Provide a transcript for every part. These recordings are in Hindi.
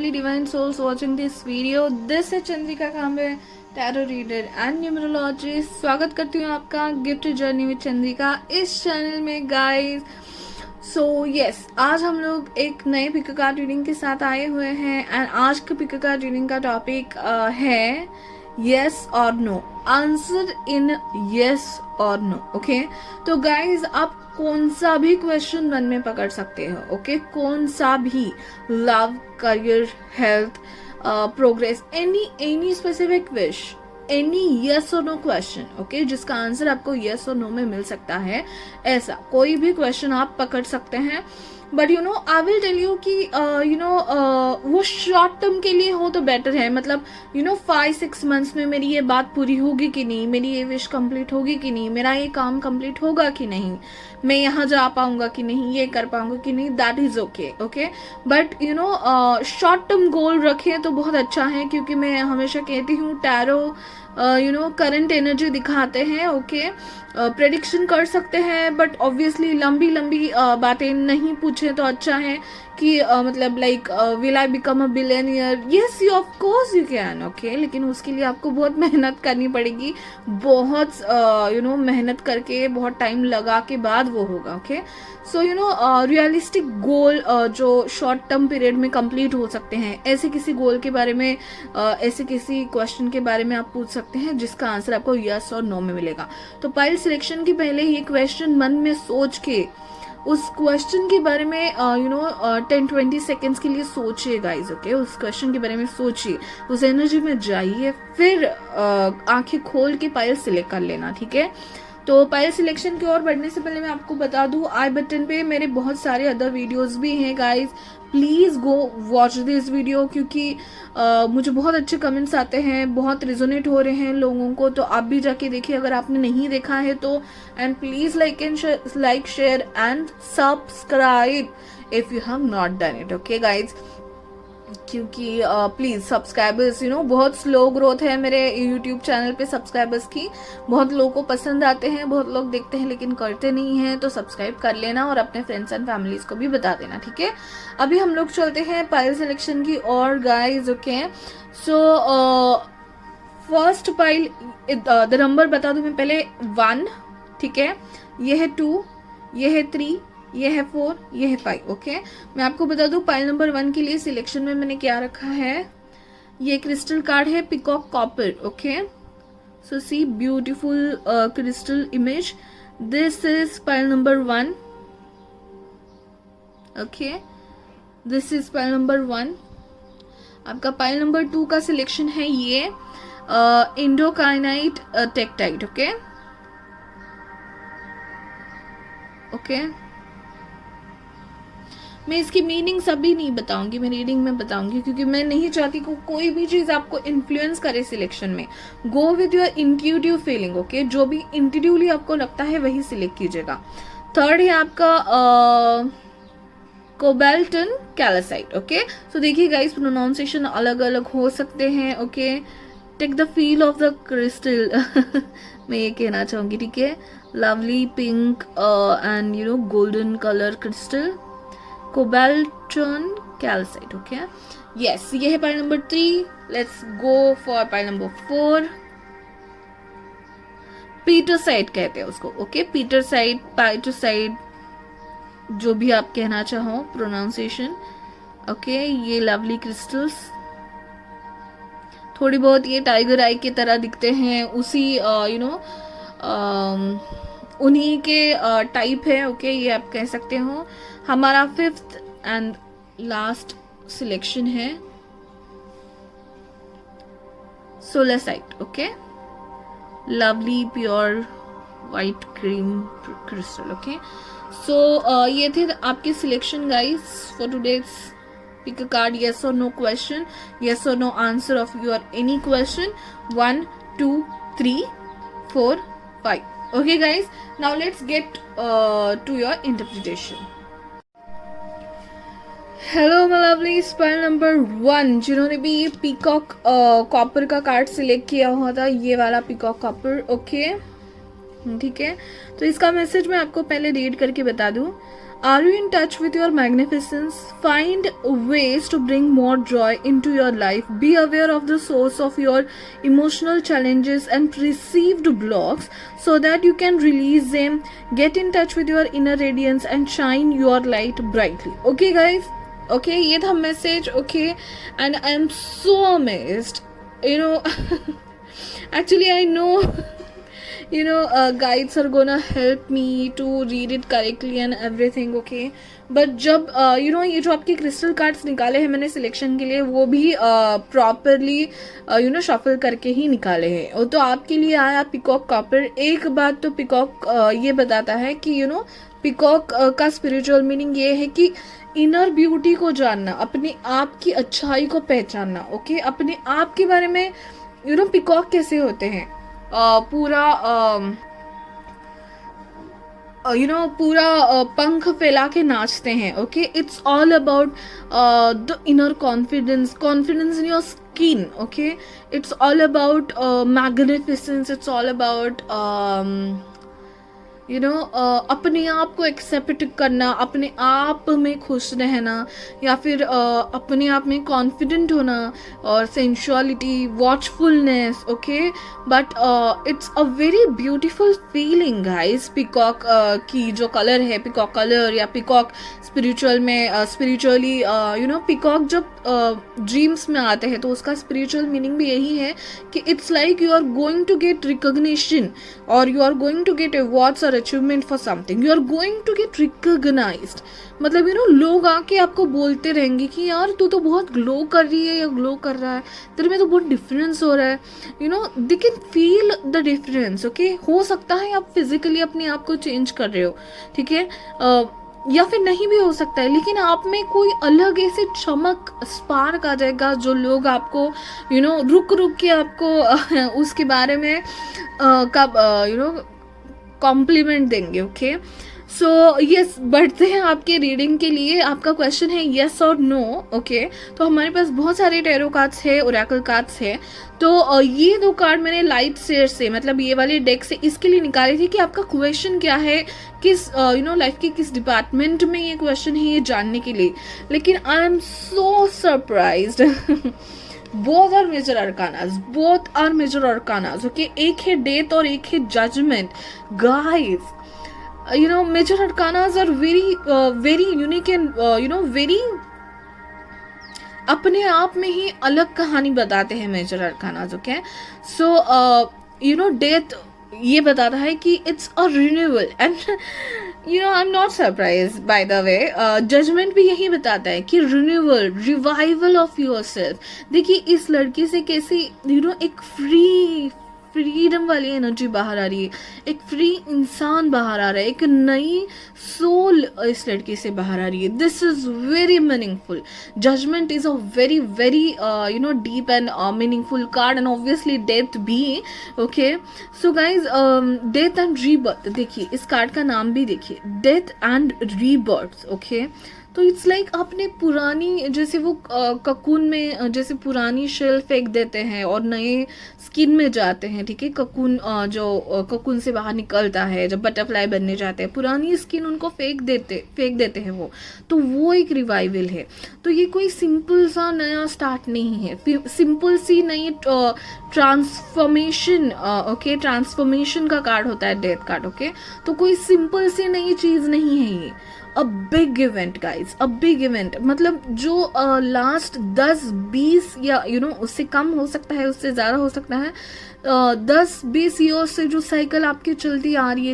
lovely divine souls watching this video. This is Chandrika Kambe, tarot reader and numerologist. स्वागत करती हूँ आपका गिफ्ट जर्नी विद चंद्रिका इस चैनल में गाइस. सो यस, आज हम लोग एक नए पिक कार्ड रीडिंग के साथ आए हुए हैं एंड आज का पिक कार्ड रीडिंग का टॉपिक है यस और नो. आंसर इन यस और नो. ओके, तो गाइज आप कौन सा भी क्वेश्चन वन में पकड़ सकते हो. ओके, कौन सा भी, love, career, health, progress, any specific wish, any yes और नो क्वेश्चन. ओके, जिसका आंसर आपको यस और नो में मिल सकता है, ऐसा कोई भी क्वेश्चन आप पकड़ सकते हैं. But you know I will tell you कि वो शॉर्ट टर्म के लिए हो तो बेटर है. मतलब 5-6 मंथ्स में मेरी ये बात पूरी होगी कि नहीं, मेरी ये विश कंप्लीट होगी कि नहीं, मेरा ये काम कंप्लीट होगा कि नहीं, मैं यहाँ जा पाऊंगा कि नहीं, ये कर पाऊंगा कि नहीं, that is okay. Okay, but short term goal रखें तो बहुत अच्छा है, क्योंकि मैं हमेशा कहती हूँ टैरो करंट एनर्जी दिखाते हैं. ओके, प्रेडिक्शन कर सकते हैं, बट ऑब्वियसली लंबी बातें नहीं पूछे तो अच्छा है कि मतलब like will I become a billionaire. Yes, you of course you can. Okay, लेकिन उसके लिए आपको बहुत मेहनत करनी पड़ेगी, बहुत मेहनत करके बहुत टाइम लगा के बाद वो होगा. ओके, सो रियलिस्टिक गोल जो शॉर्ट टर्म पीरियड में कंप्लीट हो सकते हैं, ऐसे किसी गोल के बारे में, ऐसे किसी क्वेश्चन के बारे में आप पूछ सकते हैं जिसका आंसर आपको यस और नो में मिलेगा. तो पाइल सिलेक्शन के पहले ये क्वेश्चन मन में सोच के उस क्वेश्चन के बारे में 10-20 सेकेंड्स के लिए सोचिए गाइज. ओके, उस क्वेश्चन के बारे में सोचिए, उस एनर्जी में जाइए, फिर आंखें खोल के पाइल सिलेक्ट कर लेना. ठीक है, तो पाइल सिलेक्शन की ओर बढ़ने से पहले मैं आपको बता दूं, आई बटन पे मेरे बहुत सारे अदर वीडियोस भी हैं guys. Please go watch this video, क्योंकि मुझे बहुत अच्छे कमेंट्स आते हैं, बहुत रिजोनेट हो रहे हैं लोगों को. तो आप भी जाके देखिए अगर आपने नहीं देखा है तो. And please like share and subscribe if you have not done it. Okay guys, क्योंकि प्लीज सब्सक्राइबर्स बहुत स्लो ग्रोथ है मेरे यूट्यूब चैनल पे सब्सक्राइबर्स की. बहुत लोगों को पसंद आते हैं, बहुत लोग देखते हैं लेकिन करते नहीं हैं. तो सब्सक्राइब कर लेना और अपने फ्रेंड्स एंड फैमिलीज को भी बता देना. ठीक है, अभी हम लोग चलते हैं पाइल सिलेक्शन की और guys. Okay, so first pile, the number बता दूं मैं पहले, 1. ठीक है, ये है 2, ये है 3, ये है 4, ये है 5. ओके, मैं आपको बता दूं पाइल नंबर 1 के लिए सिलेक्शन में मैंने क्या रखा है. ये क्रिस्टल कार्ड है peacock copper. Okay, so see beautiful crystal image. This is pile number 1. Okay, this is pile number 1. आपका पाइल नंबर 2 का सिलेक्शन है ये इंडोकाइनाइट टेक्टाइट. ओके ओके, मैं इसकी मीनिंग अभी नहीं बताऊंगी, मैं रीडिंग में बताऊंगी, क्योंकि मैं नहीं चाहती कि कोई भी चीज आपको इन्फ्लुएंस करे सिलेक्शन में. गो with your intuitive feeling. Okay, जो भी इंट्यूटिवली आपको लगता है वही सिलेक्ट कीजिएगा. 3rd है आपका कोबाल्टन कैल्साइट. ओके, तो देखिए गाइस, प्रोनाउंसिएशन अलग अलग हो सकते हैं. Okay, take the feel of the crystal. मैं ये कहना चाहूंगी. ठीक है, lovely pink and golden colour crystal, cobaltoan calcite. Okay, yes, ये है pile number 3. Let's go for pile number 4. Petersite कहते हैं उसको. ओके, पीटरसाइट, जो भी आप कहना चाहो प्रोनाउंसिएशन. ओके, ये लवली क्रिस्टल्स थोड़ी बहुत ये टाइगर आई की तरह दिखते हैं, उसी उन्हीं के टाइप है. ओके, ये आप कह सकते हो. हमारा 5th एंड लास्ट सिलेक्शन है scolecite. Okay, lovely pure white cream crystal. Okay, so ये थे आपके selection guys for today's pick a card. Yes or no question, yes or no answer of your any question. 1, 2, 3, 4, 5. Okay guys, now let's get to your interpretation. Hello my lovely, pile number 1 जिन्होंने भी ये पीकॉक कॉपर का कार्ड सिलेक्ट किया हुआ था, ये वाला पीकॉक कॉपर. ओके, ठीक है, तो इसका मैसेज मैं आपको पहले रीड करके बता दूं. Are you in touch with your magnificence? Find ways to bring more joy into your life. Be aware of the source of your emotional challenges and perceived blocks so that you can release them. Get in touch with your inner radiance and shine your light brightly. Okay, guys? Okay, ये था message. Okay, and I am so amazed. You know, actually, I know. Guides are gonna help me to read it correctly and everything, okay? But जब ये जो आपके क्रिस्टल कार्ड्स निकाले हैं मैंने सिलेक्शन के लिए, वो भी प्रॉपरली शफल करके ही निकाले हैं. वो तो आपके लिए आया पिकॉक कॉपर. एक बात तो पिकॉक ये बताता है कि पिकॉक का स्पिरिचुअल मीनिंग ये है कि इनर ब्यूटी को जानना, अपने आप की अच्छाई को पहचानना. ओके, अपने आप के बारे में पिकॉक कैसे होते हैं, पूरा पंख फैला के नाचते हैं. Okay, it's all about the inner confidence in your skin. Okay, it's all about magnificence. It's all about अपने आप को एक्सेप्ट करना, अपने आप में खुश रहना, या फिर अपने आप में कॉन्फिडेंट होना, और sensuality, watchfulness. Okay, but it's a very beautiful feeling guys. Peacock की जो कलर है, पिकॉक कलर या पिकॉक स्पिरिचुअली पिकॉक जब ड्रीम्स में आते हैं तो उसका स्पिरिचुअल मीनिंग भी यही है कि it's like you are going to get recognition, और you are going to get awards और achievement for something. You are going to get recognized. मतलब लोग आके आपको बोलते रहेंगे कि यार तू तो बहुत ग्लो कर रही है या ग्लो कर रहा है, तेरे में तो बहुत डिफरेंस हो रहा है. They can feel the difference. Okay, हो सकता है आप फिजिकली अपने आप को चेंज कर रहे हो, ठीक है, या फिर नहीं भी हो सकता है, लेकिन आप में कोई अलग ऐसे चमक, स्पार्क आ जाएगा जो लोग आपको रुक के आपको उसके बारे में कॉम्प्लीमेंट देंगे. ओके, सो यस, बढ़ते हैं आपके रीडिंग के लिए. आपका क्वेश्चन है यस और नो. ओके, तो हमारे पास बहुत सारे टैरो कार्ड्स है, ओरेकल कार्ड्स है. तो ये दो कार्ड मैंने लाइट शेयर से, मतलब ये वाले डेक से इसके लिए निकाले थे कि आपका क्वेश्चन क्या है, किस लाइफ के किस डिपार्टमेंट में ये क्वेश्चन है, ये जानने के लिए. लेकिन I am so surprised. Both are major arcanas. Okay, एक है डेथ और एक है judgment. Guys, major arcanas are very unique and very अपने आप में ही अलग कहानी बताते हैं major arcanas. Okay, so death ये बताता है कि it's a renewal, and I am not surprise by the way. Judgement भी यही बताता है कि रिन्यूअल, रिवाइवल ऑफ योरसेल्फ. देखिए इस लड़की से कैसी एक फ्रीडम वाली एनर्जी बाहर आ रही है, एक फ्री इंसान बाहर आ रहा है, एक नई सोल इस लड़की से बाहर आ रही है. This is very meaningful. Judgment is a very deep and meaningful card, and obviously death भी. Okay, so guys, death and rebirth. देखिए इस कार्ड का नाम भी देखिए, डेथ एंड रीबर्थ. ओके, तो इट्स लाइक आपने पुरानी, जैसे वो ककून में जैसे पुरानी शेल फेंक देते हैं और नए स्किन में जाते हैं, ठीक है, ककून जो ककून से बाहर निकलता है जब बटरफ्लाई बनने जाते हैं, पुरानी स्किन उनको फेंक देते हैं तो वो एक रिवाइवल है. तो ये कोई सिंपल सा नया स्टार्ट नहीं है, सिंपल सी नई ट्रांसफॉर्मेशन. ओके, ट्रांसफॉर्मेशन का कार्ड होता है डेथ कार्ड. ओके, तो कोई सिंपल सी नई चीज नहीं है ये. A big event guys, a big event. मतलब जो लास्ट 10-20 या उससे कम हो सकता है, उससे ज़्यादा हो सकता है, 10-20 ईयर्स से जो साइकिल आपकी चलती आ रही,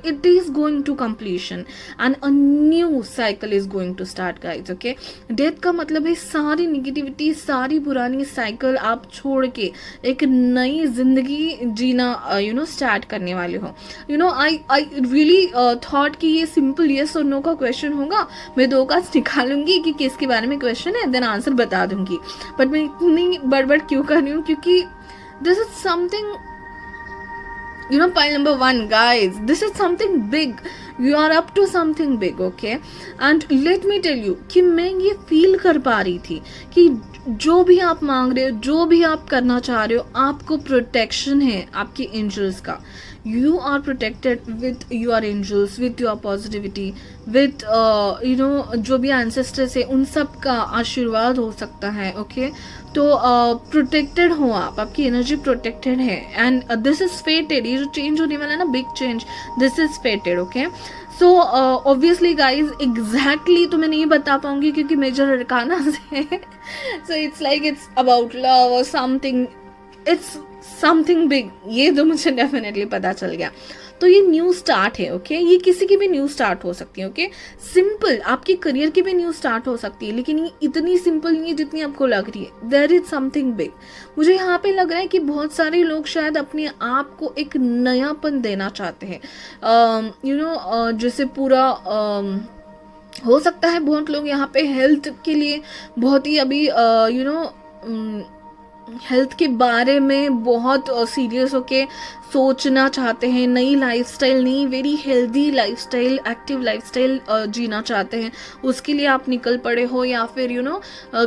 it is going to completion and a new cycle is going to start guys. Okay, death का मतलब है सारी निगेटिविटी, सारी पुरानी साइकिल आप छोड़ के एक नई जिंदगी जीना स्टार्ट करने वाले हो. आई रियली थॉट कि ये सिंपल येस और नो का क्वेश्चन होगा. मैं 2 कार्ड्स निकालूंगी कि किसके बारे में क्वेश्चन है, देन आंसर बता दूंगी. बट मैं इतनी बड़बड़ क्यों कर रही हूँ, क्योंकि this is something, pile number 1 guys, this is something big. You are up to something big. Okay, and let me tell you कि मैं ये फील कर पा रही थी कि जो भी आप मांग रहे हो, जो भी आप करना चाह रहे हो, आपको प्रोटेक्शन है आपके एंजल्स का. you are protected with your angels, with your positivity, with जो भी ancestors है उन सब का आशीर्वाद हो सकता है. ओके तो प्रोटेक्टेड हो आप, आपकी एनर्जी प्रोटेक्टेड है. And this is फेटेड. ये जो चेंज होने वाला है ना, big change, this is फेटेड. Okay so obviously guys exactly तो मैं नहीं बता पाऊंगी क्योंकि मेजर अरकाना से so it's like it's about love और समथिंग, इट्स समथिंग बिग. ये तो मुझे डेफिनेटली पता चल गया. तो ये न्यू स्टार्ट है. ओके ये किसी की भी न्यू स्टार्ट हो सकती है. ओके सिंपल आपके करियर की भी न्यू स्टार्ट हो सकती है, लेकिन ये इतनी सिंपल नहीं है जितनी आपको लग रही है. There is something big. मुझे यहाँ पे लग रहा है कि बहुत सारे लोग शायद अपने आप को एक नयापन देना चाहते हैं. जैसे पूरा हो सकता है बहुत लोग यहाँ पे हेल्थ के लिए बहुत ही अभी हेल्थ के बारे में बहुत सीरियस होके सोचना चाहते हैं. नई लाइफस्टाइल, नई very healthy lifestyle, active lifestyle जीना चाहते हैं. उसके लिए आप निकल पड़े हो, या फिर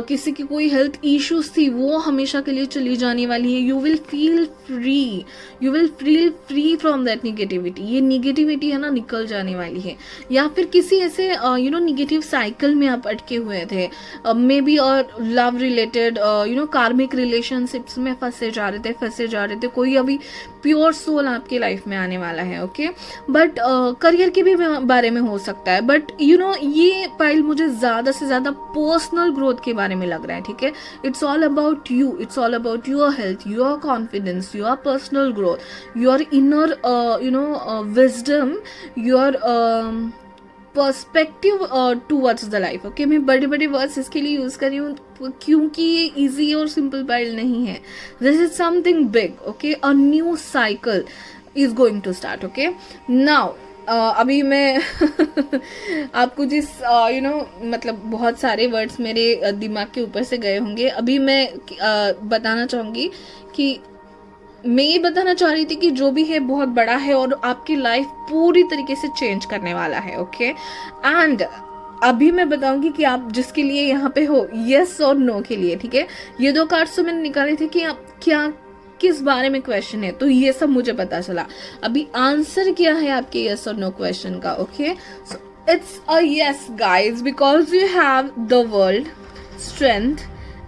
किसी की कोई हेल्थ इश्यूज थी वो हमेशा के लिए चली जाने वाली है. You will feel free, you will feel free from that negativity. ये निगेटिविटी है ना, निकल जाने वाली है. या फिर किसी ऐसे निगेटिव साइकिल में आप अटके हुए थे, मे बी और लव रिलेटेड कार्मिक रिलेशनशिप्स में फंसे जा रहे थे. कोई अभी प्योर सोल आपके लाइफ में आने वाला है. ओके बट करियर के भी बारे में हो सकता है. बट ये पाइल मुझे ज्यादा से ज्यादा पर्सनल ग्रोथ के बारे में लग रहा है. ठीक है, it's all about you, it's all about your health, your confidence, your personal growth, your inner wisdom, your perspective towards the life. Okay मैं बड़े बड़े वर्ड्स इसके लिए यूज कर रही हूँ क्योंकि ये इजी और सिंपल पाइल नहीं है. This is something big. Okay a new cycle is going to start. Okay now अभी मैं आपको जिस मतलब बहुत सारे वर्ड्स मेरे दिमाग के ऊपर से गए होंगे. अभी मैं बताना चाहूँगी कि मैं ये बताना चाह रही थी कि जो भी है बहुत बड़ा है और आपकी लाइफ पूरी तरीके से चेंज करने वाला है. ओके एंड अभी मैं बताऊंगी कि आप जिसके लिए यहाँ पे हो, यस और नो के लिए. ठीक है, ये दो कार्ड्स तो मैंने निकाले थे कि आप क्या किस बारे में क्वेश्चन है, तो ये सब मुझे पता चला. अभी आंसर क्या है आपके यस और नो क्वेश्चन का. Okay so it's a yes guys, because you have the world, strength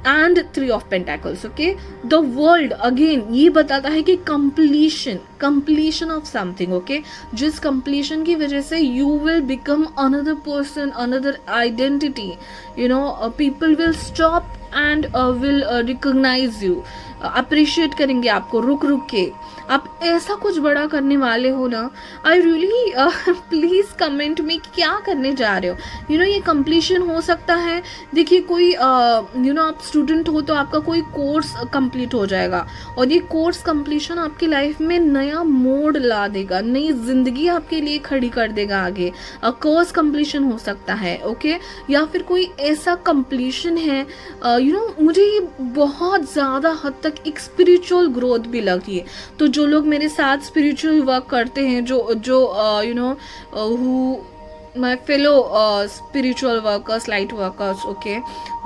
and 3 of pentacles. Okay the world again ये बताता है कि कंप्लीशन ऑफ समथिंग. ओके जिस कंप्लीशन की वजह से you will become another person, another identity. People will stop and will recognise you, appreciate करेंगे आपको रुक के. आप ऐसा कुछ बड़ा करने वाले हो ना. आई रियली प्लीज कमेंट में क्या करने जा रहे हो. ये कंप्लीशन हो सकता है. देखिए कोई आप स्टूडेंट हो तो आपका कोई कोर्स कंप्लीट हो जाएगा और ये कोर्स कंप्लीशन आपकी लाइफ में नया मोड़ ला देगा, नई जिंदगी आपके लिए खड़ी कर देगा आगे. कोर्स कंप्लीशन हो सकता है. ओके या फिर कोई ऐसा कंप्लीशन है मुझे ये बहुत ज्यादा हद तक एक स्पिरिचुअल ग्रोथ भी लग रही है. तो जो लोग मेरे साथ स्पिरिचुअल वर्क करते हैं, जो my fellow spiritual workers, light workers, okay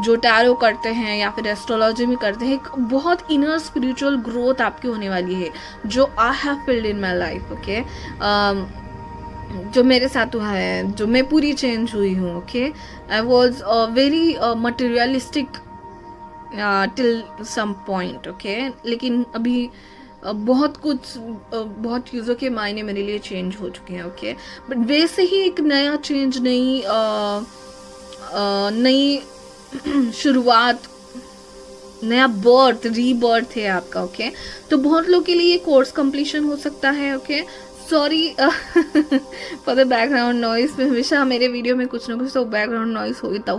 जो टैरो करते हैं या फिर एस्ट्रोलॉजी में करते हैं, एक बहुत इनर स्पिरिचुअल ग्रोथ आपकी होने वाली है जो I have field in my life. Okay जो मेरे साथ हुआ है, जो मैं पूरी चेंज हुई हूँ. Okay I was very materialistic till some point. Okay लेकिन अभी बहुत बहुत चीज़ों के मायने मेरे लिए चेंज हो चुके हैं. ओके बट वैसे ही एक नया चेंज, नई शुरुआत, नया बर्थ, रीबर्थ है आपका. ओके तो बहुत लोग के लिए ये कोर्स कंप्लीशन हो सकता है. Okay sorry for the background noise. में हमेशा मेरे वीडियो में कुछ ना कुछ तो बैकग्राउंड नॉइस होता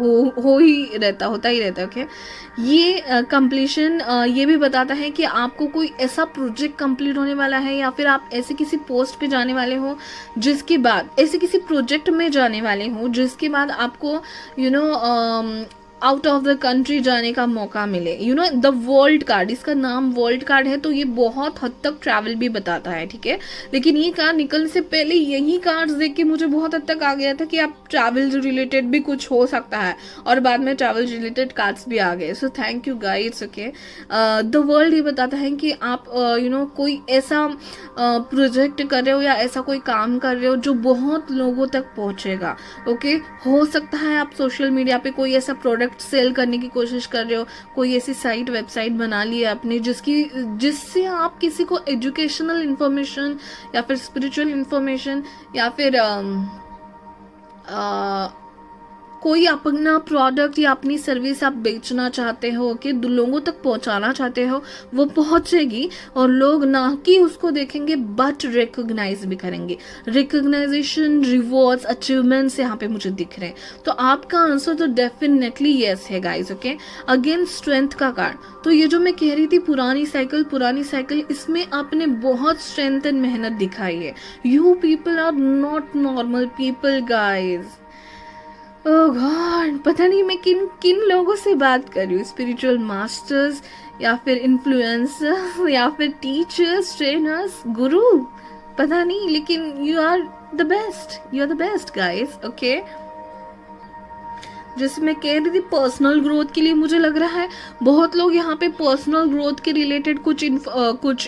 ही रहता है. ओके ये कंप्लीशन ये भी बताता है कि आपको कोई ऐसा प्रोजेक्ट कंप्लीट होने वाला है या फिर आप ऐसे किसी पोस्ट पे जाने वाले हो जिसके बाद, ऐसे किसी प्रोजेक्ट में जाने वाले हो जिसके बाद आपको आउट ऑफ द कंट्री जाने का मौका मिले, you know the world card, इसका नाम वर्ल्ड कार्ड है, तो ये बहुत हद तक ट्रैवल भी बताता है, ठीक है। लेकिन ये कार्ड निकलने से पहले यही कार्ड्स देख के मुझे बहुत हद तक आ गया था कि आप ट्रैवल रिलेटेड भी कुछ हो सकता है, और बाद में ट्रैवल रिलेटेड कार्ड्स भी आ गए। So thank you guides, okay. The world ये बताता है कि आप यू नो कोई ऐसा प्रोजेक्ट कर रहे हो या ऐसा कोई काम कर रहे हो जो बहुत लोगों तक पहुंचेगा, ओके। हो सकता है आप सोशल मीडिया पे कोई ऐसा प्रोडक्ट सेल करने की कोशिश कर रहे हो, कोई ऐसी साइट वेबसाइट बना ली है आपने जिससे आप किसी को एजुकेशनल इंफॉर्मेशन या फिर स्पिरिचुअल इंफॉर्मेशन या फिर कोई अपना प्रोडक्ट या अपनी सर्विस आप बेचना चाहते हो, कि लोगों तक पहुंचाना चाहते हो, वो पहुंचेगी और लोग ना कि उसको देखेंगे बट रिकॉग्नाइज भी करेंगे। रिकॉग्नाइजेशन, रिवॉर्ड्स, अचीवमेंट्स यहाँ पे मुझे दिख रहे हैं। तो आपका आंसर तो डेफिनेटली यस है गाइज, ओके। अगेन स्ट्रेंथ का कार्ड, तो ये जो मैं कह रही थी पुरानी साइकिल, इसमें आपने बहुत स्ट्रेंथ एंड मेहनत दिखाई है। You people are not normal people guys. Oh god, पता नहीं मैं किन किन लोगों से बात कर रही हूँ, स्पिरिचुअल मास्टर्स या फिर इन्फ्लुएंसर्स या फिर टीचर्स, ट्रेनर्स, गुरु, पता नहीं, लेकिन you are the best guys, okay. जैसे मैं कह रही थी पर्सनल ग्रोथ के लिए मुझे लग रहा है बहुत लोग यहाँ पे पर्सनल ग्रोथ के रिलेटेड कुछ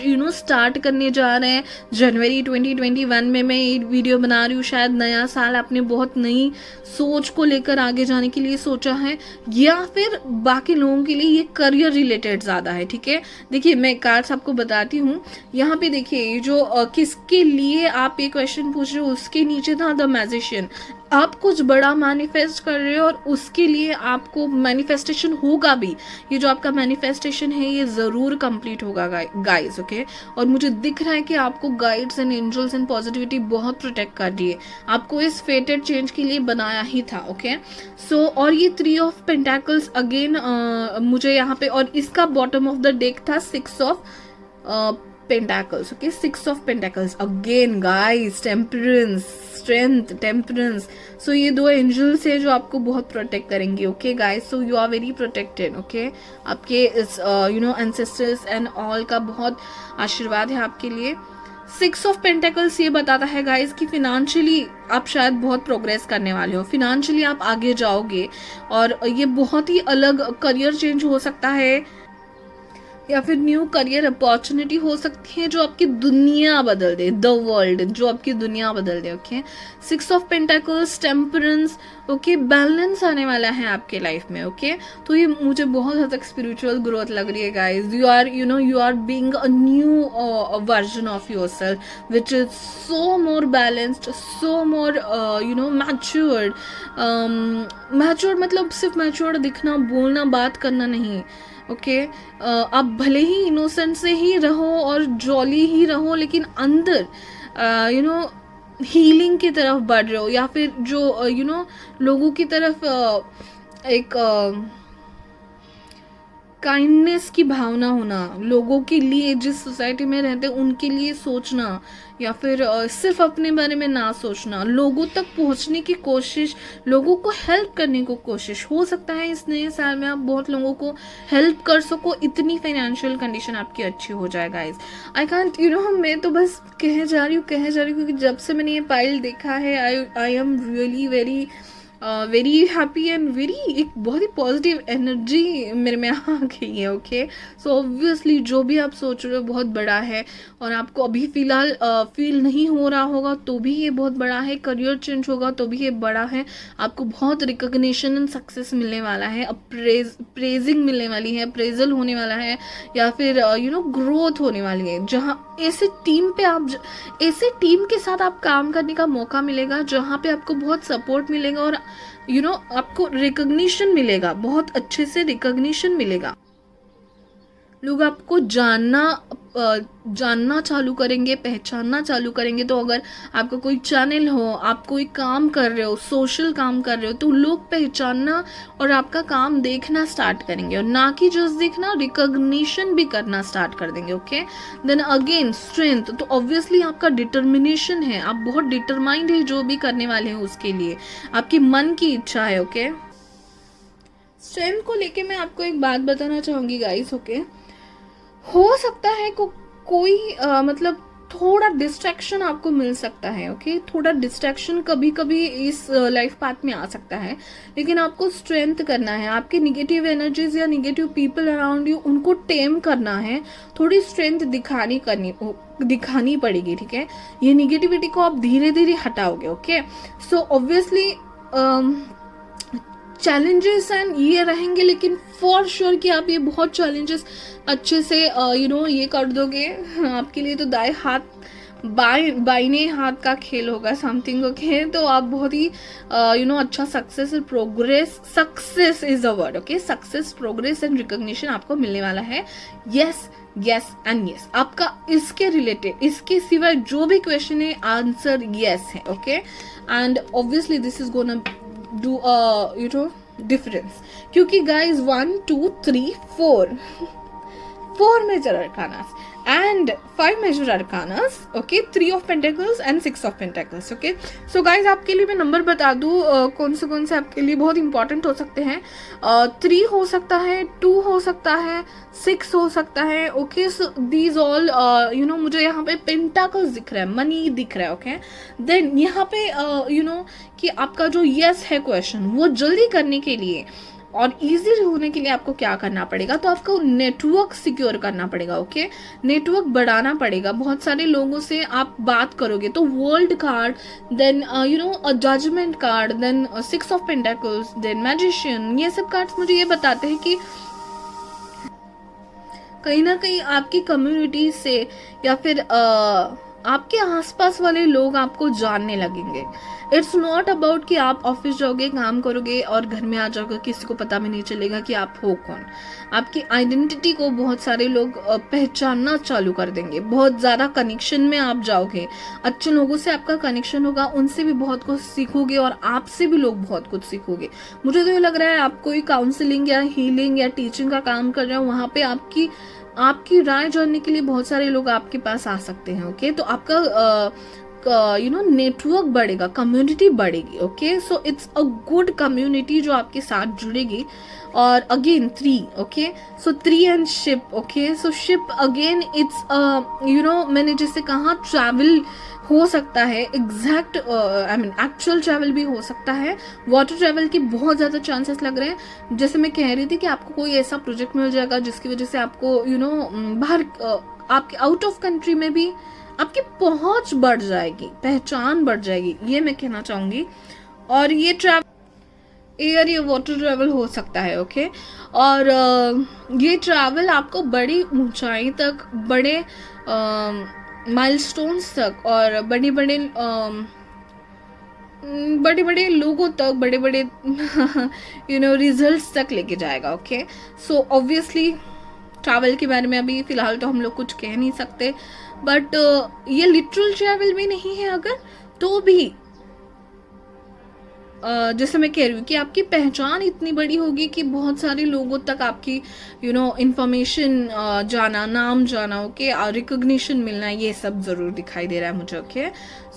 यू नो स्टार्ट करने जा रहे हैं। जनवरी 2021 में मैं ये वीडियो बना रही हूँ, शायद नया साल आपने बहुत नई सोच को लेकर आगे जाने के लिए सोचा है, या फिर बाकी लोगों के लिए ये करियर रिलेटेड ज़्यादा है, ठीक है। देखिए मैं कार्ड्स आपको बताती हूँ, यहाँ पे देखिए जो किसके लिए आप ये क्वेश्चन पूछ रहे हो, उसके नीचे था द मैजिशियन। आप कुछ बड़ा मैनिफेस्ट कर रहे हो और उसके लिए आपको मैनिफेस्टेशन होगा भी। ये जो आपका मैनिफेस्टेशन है ये ज़रूर कंप्लीट होगा गाइस, ओके। और मुझे दिख रहा है कि आपको guides and angels and positivity बहुत प्रोटेक्ट कर रही है, आपको इस फेटेड चेंज के लिए बनाया ही था, ओके। सो और ये 3 ऑफ पेंटाकल्स अगेन मुझे यहाँ पे, और इसका बॉटम ऑफ द डेक था 6 of pentacles, okay. 6 of pentacles again guys, temperance, strength, temperance. So ये 2 एंजल्स है जो आपको बहुत प्रोटेक्ट करेंगे, okay guys. So you are very protected, okay. आपके you know ancestors and all का बहुत आशीर्वाद है आपके लिए। 6 ऑफ पेंटाकल्स ये बताता है गाइस कि फिनेंशियली आप शायद बहुत प्रोग्रेस करने वाले हो, फिनेंशियली आप आगे जाओगे, और ये बहुत ही अलग करियर चेंज हो सकता है या फिर न्यू करियर अपॉर्चुनिटी हो सकती है जो आपकी दुनिया बदल दे, द वर्ल्ड, जो आपकी दुनिया बदल दे, okay. 6 of pentacles, temperance, okay. Balance आने वाला है आपके लाइफ में, ओके। तो ये मुझे बहुत हद तक स्पिरिचुअल ग्रोथ लग रही है guys. You are being a new version of yourself which is so more balanced, so more you know matured. Matured मतलब सिर्फ मैच्योर्ड दिखना, बोलना, बात करना नहीं, ओके। आप भले ही इनोसेंट से ही रहो और जॉली ही रहो, लेकिन अंदर यू नो हीलिंग की तरफ बढ़ रहे हो, या फिर जो यू नो लोगों की तरफ एक काइंडनेस की भावना होना, लोगों के लिए, जिस सोसाइटी में रहते हैं उनके लिए सोचना, या फिर सिर्फ अपने बारे में ना सोचना, लोगों तक पहुंचने की कोशिश, लोगों को हेल्प करने को कोशिश। हो सकता है इस नए साल में आप बहुत लोगों को हेल्प कर सको, इतनी फाइनेंशियल कंडीशन आपकी अच्छी हो जाए guys. I can't you know, मैं तो बस कहे जा रही हूँ क्योंकि जब से मैंने ये पाइल देखा है I am really very happy and very, एक बहुत ही पॉजिटिव एनर्जी मेरे में आ गई है, ओके। सो ऑब्वियसली जो भी आप सोच रहे हो बहुत बड़ा है, और आपको अभी फिलहाल फील नहीं हो रहा होगा तो भी ये बहुत बड़ा है, करियर चेंज होगा तो भी ये बड़ा है, आपको बहुत रिकॉग्निशन एंड सक्सेस मिलने वाला है, प्रेजिंग मिलने वाली है, अप्रेजल होने वाला है, या फिर यू नो ग्रोथ होने वाली है, जहाँ ऐसे टीम के साथ आप काम करने का मौका मिलेगा, जहाँ पे आपको बहुत सपोर्ट मिलेगा, और यू नो आपको रिकॉग्निशन मिलेगा, बहुत अच्छे से रिकॉग्निशन मिलेगा। लोग आपको जानना चालू करेंगे, पहचानना चालू करेंगे। तो अगर आपका कोई चैनल हो, आप कोई काम कर रहे हो, सोशल काम कर रहे हो, तो लोग पहचानना और आपका काम देखना स्टार्ट करेंगे, और ना कि जस्ट देखना, रिकॉग्निशन भी करना स्टार्ट कर देंगे, ओके। देन अगेन स्ट्रेंथ, तो ऑब्वियसली आपका डिटर्मिनेशन है, आप बहुत डिटरमाइंड है जो भी करने वाले हैं उसके लिए, आपकी मन की इच्छा है, ओके। स्ट्रेंथ को लेके मैं आपको एक बात बताना चाहूंगी गाइस, ओके। हो सकता है कोई मतलब थोड़ा डिस्ट्रैक्शन आपको मिल सकता है, ओके। थोड़ा डिस्ट्रैक्शन कभी कभी इस लाइफ पाथ में आ सकता है, लेकिन आपको स्ट्रेंथ करना है। आपके निगेटिव एनर्जीज या निगेटिव पीपल अराउंड यू, उनको टेम करना है। थोड़ी स्ट्रेंथ दिखानी पड़ेगी, ठीक है। ये निगेटिविटी को आप धीरे धीरे हटाओगे, okay. So obviously challenges and ये रहेंगे, लेकिन फॉर श्योर कि आप ये बहुत चैलेंजेस अच्छे से ये कर दोगे। आपके लिए तो दाएं हाथ बाइने हाथ का खेल होगा समथिंग, ओके। तो आप बहुत ही अच्छा success is a word, okay. Success, progress and recognition आपको मिलने वाला है। Yes yes and yes. आपका इसके रिलेटेड, इसके सिवाय जो भी क्वेश्चन है, आंसर यस है, okay. And obviously this is gonna do difference, क्योंकि guys 1 2 3 4 major arcanas and 5 major arcanas, okay, 3 of pentacles and 6 of pentacles, okay. So guys, आपके लिए मैं नंबर बता दूं कौन से आपके लिए बहुत इंपॉर्टेंट हो सकते हैं। 3 हो सकता है, 2 हो सकता है, 6 हो सकता है, ओके। सो दीज ऑल मुझे यहाँ पे पेंटाकल्स दिख रहा है, मनी दिख रहा है, ओके। देन यहाँ पे कि आपका जो यस है क्वेश्चन, वो जल्दी करने के लिए और इजी होने के लिए आपको क्या करना पड़ेगा, तो आपको नेटवर्क सिक्योर करना पड़ेगा, ओके। नेटवर्क बढ़ाना पड़ेगा। बहुत सारे लोगों से आप बात करोगे तो world card, then a judgement card, then 6 of pentacles, then magician, ये सब कार्ड्स मुझे ये बताते हैं कि कहीं ना कहीं आपकी कम्युनिटी से या फिर आपके आसपास वाले लोग आपको जानने लगेंगे। इट्स नॉट अबाउट कि आप ऑफिस जाओगे, काम करोगे और घर में आ जाओगे, किसी को पता भी नहीं चलेगा कि आप हो कौन। आपकी आइडेंटिटी को बहुत सारे लोग पहचानना चालू कर देंगे। बहुत ज़्यादा कनेक्शन में आप जाओगे, अच्छे लोगों से आपका कनेक्शन होगा, उनसे भी बहुत कुछ सीखोगे और आपसे भी लोग बहुत कुछ सीखोगे। मुझे तो ये लग रहा है आप कोई काउंसलिंग या हीलिंग या टीचिंग का काम कर रहे हो, वहाँ पे आपकी राय जानने के लिए बहुत सारे लोग आपके पास आ सकते हैं, ओके। तो आपका नेटवर्क बढ़ेगा, कम्युनिटी बढ़ेगी, okay. So it's a good community जो आपके साथ जुड़ेगी। और again 3, okay. So 3 and ship, okay. So ship again it's मैंने जैसे कहा ट्रैवल हो सकता है, एग्जैक्ट एक्चुअल ट्रैवल भी हो सकता है। वाटर ट्रैवल के बहुत ज़्यादा चांसेस लग रहे हैं। जैसे मैं कह रही थी कि आपको कोई ऐसा प्रोजेक्ट मिल जाएगा जिसकी वजह से आपको बाहर आपके आउट ऑफ कंट्री में भी आपकी पहुंच बढ़ जाएगी, पहचान बढ़ जाएगी, ये मैं कहना चाहूंगी। और ये एयर या वाटर ट्रैवल हो सकता है, ओके। और ये ट्रैवल आपको बड़ी ऊंचाई तक, बड़े माइलस्टोन्स तक और बड़े बड़े लोगों तक, बड़े रिजल्ट्स तक लेके जाएगा, ओके। सो ऑब्वियसली ट्रैवल के बारे में अभी फिलहाल तो हम लोग कुछ कह नहीं सकते, बट ये लिटरल ट्रैवल भी नहीं है अगर, तो भी जैसे मैं कह रही हूँ कि आपकी पहचान इतनी बड़ी होगी कि बहुत सारे लोगों तक आपकी इंफॉर्मेशन जाना, नाम जाना, ओके, रिकॉग्निशन मिलना, ये सब जरूर दिखाई दे रहा है मुझे, okay.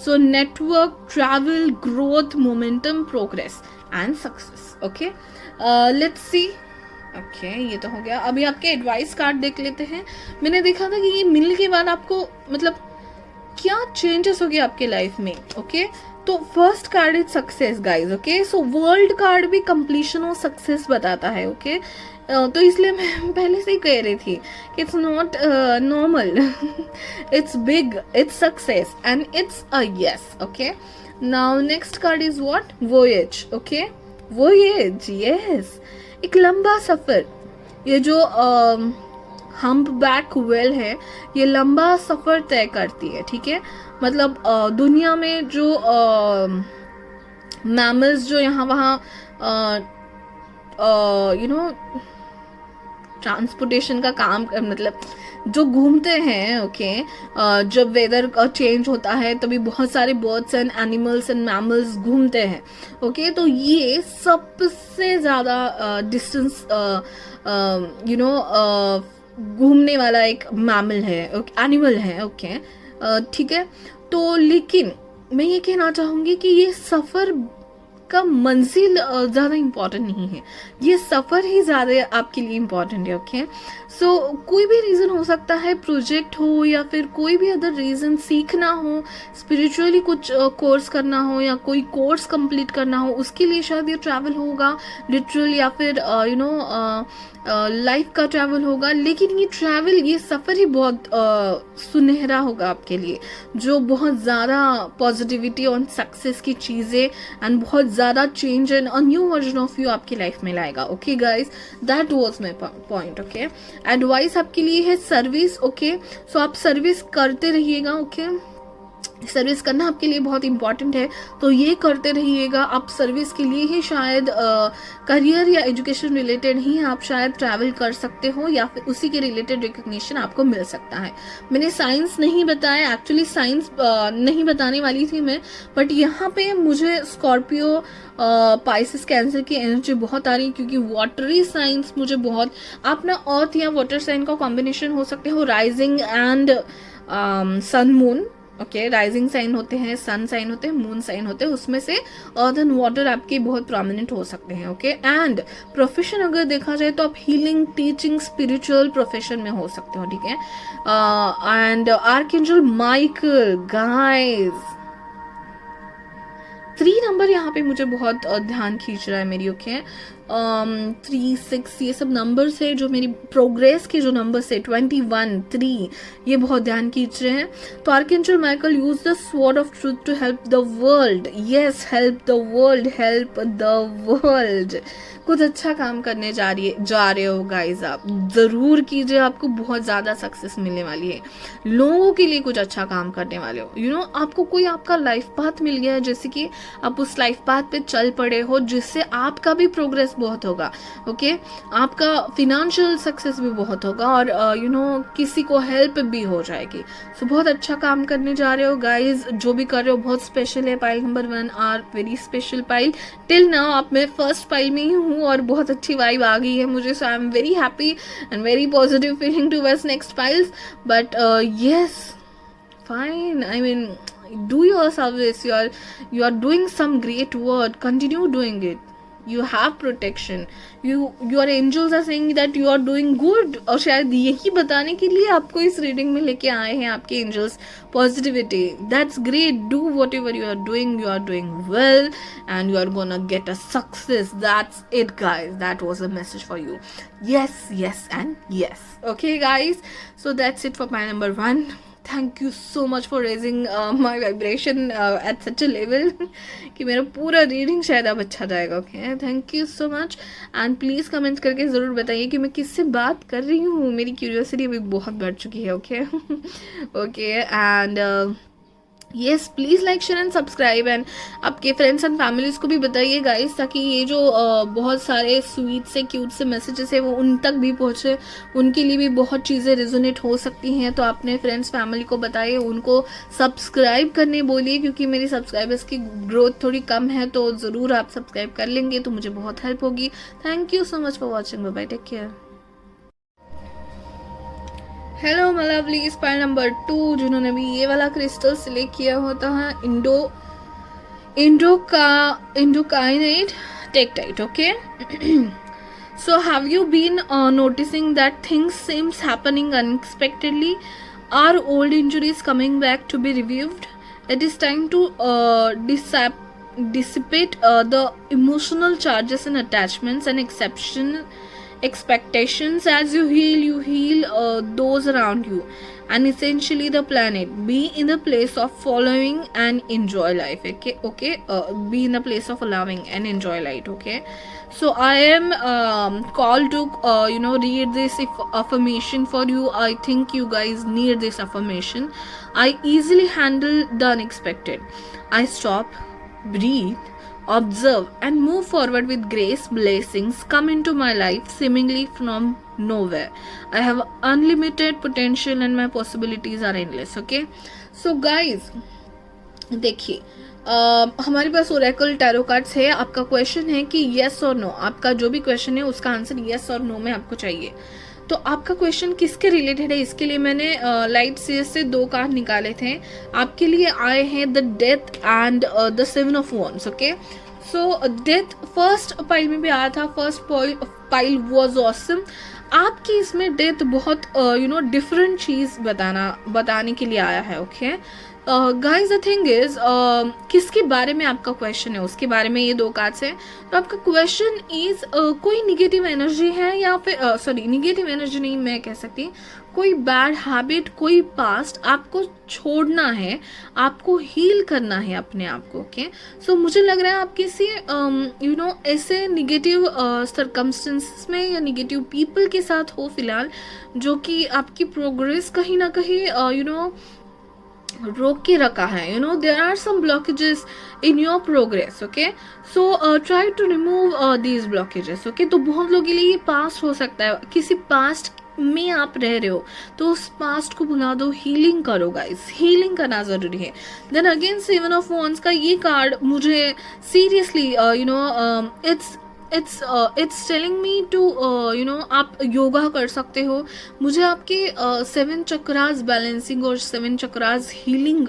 So network, travel, growth, momentum, progress and success, okay. Let's C, okay, ये तो हो गया। अभी आपके एडवाइस कार्ड देख लेते हैं। मैंने देखा था कि ये मिलने के बाद आपको मतलब क्या चेंजेस हो गए आपके लाइफ में, ओके। तो first card is success guys, okay. So world card भी कंप्लीशन और सक्सेस बताता है, ओके। तो इसलिए मैं पहले से ही कह रही थी कि it's not normal, it's big, it's success and it's a yes, okay. Now next card is what, voyage, okay. Voyage, yes, एक लंबा सफर। ये जो हम्प बैक वेल है, ये लंबा सफर तय करती है, ठीक है। मतलब दुनिया में जो मैमल्स जो यहाँ वहाँ ट्रांसपोर्टेशन का काम, मतलब जो घूमते हैं, ओके। जब वेदर चेंज होता है तभी बहुत सारे birds and animals and mammals घूमते हैं, ओके। तो ये सबसे ज़्यादा डिस्टेंस घूमने वाला एक मैमल है, एनिमल है, ओके, ठीक है। तो लेकिन मैं ये कहना चाहूंगी कि ये सफर आपका मंजिल ज़्यादा इम्पॉर्टेंट नहीं है, ये सफ़र ही ज़्यादा आपके लिए इम्पॉर्टेंट है। ओके, सो कोई भी रीज़न हो सकता है, प्रोजेक्ट हो या फिर कोई भी अदर रीज़न, सीखना हो, स्पिरिचुअली कुछ कोर्स करना हो या कोई कोर्स कंप्लीट करना हो, उसके लिए शायद ये ट्रैवल होगा लिटरल, या फिर लाइफ का ट्रैवल होगा। लेकिन ये ट्रैवल, ये सफ़र ही बहुत सुनहरा होगा आपके लिए, जो बहुत ज़्यादा पॉजिटिविटी और सक्सेस की चीज़ें एंड बहुत ज़्यादा change and a new version of you आपकी लाइफ में लाएगा। Okay guys, that was my point. Okay, advice आपके लिए है सर्विस। ओके, सो आप सर्विस करते रहिएगा। ओके, सर्विस करना आपके लिए बहुत इंपॉर्टेंट है, तो ये करते रहिएगा। आप सर्विस के लिए ही शायद करियर या एजुकेशन रिलेटेड ही आप शायद ट्रैवल कर सकते हो, या फिर उसी के रिलेटेड रिकग्निशन आपको मिल सकता है। मैंने साइंस नहीं बताया, एक्चुअली साइंस नहीं बताने वाली थी मैं, बट यहाँ पे मुझे स्कॉर्पियो, पाइसेस, कैंसर की एनर्जी बहुत आ रही है, क्योंकि वाटरी साइंस मुझे बहुत, आप ना अर्थ या वाटर साइन का कॉम्बिनेशन हो सकते हो, rising and sun moon. Okay, rising sign होते हैं, सन साइन होते हैं, मून साइन होते हैं, उसमें से अर्थ एंड वाटर आपके बहुत प्रोमिनेंट हो सकते हैं। ओके, एंड प्रोफेशन अगर देखा जाए तो आप हीलिंग, टीचिंग, स्पिरिचुअल प्रोफेशन में हो सकते हो। ठीक है, and archangel Michael, guys 3 number यहाँ पे मुझे बहुत ध्यान खींच रहा है मेरी। ओके, 3, 6 ये सब नंबर्स है जो मेरी प्रोग्रेस के जो नंबर्स है, 21, 3 ये बहुत ध्यान खींच रहे हैं। तो archangel Michael use the sword of truth to help the world. Yes, help the world, help the world. कुछ अच्छा काम करने जा रहे हो गाइज, आप जरूर कीजिए, आपको बहुत ज्यादा सक्सेस मिलने वाली है। लोगों के लिए कुछ अच्छा काम करने वाले हो। यू नो, आपको कोई आपका लाइफ पाथ मिल गया है, जैसे कि आप उस लाइफ पाथ पे चल पड़े हो, जिससे आपका भी प्रोग्रेस बहुत होगा। ओके, आपका फिनेंशियल सक्सेस भी बहुत होगा, और किसी को हेल्प भी हो जाएगी। सो बहुत अच्छा काम करने जा रहे हो गाइज, जो भी कर रहे हो बहुत स्पेशल है। Pile number 1 are very special pile. Till now आप मैं फर्स्ट पाइल में ही हूँ और बहुत अच्छी वाइब आ गई है मुझे, so I am very happy and very positive feeling towards next piles. But yes, fine, I mean, do your service, you are doing some great work, continue doing it, you have protection, your angels are saying that you are doing good, और शायद यही बताने के लिए आपको इस रीडिंग में लेके आए हैं आपके angels, positivity. That's great, do whatever you are doing well and you are gonna get a success. That's it guys, that was a message for you. Yes, yes and yes. Okay guys, so that's it for my number 1। Thank you so much for raising my vibration at such a level कि मेरा पूरा रीडिंग शायद अब अच्छा जाएगा। Okay, thank you so much and please comment करके ज़रूर बताइए कि मैं किससे बात कर रही हूँ। मेरी क्यूरियोसिटी अभी बहुत बढ़ चुकी है। Okay, okay, and yes, please like, share and subscribe, and आपके फ्रेंड्स एंड फैमिलीज़ को भी बताइए गाइस, ताकि ये जो बहुत सारे स्वीट से क्यूट से मैसेजेस है वो उन तक भी पहुँचे, उनके लिए भी बहुत चीज़ें रेजोनेट हो सकती हैं। तो अपने फ्रेंड्स फैमिली को बताइए, उनको सब्सक्राइब करने बोलिए, क्योंकि मेरी सब्सक्राइबर्स की ग्रोथ थोड़ी कम है, तो ज़रूर आप सब्सक्राइब कर लेंगे तो मुझे बहुत हेल्प होगी। Thank you so much for watching, bye bye, take care. Hello my lovely, pile number 2 जिन्होंने भी ये वाला क्रिस्टल सिलेक्ट किया होता है, Indochinite tektite. Okay, so have you been noticing that things seems happening unexpectedly? Are old injuries coming back to be reviewed? It is time to dissipate the emotional charges and attachments and expectations. As you heal those around you and essentially the planet. Be in the place of following and enjoy life. Okay, be in the place of allowing and enjoy life. Okay, so I am called to read this affirmation for you. I think you guys need this affirmation. I easily handle the unexpected. I stop, breathe, observe and move forward with grace. Blessings come into my life seemingly from nowhere. I have unlimited potential and my possibilities are endless. Okay, so guys, देखिए हमारे पास ओरेकल टैरो कार्ड्स है। आपका क्वेश्चन है कि येस और नो, आपका जो भी क्वेश्चन है उसका आंसर येस और नो में आपको चाहिए। तो आपका क्वेश्चन किसके रिलेटेड है, इसके लिए मैंने लाइट सीरीज से 2 कार्ड निकाले थे। आपके लिए आए हैं the death and the 7 of wands। Okay, so death first pile में भी आया था, फर्स्ट पाइल वाज ऑसम। आपकी इसमें डेथ बहुत डिफरेंट चीज बताने के लिए आया है। Okay guys, the thing is किसके बारे में आपका क्वेश्चन है उसके बारे में ये 2 कार्ड्स हैं। तो आपका क्वेश्चन इज कोई निगेटिव एनर्जी है या फिर सॉरी निगेटिव एनर्जी नहीं मैं कह सकती, कोई बैड हैबिट, कोई पास्ट आपको छोड़ना है, आपको हील करना है अपने आप को। ओके, सो मुझे लग रहा है आप किसी ऐसे निगेटिव सर्कमस्टेंसेस में या निगेटिव पीपल के साथ हो फिलहाल, जो कि आपकी प्रोग्रेस कहीं ना कहीं रोक के रखा है। There are some blockages in your progress. Okay, so try to remove these blockages. Okay, तो बहुत लोगों के लिए ये पास्ट हो सकता है, किसी पास्ट में आप रह रहे हो तो उस पास्ट को भुला दो, हीलिंग करो गाइस, हीलिंग करना जरूरी है। देन अगेन 7 ऑफ wands का ये कार्ड मुझे seriously it's telling me to आप योगा कर सकते हो। मुझे आपके 7 चक्रास बैलेंसिंग और 7 चक्रास हीलिंग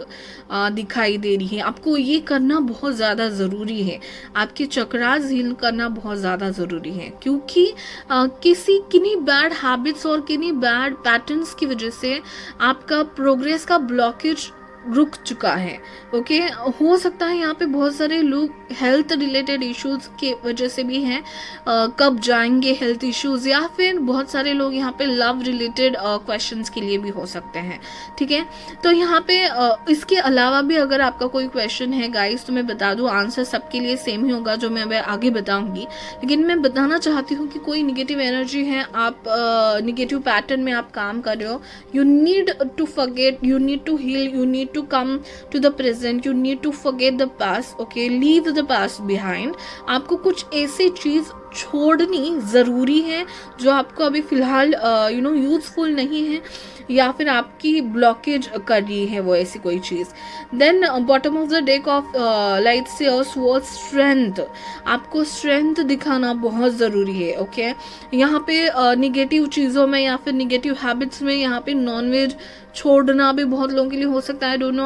दिखाई दे रही है। आपको ये करना बहुत ज़्यादा ज़रूरी है, आपके चक्रास हील करना बहुत ज़्यादा ज़रूरी है, क्योंकि किन्हीं बैड हैबिट्स और किन्हीं बैड पैटर्न्स की वजह से आपका प्रोग्रेस का ब्लॉकेज रुक चुका है। ओके, हो सकता है यहाँ पे बहुत सारे लोग हेल्थ रिलेटेड इश्यूज के वजह से भी हैं, कब जाएंगे हेल्थ इश्यूज, या फिर बहुत सारे लोग यहाँ पे लव रिलेटेड क्वेश्चंस के लिए भी हो सकते हैं। ठीक है, तो यहाँ पे इसके अलावा भी अगर आपका कोई क्वेश्चन है गाइस तो मैं बता दूं, आंसर सबके लिए सेम ही होगा जो मैं आगे बताऊंगी, लेकिन मैं बताना चाहती हूँ कि कोई निगेटिव एनर्जी है, आप निगेटिव पैटर्न में आप काम कर रहे हो, you need to forget, you need to heal, you need to come to the present, you need to forget the past. Okay, leave the past behind. आपको कुछ ऐसी चीज छोड़नी जरूरी है जो आपको अभी फिलहाल यूजफुल नहीं है या फिर आपकी ब्लॉकेज कर रही है वो ऐसी कोई चीज। Then bottom of the deck of light seers वो स्ट्रेंथ, आपको स्ट्रेंथ दिखाना बहुत जरूरी है। ओके, यहाँ पे निगेटिव चीजों में या फिर निगेटिव हैबिट्स में यहाँ पे नॉनवेज छोड़ना भी बहुत लोगों के लिए हो सकता है। I don't know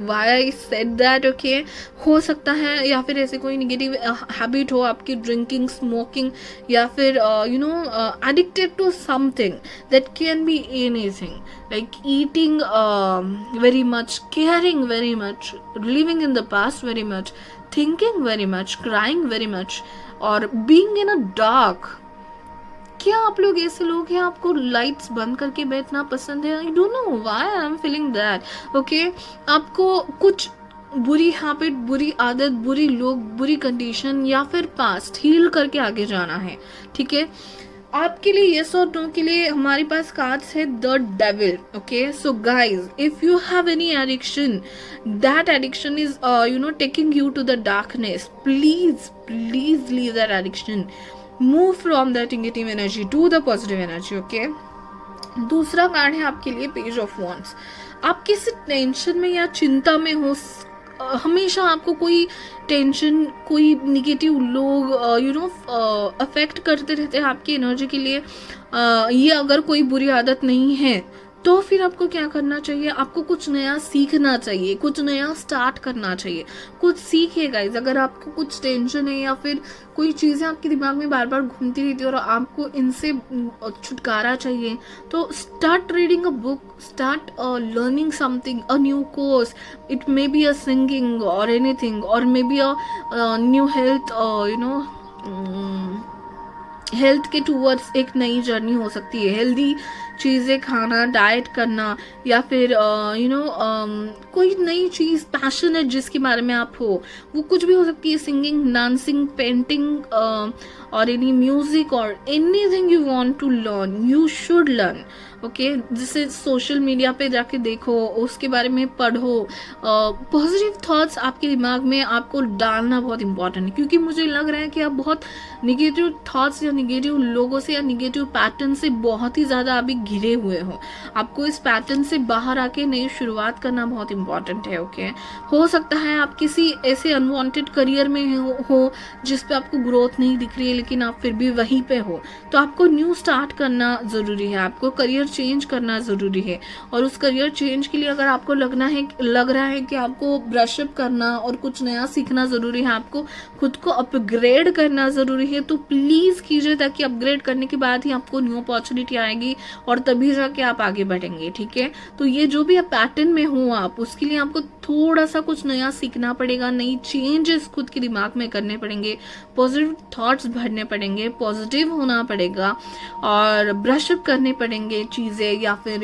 why I said that. Okay, हो सकता है या फिर ऐसे कोई निगेटिव हैबिट हो आपकी, ड्रिंकिंग, स्मोकिंग, या फिर addicted to something that can be anything, like eating very much, caring very much, living in the past very much, thinking very much, crying very much, और बीइंग इन अ डार्क। क्या आप लोग ऐसे लोग हैं आपको लाइट्स बंद करके बैठना पसंद है? I don't know why I am feeling that. Okay, आपको कुछ बुरी हैबिट, बुरी आदत, बुरी लोग, बुरी कंडीशन या फिर पास्ट हील करके आगे जाना है। ठीक है, आपके लिए यस और नो के लिए हमारे पास कार्ड्स है the devil. Okay, so guys, if you have any addiction, that addiction is taking you to the darkness, please please leave that addiction, move from that negative energy to the positive energy. Okay, दूसरा कार्ड है आपके लिए पेज ऑफ wands। आप किसी टेंशन में या चिंता में हो, हमेशा आपको कोई टेंशन, कोई निगेटिव लोग अफेक्ट करते रहते हैं आपकी एनर्जी के लिए। ये अगर कोई बुरी आदत नहीं है तो फिर आपको क्या करना चाहिए? आपको कुछ नया सीखना चाहिए, कुछ नया स्टार्ट करना चाहिए, कुछ सीखिए गाइज। अगर आपको कुछ टेंशन है या फिर कोई चीज़ें आपके दिमाग में बार बार घूमती रहती है और आपको इनसे छुटकारा चाहिए, तो start reading a book, start learning something, a new course, it may be a singing और एनीथिंग, और may be a new health, health के टूवर्ड्स एक नई जर्नी हो सकती है। हेल्दी चीज़ें खाना, डाइट करना, या फिर कोई नई चीज़, पैशनेट जिसके बारे में आप हो, वो कुछ भी हो सकती है। सिंगिंग, डांसिंग, पेंटिंग, और एनी म्यूजिक, और anything you want to learn, you should learn. Okay, जैसे सोशल मीडिया पे जाके देखो, उसके बारे में पढ़ो, पॉजिटिव थॉट्स आपके दिमाग में आपको डालना बहुत इंपॉर्टेंट है, क्योंकि मुझे लग रहा है कि आप बहुत निगेटिव थॉट्स या निगेटिव लोगों से या निगेटिव पैटर्न से बहुत ही ज़्यादा अभी घिरे हुए हो। आपको इस पैटर्न से बाहर आके नई शुरुआत करना बहुत इंपॉर्टेंट है। ओके, हो सकता है आप किसी ऐसे अनवांटेड करियर में हो जिस पे आपको ग्रोथ नहीं दिख रही है, लेकिन आप फिर भी वहीं पे हो, तो आपको न्यू स्टार्ट करना ज़रूरी है, आपको करियर चेंज करना ज़रूरी है। और उस करियर चेंज के लिए अगर आपको लग रहा है कि आपको ब्रशअप करना और कुछ नया सीखना ज़रूरी है, आपको खुद को अपग्रेड करना ज़रूरी है, तो प्लीज़ कीजिए, ताकि अपग्रेड करने के बाद ही आपको न्यू अपॉर्चुनिटी आएगी और तभी जाके आप आगे बढ़ेंगे। ठीक है, तो ये जो भी पैटर्न में हो आप, उसके लिए आपको थोड़ा सा कुछ नया सीखना पड़ेगा, नई चेंजेस खुद के दिमाग में करने पड़ेंगे, पॉजिटिव थॉट्स भरने पड़ेंगे, पॉजिटिव होना पड़ेगा और ब्रशअप करने पड़ेंगे चीज़ें, या फिर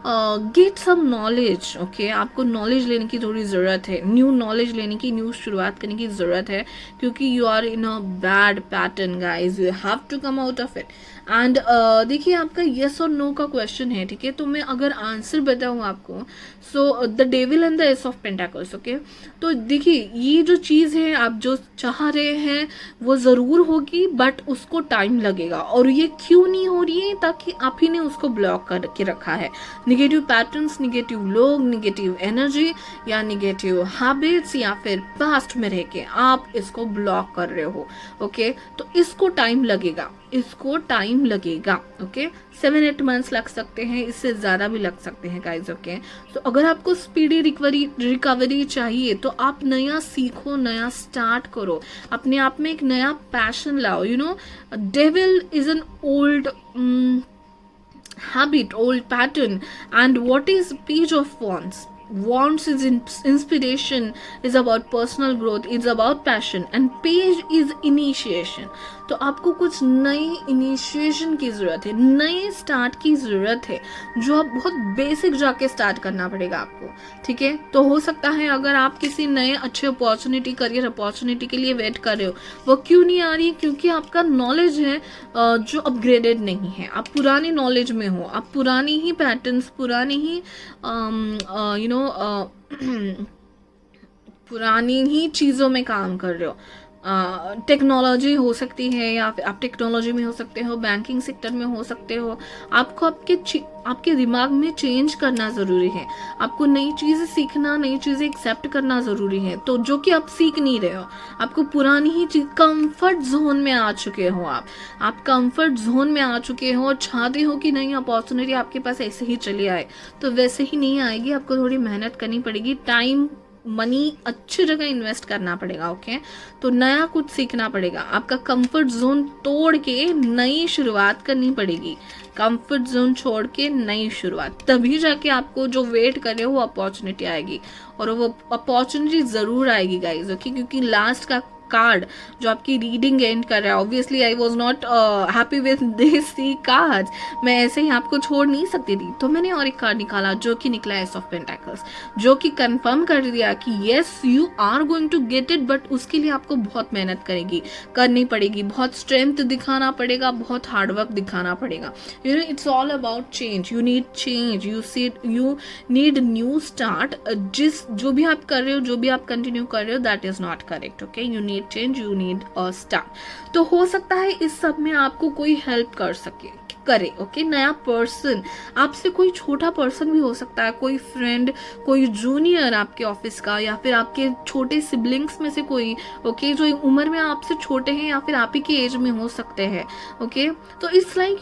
गेट सम नॉलेज। ओके, आपको नॉलेज लेने की थोड़ी ज़रूरत है, न्यू नॉलेज लेने की, न्यू शुरुआत करने की ज़रूरत है, क्योंकि you are in a bad pattern guys, you have to come out of it. And देखिए, आपका येस और नो का क्वेश्चन है। ठीक है, तो मैं अगर आंसर बताऊँ आपको, so the devil and the S of pentacles. Okay, तो देखिए, ये जो चीज़ है आप जो चाह रहे हैं वो ज़रूर होगी, बट उसको टाइम लगेगा। और ये क्यों नहीं हो रही है? ताकि आप ही ने उसको ब्लॉक करके रखा है। निगेटिव पैटर्न्स, निगेटिव लोग, निगेटिव एनर्जी या निगेटिव हैबिट्स, या फिर पास्ट में रह के आप इसको ब्लॉक कर रहे हो। ओके, तो इसको टाइम लगेगा, इसको टाइम लगेगा। ओके, 7-8 मंथ्स लग सकते हैं, इससे ज़्यादा भी लग सकते हैं गाइज। ओके, तो अगर आपको स्पीडी रिकवरी चाहिए तो आप नया सीखो, नया स्टार्ट करो, अपने आप में एक नया पैशन लाओ। Devil is an old habit, old pattern. And what is page of wands? Wands is inspiration, is about personal growth, it's about passion, and page is initiation. तो आपको कुछ नई इनिशिएशन की जरूरत है, नए स्टार्ट की जरूरत है, जो आप बहुत बेसिक जाके स्टार्ट करना पड़ेगा आपको। ठीक है, तो हो सकता है अगर आप किसी नए अच्छे अपॉर्चुनिटी, करियर अपॉर्चुनिटी के लिए वेट कर रहे हो, वो क्यों नहीं आ रही? क्योंकि आपका नॉलेज है जो अपग्रेडेड नहीं है, आप पुरानी नॉलेज में हो, आप पुरानी ही पैटर्न्स, पुरानी ही पुरानी ही चीज़ों में काम कर रहे हो। टेक्नोलॉजी हो सकती है, या फिर आप टेक्नोलॉजी में हो सकते हो, बैंकिंग सेक्टर में हो सकते हो। आपको आपके दिमाग में चेंज करना ज़रूरी है, आपको नई चीज़ें सीखना, नई चीज़ें एक्सेप्ट करना ज़रूरी है। तो जो कि आप सीख नहीं रहे हो, आपको पुरानी ही चीज़, कंफर्ट जोन में आ चुके हो, आप कंफर्ट जोन में आ चुके हो और चाहते हो कि नई अपॉर्चुनिटी आपके पास ऐसे ही चली आए, तो वैसे ही नहीं आएगी। आपको थोड़ी मेहनत करनी पड़ेगी, टाइम मनी अच्छी जगह इन्वेस्ट करना पड़ेगा। ओके, तो नया कुछ सीखना पड़ेगा, आपका कंफर्ट जोन तोड़ के नई शुरुआत करनी पड़ेगी, कंफर्ट जोन छोड़ के नई शुरुआत, तभी जाके आपको जो वेट कर रहे हो वो अपॉर्चुनिटी आएगी, और वो अपॉर्चुनिटी जरूर आएगी गाइज। ओके, क्योंकि लास्ट का कार्ड जो आपकी रीडिंग एंड कर रहा है, obviously I was not happy with this C card, मैं ऐसे ही आपको छोड़ नहीं सकती थी, तो मैंने और एक कार्ड निकाला जो कि निकला एस ऑफ पेंटाकल्स, जो कि कंफर्म कर दिया कि yes you are going to get it, but उसके लिए आपको बहुत मेहनत करनी पड़ेगी, बहुत स्ट्रेंथ दिखाना पड़ेगा, बहुत हार्डवर्क दिखाना पड़ेगा। It's all about change, you need change, you need new start. जो भी आप कर रहे हो, जो भी आप कंटिन्यू कर रहे हो, that is not correct. Okay, you need change, you need a start. तो हो सकता है इस सब में आपको कोई हेल्प करे। ओके, नया पर्सन, आपसे कोई छोटा पर्सन भी हो सकता है, कोई फ्रेंड, कोई जूनियर आपके ऑफिस का, या फिर आपके छोटे सिबलिंग्स में से कोई। ओके, जो उम्र में आपसे छोटे हैं या फिर आप ही की एज में हो सकते हैं। ओके, तो इट्स लाइक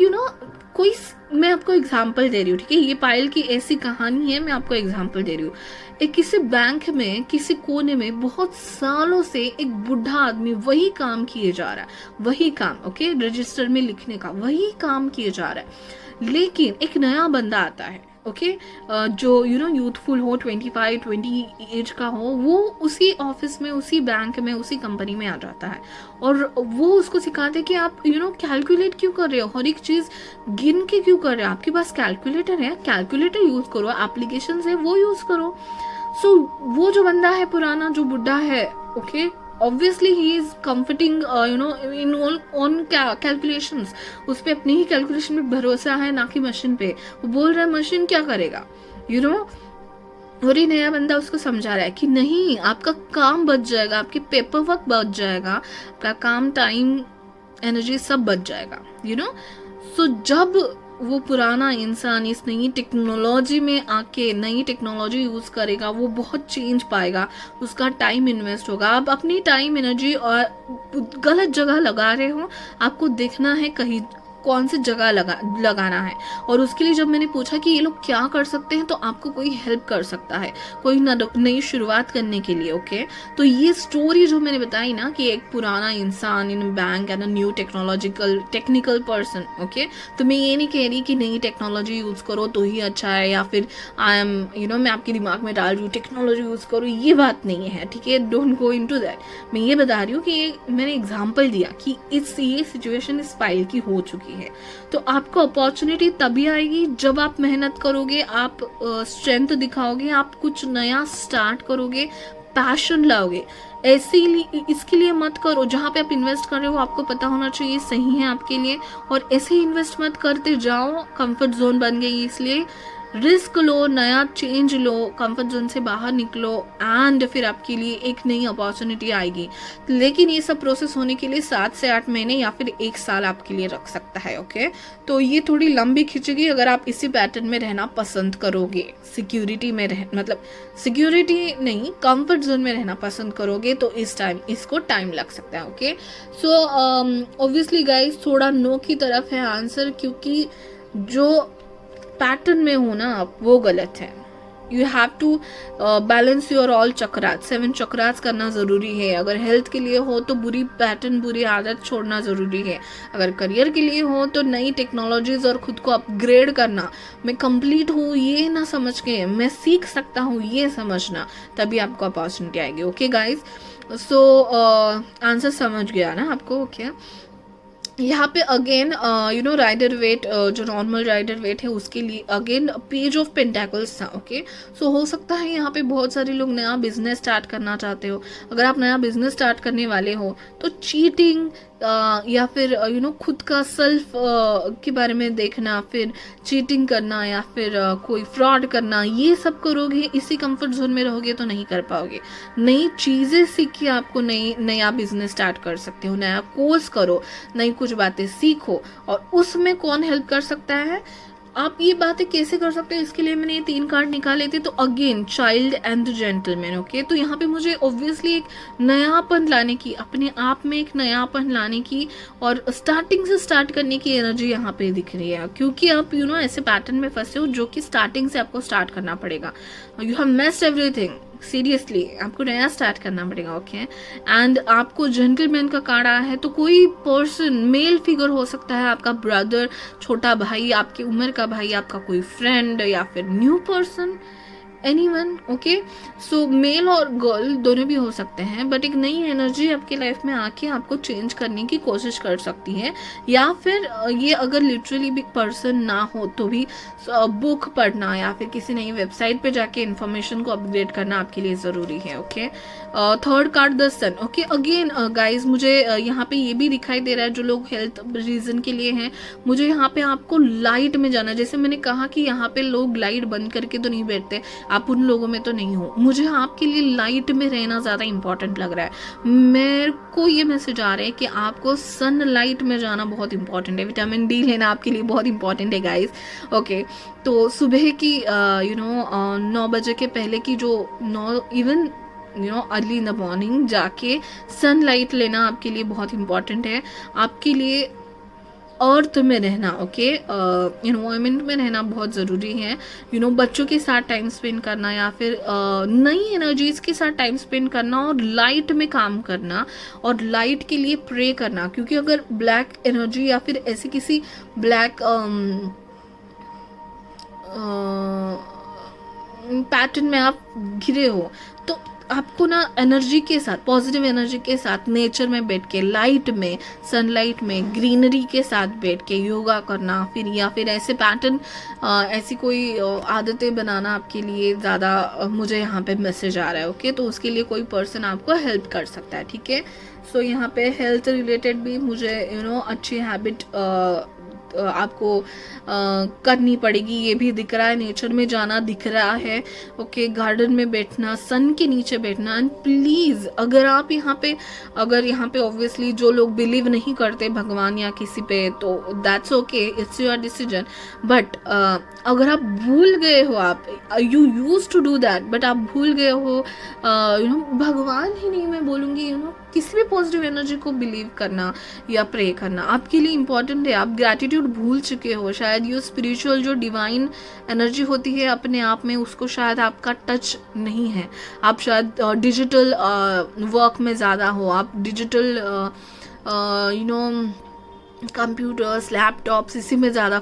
कोई, मैं आपको एग्जांपल दे रही हूँ। ठीक है, ये पायल की ऐसी कहानी है, मैं आपको एग्जांपल दे रही हूँ। एक किसी बैंक में किसी कोने में बहुत सालों से एक बुढ़ा आदमी वही काम किए जा रहा है, वही काम, ओके, रजिस्टर में लिखने का वही काम किए जा रहा है, लेकिन एक नया बंदा आता है। ओके, जो यूथफुल हो, 25-20 एज का हो, वो उसी ऑफिस में, उसी बैंक में, उसी कंपनी में आ जाता है, और वो उसको सिखाते हैं कि आप कैलकुलेट क्यों कर रहे हो, हर एक चीज़ गिन के क्यों कर रहे हो, आपके पास कैलकुलेटर है, कैलकुलेटर यूज़ करो, एप्लीकेशंस है वो यूज़ करो। सो वो जो बंदा है पुराना, जो बुढ़ा है, okay, obviously he is comforting in on calculations, उस पर अपनी ही कैलकुलेशन में भरोसा है, ना कि मशीन पे। वो बोल रहा है मशीन क्या करेगा, और ये नया बंदा उसको समझा रहा है कि नहीं, आपका काम बच जाएगा, आपके पेपर वर्क बच जाएगा, आपका काम, टाइम, एनर्जी सब बच जाएगा। सो जब वो पुराना इंसान इस नई टेक्नोलॉजी में आके नई टेक्नोलॉजी यूज़ करेगा, वो बहुत चेंज पाएगा, उसका टाइम इन्वेस्ट होगा। आप अपनी टाइम एनर्जी और गलत जगह लगा रहे हो, आपको देखना है कहीं कौन सी जगह लगाना है। और उसके लिए जब मैंने पूछा कि ये लोग क्या कर सकते हैं, तो आपको कोई हेल्प कर सकता है, कोई नई शुरुआत करने के लिए। ओके, तो ये स्टोरी जो मैंने बताई ना कि एक पुराना इंसान in bank and a new technical person. Okay, तो मैं ये नहीं कह रही कि नई टेक्नोलॉजी यूज़ करो तो ही अच्छा है, या फिर आई एम मैं आपके दिमाग में डाल रही हूँ टेक्नोलॉजी यूज़ करो, ये बात नहीं है। ठीक है, डोंट गो इनटू दैट। मैं ये बता रही हूँ कि मैंने एग्जाम्पल दिया कि ये सिचुएशन इस फाइल की हो चुकी है। तो आपको अपॉर्चुनिटी तभी आएगी जब आप मेहनत करोगे, आप स्ट्रेंथ दिखाओगे, आप कुछ नया स्टार्ट करोगे, पैशन लाओगे। इसके लिए मत करो, जहाँ पे आप इन्वेस्ट कर रहे हो आपको पता होना चाहिए सही है आपके लिए, और ऐसे ही इन्वेस्ट मत करते जाओ। कंफर्ट जोन बन गई, इसलिए रिस्क लो, नया चेंज लो, कंफर्ट जोन से बाहर निकलो, एंड फिर आपके लिए एक नई अपॉर्चुनिटी आएगी। लेकिन ये सब प्रोसेस होने के लिए 7 से 8 महीने या फिर 1 साल आपके लिए रख सकता है। ओके, तो ये थोड़ी लंबी खिंचेगी अगर आप इसी पैटर्न में रहना पसंद करोगे, सिक्योरिटी में मतलब सिक्योरिटी नहीं, कंफर्ट जोन में रहना पसंद करोगे, तो इसको टाइम लग सकता है। ओके, सो ऑब्वियसली गाइज थोड़ा नो की तरफ है आंसर, क्योंकि जो पैटर्न में हो ना आप, वो गलत है। You have to balance your all chakras, 7 chakras करना ज़रूरी है। अगर हेल्थ के लिए हो तो बुरी आदत छोड़ना ज़रूरी है। अगर करियर के लिए हो तो नई टेक्नोलॉजीज और खुद को अपग्रेड करना, मैं कंप्लीट हूँ ये ना समझ के मैं सीख सकता हूँ ये समझना, तभी आपको अपॉर्चुनिटी आएगी। ओके गाइज, सो आंसर समझ गया ना आपको। ओके, यहाँ पे अगेन राइडर वेट, जो नॉर्मल राइडर वेट है उसके लिए अगेन पेज ऑफ पेंटाकल्स था। ओके, सो हो सकता है यहाँ पे बहुत सारे लोग नया बिजनेस स्टार्ट करना चाहते हो। अगर आप नया बिजनेस स्टार्ट करने वाले हो तो चीटिंग या फिर खुद का सेल्फ के बारे में देखना, फिर चीटिंग करना या फिर कोई फ्रॉड करना, ये सब करोगे, इसी कंफर्ट जोन में रहोगे तो नहीं कर पाओगे। नई चीज़ें सीख के आपको नया बिजनेस स्टार्ट कर सकते हो, नया कोर्स करो, नई कुछ बातें सीखो। और उसमें कौन हेल्प कर सकता है, आप ये बातें कैसे कर सकते हैं, इसके लिए मैंने ये 3 कार्ड निकाले थे। तो again child and gentleman. Okay, तो यहाँ पे मुझे ऑब्वियसली एक नयापन लाने की, अपने आप में एक नयापन लाने की और स्टार्टिंग से स्टार्ट करने की एनर्जी यहाँ पे दिख रही है, क्योंकि आप ऐसे पैटर्न में फंसे हो जो कि स्टार्टिंग से आपको स्टार्ट करना पड़ेगा। You have missed everything, seriously आपको नया स्टार्ट करना पड़ेगा। ओके, एंड आपको जेंटलमैन का कार्ड आया है, तो कोई पर्सन, मेल फिगर हो सकता है, आपका ब्रदर, छोटा भाई, आपकी उम्र का भाई, आपका कोई फ्रेंड, या फिर न्यू पर्सन, एनीवन। ओके, सो मेल और गर्ल दोनों भी हो सकते हैं, बट एक नई एनर्जी आपकी लाइफ में आके आपको चेंज करने की कोशिश कर सकती है। या फिर ये अगर लिटरली बिग पर्सन ना हो तो भी बुक पढ़ना या फिर किसी नई वेबसाइट पे जाके इन्फॉर्मेशन को अपग्रेड करना आपके लिए ज़रूरी है। Okay, third card the sun. Okay, again guys मुझे यहाँ पे ये भी दिखाई दे रहा है, जो लोग हेल्थ रीजन के लिए हैं, मुझे यहाँ पे आपको लाइट में जाना। जैसे मैंने कहा कि यहाँ पे लोग लाइट बंद करके तो नहीं बैठते, आप उन लोगों में तो नहीं हो। मुझे आपके लिए लाइट में रहना ज़्यादा इंपॉर्टेंट लग रहा है। मेरे को ये मैसेज आ रहा है कि आपको सनलाइट में जाना बहुत इंपॉर्टेंट है, विटामिन डी लेना आपके लिए बहुत इंपॉर्टेंट है गाइज। ओके, तो सुबह की 9 बजे के पहले की जो even early in the morning जाके सनलाइट लेना आपके लिए बहुत इंपॉर्टेंट है। आपके लिए अर्थ में रहना, ओके, इन्वायरमेंट में रहना बहुत ज़रूरी है। बच्चों के साथ टाइम स्पेंड करना या फिर नई एनर्जीज़ के साथ टाइम स्पेंड करना और लाइट में काम करना और लाइट के लिए प्रे करना। क्योंकि अगर ब्लैक एनर्जी या फिर ऐसी किसी ब्लैक पैटर्न में आप घिरे हो, तो आपको ना एनर्जी के साथ, पॉजिटिव एनर्जी के साथ नेचर में बैठ के, लाइट में, सनलाइट में, ग्रीनरी के साथ बैठ के योगा करना, फिर या फिर ऐसे पैटर्न, ऐसी कोई आदतें बनाना आपके लिए ज़्यादा मुझे यहाँ पे मैसेज आ रहा है। ओके, तो उसके लिए कोई पर्सन आपको हेल्प कर सकता है। ठीक है, सो यहाँ पे हेल्थ रिलेटेड भी मुझे अच्छी हैबिट आपको करनी पड़ेगी, ये भी दिख रहा है। नेचर में जाना दिख रहा है, ओके, गार्डन में बैठना, सन के नीचे बैठना। एंड प्लीज़ अगर आप यहाँ पे ऑब्वियसली जो लोग बिलीव नहीं करते भगवान या किसी पे, तो that's okay, it's your decision. But अगर आप भूल गए हो, आप you use to do that, but आप भूल गए हो भगवान ही नहीं, मैं बोलूँगी किसी भी पॉजिटिव एनर्जी को बिलीव करना या प्रे करना आपके लिए इम्पॉर्टेंट है। आप ग्रैटिट्यूड भूल चुके हो, शायद ये स्पिरिचुअल जो डिवाइन एनर्जी होती है अपने आप में, उसको शायद आपका टच नहीं है। आप शायद डिजिटल वर्क में ज़्यादा हो, आप डिजिटल कंप्यूटर्स, लैपटॉप्स, इसी में ज़्यादा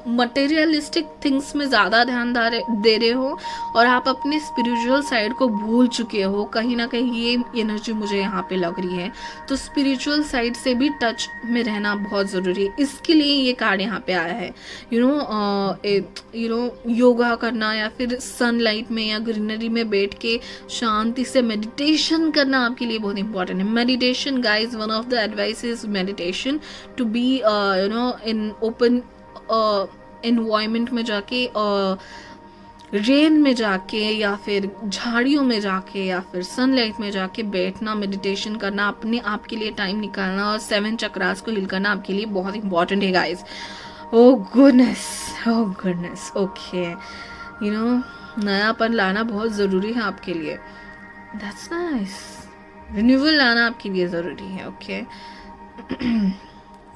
मटेरियलिस्टिक थिंग्स में ज़्यादा ध्यान दे रहे हो, और आप अपने स्पिरिचुअल साइड को भूल चुके हो। कहीं ना कहीं ये एनर्जी मुझे यहाँ पे लग रही है। तो स्पिरिचुअल साइड से भी टच में रहना बहुत ज़रूरी है। इसके लिए ये कार्ड यहाँ पे आया है। योगा करना या फिर सनलाइट में या ग्रीनरी में बैठ के शांति से मेडिटेशन करना आपके लिए बहुत इंपॉर्टेंट है। Meditation guys, one of the advice is meditation, to be in open environment में जाके, रेन में जाके या फिर झाड़ियों में जाके या फिर सनलाइट में जाके बैठना, मेडिटेशन करना, अपने आप के लिए टाइम निकालना और 7 चक्रास को हिल करना आपके लिए बहुत इंपॉर्टेंट है गाइज। ओह गुडनेस, ओके, नयापन लाना बहुत ज़रूरी है आपके लिए। That's nice. रिन्यूअल लाना आपके लिए ज़रूरी है, okay,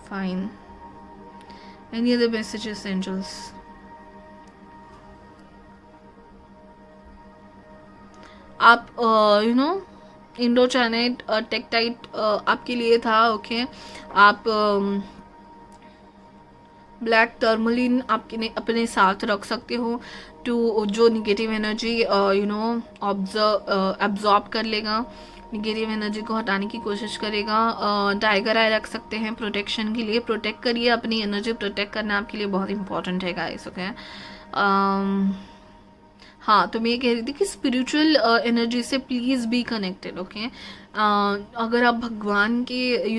fine. Any other messages, angels? आप इंडो चाइनेट टेक्टाइट आपके लिए था, ओके। आप ब्लैक टर्मलिन आपके अपने साथ रख सकते हो, टू जो निगेटिव एनर्जी एब्जॉर्ब कर लेगा, निगेटिव एनर्जी को हटाने की कोशिश करेगा। टाइगर आई रख सकते हैं प्रोटेक्शन के लिए। प्रोटेक्ट करिए अपनी एनर्जी, प्रोटेक्ट करना आपके लिए बहुत इंपॉर्टेंट है गाइस, ओके। हाँ, तो मैं ये कह रही थी कि स्पिरिचुअल एनर्जी से प्लीज़ बी कनेक्टेड, ओके। अगर आप भगवान के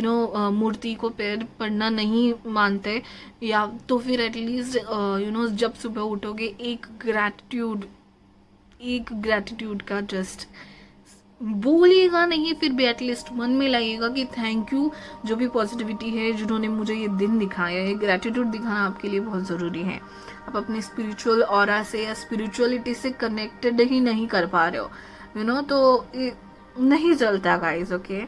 मूर्ति को पैर पड़ना नहीं मानते, या तो फिर एटलीस्ट जब सुबह उठोगे एक ग्रैटिट्यूड का जस्ट बोलिएगा नहीं, फिर भी एटलीस्ट मन में लाइएगा कि थैंक यू, जो भी पॉजिटिविटी है जिन्होंने मुझे ये दिन दिखाया है। ग्रैटिट्यूड दिखाना आपके लिए बहुत ज़रूरी है। आप अपने स्पिरिचुअल ऑरा से या स्पिरिचुअलिटी से कनेक्टेड ही नहीं कर पा रहे हो, तो नहीं चलता गाइज, ओके।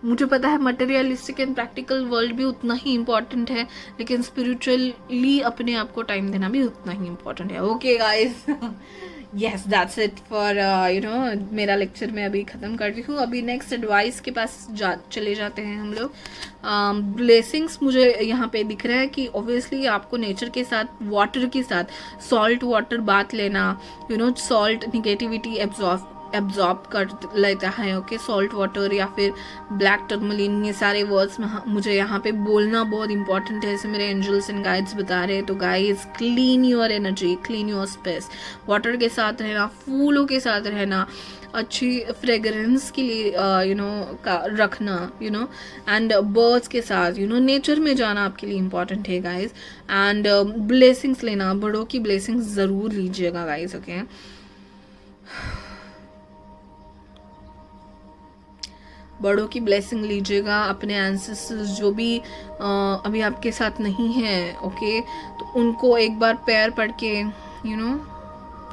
मुझे पता है मटेरियलिस्टिक एंड प्रैक्टिकल वर्ल्ड भी उतना ही इम्पॉर्टेंट है, लेकिन स्पिरिचुअली अपने आप को टाइम देना भी उतना ही इम्पॉर्टेंट है, okay guys. Yes, that's it for मेरा लेक्चर मैं अभी ख़त्म करती हूँ। अभी नेक्स्ट एडवाइस के पास चले जाते हैं हम लोग। ब्लेसिंग्स मुझे यहाँ पे दिख रहा है कि ऑब्वियसली आपको नेचर के साथ, वाटर के साथ, सॉल्ट वाटर बात लेना, सॉल्ट निगेटिविटी एब्जॉर्ब कर लेता है, ओके। सॉल्ट वाटर या फिर ब्लैक टर्मलिन, ये सारे वर्ड्स मुझे यहाँ पे बोलना बहुत इंपॉर्टेंट है, ऐसे मेरे एंजल्स एंड गाइड्स बता रहे हैं। तो guys, clean your energy, clean your space, water के साथ रहना, फूलों के साथ रहना, अच्छी फ्रेगरेंस के लिए का रखना, एंड बर्ड्स के साथ नेचर में जाना आपके लिए इम्पॉर्टेंट है गाइस। एंड ब्लेसिंग्स लेना, बड़ों की ब्लेसिंग्स ज़रूर लीजिएगा गाइस, ओके। बड़ों की ब्लेसिंग लीजिएगा। अपने एंसेस्टर्स जो भी अभी आपके साथ नहीं है, ओके, तो उनको एक बार पैर पड़ के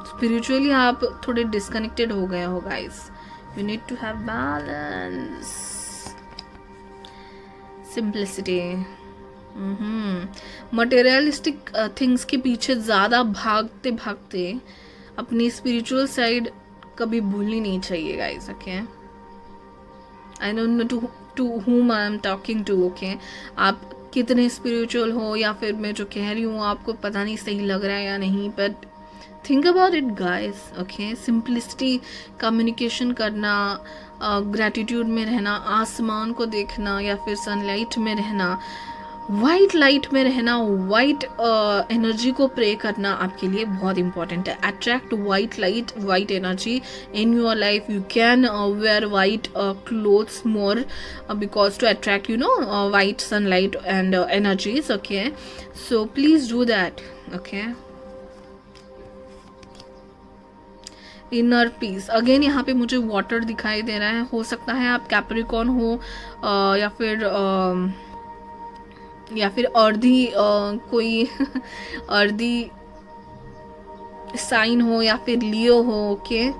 स्पिरिचुअली आप थोड़े डिस्कनेक्टेड हो गए हो guys. You need to have balance, simplicity. Materialistic things के पीछे ज़्यादा भागते भागते अपनी स्पिरिचुअल साइड कभी भूलनी नहीं चाहिए guys, okay. I don't know to whom I am talking to, okay. आप कितने स्पिरिचुअल हो या फिर मैं जो कह रही हूँ आपको पता नहीं सही लग रहा है या नहीं, but think about it guys, okay. Simplicity, communication करना, ग्रैटिट्यूड में रहना, आसमान को देखना या फिर सनलाइट में रहना, वाइट लाइट में रहना, वाइट एनर्जी को प्रे करना आपके लिए बहुत इंपॉर्टेंट है. Attract white light, white energy in your life. You can wear white clothes more because to attract white sunlight and energies. Okay, so please do that. Okay, inner peace. Again यहाँ पे मुझे वाटर दिखाई दे रहा है. हो सकता है आप कैप्रिकॉर्न हो या फिर अर्धी कोई अर्धी साइन हो या फिर लियो हो. ओके,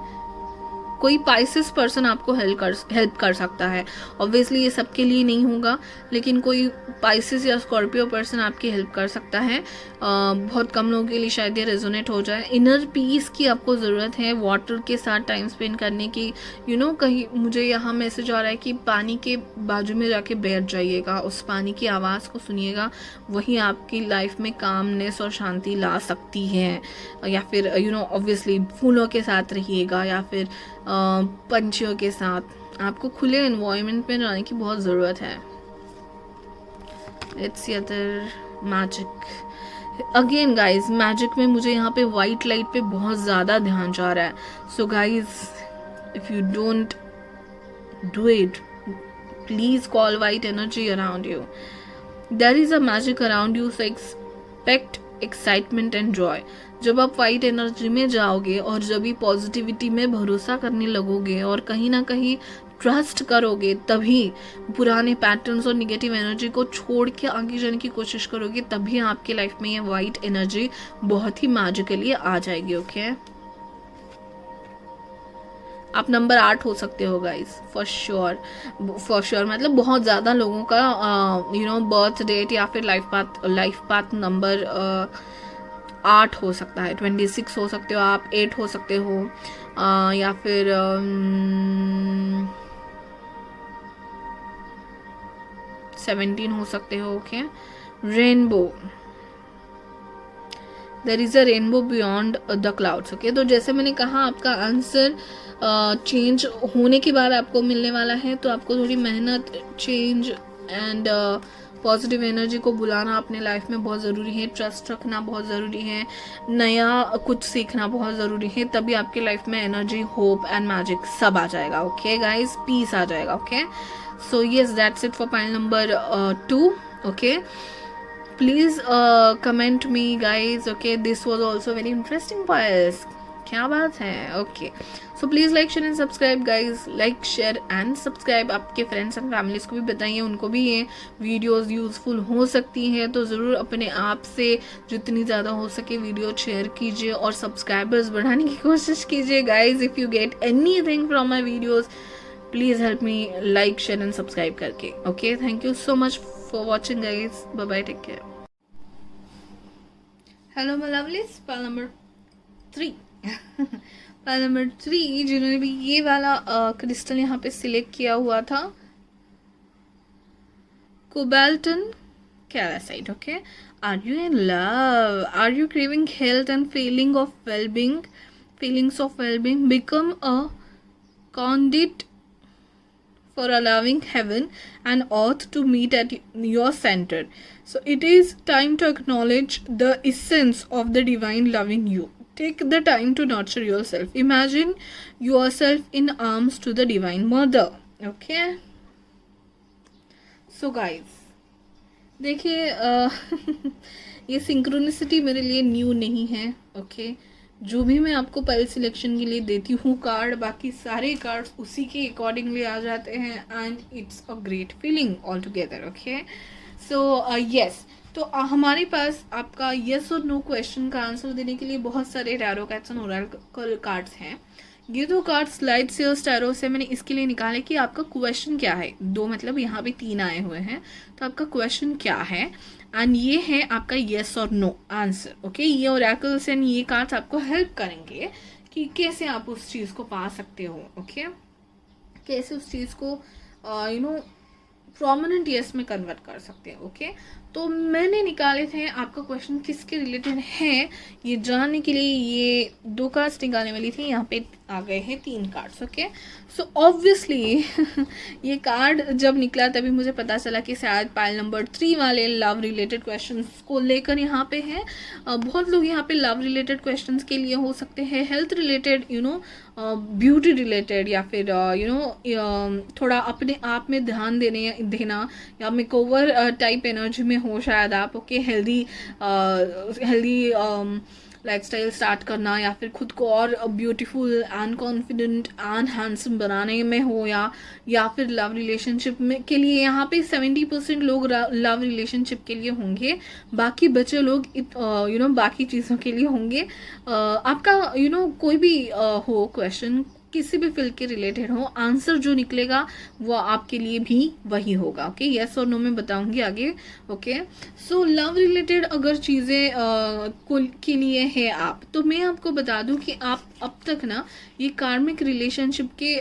कोई पाइसेस पर्सन आपको हेल्प कर सकता है. ऑब्वियसली ये सबके लिए नहीं होगा, लेकिन कोई पाइसेस या स्कॉर्पियो पर्सन आपकी हेल्प कर सकता है. बहुत कम लोगों के लिए शायद ये रेजोनेट हो जाए. इनर पीस की आपको ज़रूरत है, वाटर के साथ टाइम स्पेंड करने की. कहीं मुझे यहाँ मैसेज आ रहा है कि पानी के बाजू में जाके बैठ जाइएगा, उस पानी की आवाज़ को सुनिएगा. वही आपकी लाइफ में कामनेस और शांति ला सकती है. या फिर ऑब्वियसली फूलों के साथ रहिएगा, या फिर पंछियों के साथ. आपको खुले एनवायरनमेंट में रहने की बहुत ज़रूरत है. It's other magic. Again guys, magic में मुझे यहाँ पे वाइट लाइट पे बहुत ज़्यादा ध्यान जा रहा है. So guys, if you don't do it, please call white energy around you. There is a magic around you, so expect excitement and joy. जब आप वाइट एनर्जी में जाओगे और जब भी पॉजिटिविटी में भरोसा करने लगोगे और कहीं ना कहीं ट्रस्ट करोगे, तभी पुराने पैटर्न्स और निगेटिव एनर्जी को छोड़ के आगे जाने की कोशिश करोगे, तभी आपके लाइफ में ये वाइट एनर्जी बहुत ही मैजिकली आ जाएगी. ओके, आप नंबर 8 हो सकते हो गाइस, फॉर श्योर. मतलब बहुत ज़्यादा लोगों का बर्थ डेट या फिर लाइफ पाथ नंबर 8 हो सकता है. 26 हो सकते हो आप, 8 हो सकते हो, या फिर 17 हो सकते हो. Okay, rainbow. There is a rainbow beyond the clouds. Okay, तो जैसे मैंने कहा, आपका आंसर चेंज होने के बाद आपको मिलने वाला है. तो आपको थोड़ी मेहनत, चेंज एंड पॉजिटिव एनर्जी को बुलाना अपने लाइफ में बहुत ज़रूरी है. ट्रस्ट रखना बहुत ज़रूरी है. नया कुछ सीखना बहुत ज़रूरी है. तभी आपके लाइफ में एनर्जी, होप एंड मैजिक सब आ जाएगा. ओके गाइज, पीस आ जाएगा. Okay, so yes, that's it for pile number 2. Okay, please comment me guys. Okay, this was also very interesting piles. क्या बात है. Okay, so please like, share and subscribe guys. Like, share and subscribe. आपके फ्रेंड्स एंड फैमिलीज को भी बताइए, उनको भी ये वीडियोस यूज़फुल हो सकती हैं. तो ज़रूर अपने आप से जितनी ज़्यादा हो सके वीडियो शेयर कीजिए और सब्सक्राइबर्स बढ़ाने की कोशिश कीजिए guys. If you get anything from my videos, please help me like, share and subscribe करके. Okay, thank you so much for watching guys. Bye bye, take care. Hello my lovelies, pile number 3. Pile number 3, जिन्होंने भी ये वाला क्रिस्टल यहाँ पे सिलेक्ट किया हुआ था, cobaltoan calcite. Okay, are you in love? Are you craving health and feelings of wellbeing? Become a conduit for allowing heaven and earth to meet at your center. So it is time to acknowledge the essence of the divine loving you. Take the time to nurture yourself. Imagine yourself in arms to the divine mother. Okay, so guys, देखिए ये सिंक्रोनिसिटी मेरे लिए न्यू नहीं है. ओके, जो भी मैं आपको पाइल सिलेक्शन के लिए देती हूँ कार्ड, बाकी सारे कार्ड्स उसी के अकॉर्डिंगली आ जाते हैं and it's a great feeling all together. Okay, so yes, तो हमारे पास आपका येस और नो क्वेश्चन का आंसर देने के लिए बहुत सारे टैरो कार्ड्स और ओरेकल कार्ड्स हैं. ये 2 कार्ड्स लाइट सेल्स टैरो से मैंने इसके लिए निकाले कि आपका क्वेश्चन क्या है. 2 मतलब यहाँ पे 3 आए हुए हैं, तो आपका क्वेश्चन क्या है, एंड ये है आपका येस और नो आंसर. ओके, ये ओरेकल्स एंड ये कार्ड्स आपको हेल्प करेंगे कि कैसे आप उस चीज़ को पा सकते हो. ओके, कैसे उस चीज़ को प्रोमिनेंट येस में कन्वर्ट कर सकते हैं. ओके, तो मैंने निकाले थे आपका क्वेश्चन किसके रिलेटेड है ये जानने के लिए। ये 2 कार्ड्स निकालने वाली थी, यहाँ पे आ गए हैं 3 कार्ड्स। ओके, सो ऑब्वियसली ये कार्ड जब निकला तभी मुझे पता चला कि शायद पाइल नंबर 3 वाले लव रिलेटेड क्वेश्चंस को लेकर यहाँ पे है। बहुत लोग यहाँ पे लव रिलेटेड क्वेश्चंस के लिए हो सकते हैं, हेल्थ रिलेटेड, ब्यूटी रिलेटेड, या फिर थोड़ा अपने आप में ध्यान देना या मेकओवर टाइप एनर्जी में हो शायद आप। ओके, हेल्दी लाइफस्टाइल स्टार्ट करना, या फिर खुद को और beautiful and confident and handsome बनाने में हो, या फिर लव रिलेशनशिप में के लिए यहाँ पे 70% लोग लव रिलेशनशिप के लिए होंगे, बाकी बचे लोग बाकी चीज़ों के लिए होंगे। आपका कोई भी हो क्वेश्चन, किसी भी फील्ड के रिलेटेड हो, आंसर जो निकलेगा वो आपके लिए भी वही होगा। ओके, यस और नो में बताऊंगी आगे। ओके, सो लव रिलेटेड अगर चीज़ें के लिए है आप, तो मैं आपको बता दूं कि आप अब तक ना ये कार्मिक रिलेशनशिप के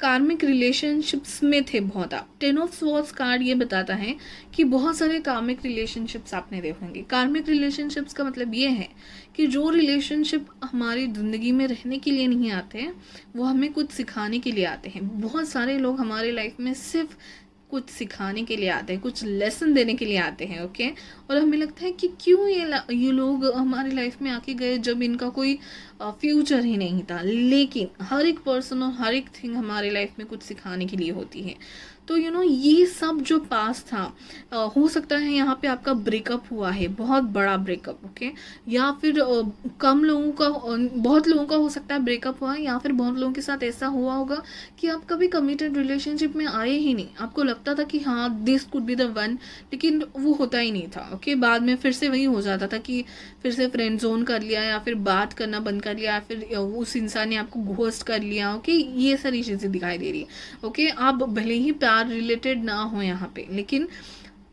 कार्मिक रिलेशनशिप्स में थे बहुत आप। 10 ऑफ स्वॉर्ड्स कार्ड ये बताता है कि बहुत सारे कार्मिक रिलेशनशिप्स आपने देखेंगे। कार्मिक रिलेशनशिप्स का मतलब ये है कि जो रिलेशनशिप हमारी ज़िंदगी में रहने के लिए नहीं आते, वो हमें कुछ सिखाने के लिए आते हैं। बहुत सारे लोग हमारे लाइफ में सिर्फ कुछ सिखाने के लिए आते हैं, कुछ लेसन देने के लिए आते हैं। ओके, और हमें लगता है कि क्यों ये लोग हमारी लाइफ में आके गए जब इनका कोई फ्यूचर ही नहीं था। लेकिन हर एक पर्सन और हर एक थिंग हमारे लाइफ में कुछ सिखाने के लिए होती है। तो ये सब जो पास था, हो सकता है यहाँ पे आपका ब्रेकअप हुआ है, बहुत बड़ा ब्रेकअप। ओके, या फिर बहुत लोगों का हो सकता है ब्रेकअप हुआ है, या फिर बहुत लोगों के साथ ऐसा हुआ होगा कि आप कभी कमिटेड रिलेशनशिप में आए ही नहीं। आपको लगता था कि हाँ this could be the one, लेकिन वो होता ही नहीं था। ओके, बाद में फिर से वही हो जाता था कि फिर से फ्रेंड जोन कर लिया, या फिर बात करना बंद कर लिया, या फिर उस इंसान ने आपको घोस्ट कर लिया। ओके, ये सारी चीज़ें दिखाई दे रही है। ओके, आप भले ही प्यार रिलेटेड ना हो यहाँ पे, लेकिन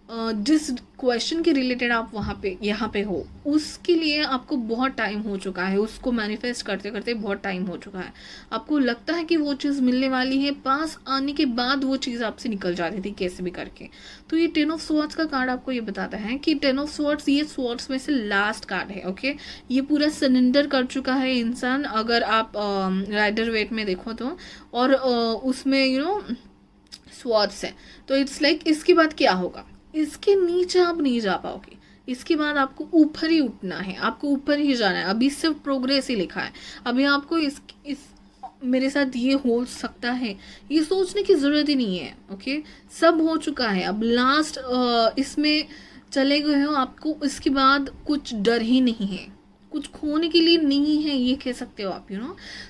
जिस क्वेश्चन के रिलेटेड आप यहाँ पे हो, उसके लिए आपको बहुत टाइम हो चुका है, उसको मैनिफेस्ट करते करते बहुत टाइम हो चुका है। आपको लगता है कि वो चीज़ मिलने वाली है, पास आने के बाद वो चीज़ आपसे निकल जाती थी कैसे भी करके। तो ये 10 ऑफ स्वॉर्ड्स का कार्ड आपको ये बताता है कि 10 ऑफ स्वॉर्ड्स ये स्वॉर्ड्स में से लास्ट कार्ड है। ओके, ये पूरा सरेंडर कर चुका है इंसान, अगर आप राइडर वेट में देखो तो, और उसमें स्वॉर्ड्स है। तो इट्स लाइक इसके बाद क्या होगा, इसके नीचे आप नहीं जा पाओगे, इसके बाद आपको ऊपर ही उठना है, आपको ऊपर ही जाना है। अभी सिर्फ प्रोग्रेस ही लिखा है, अभी आपको इस मेरे साथ ये हो सकता है ये सोचने की ज़रूरत ही नहीं है। ओके, सब हो चुका है, अब लास्ट इसमें चले गए हो, आपको इसके बाद कुछ डर ही नहीं है, कुछ खोने के लिए नहीं है, ये कह सकते हो आप।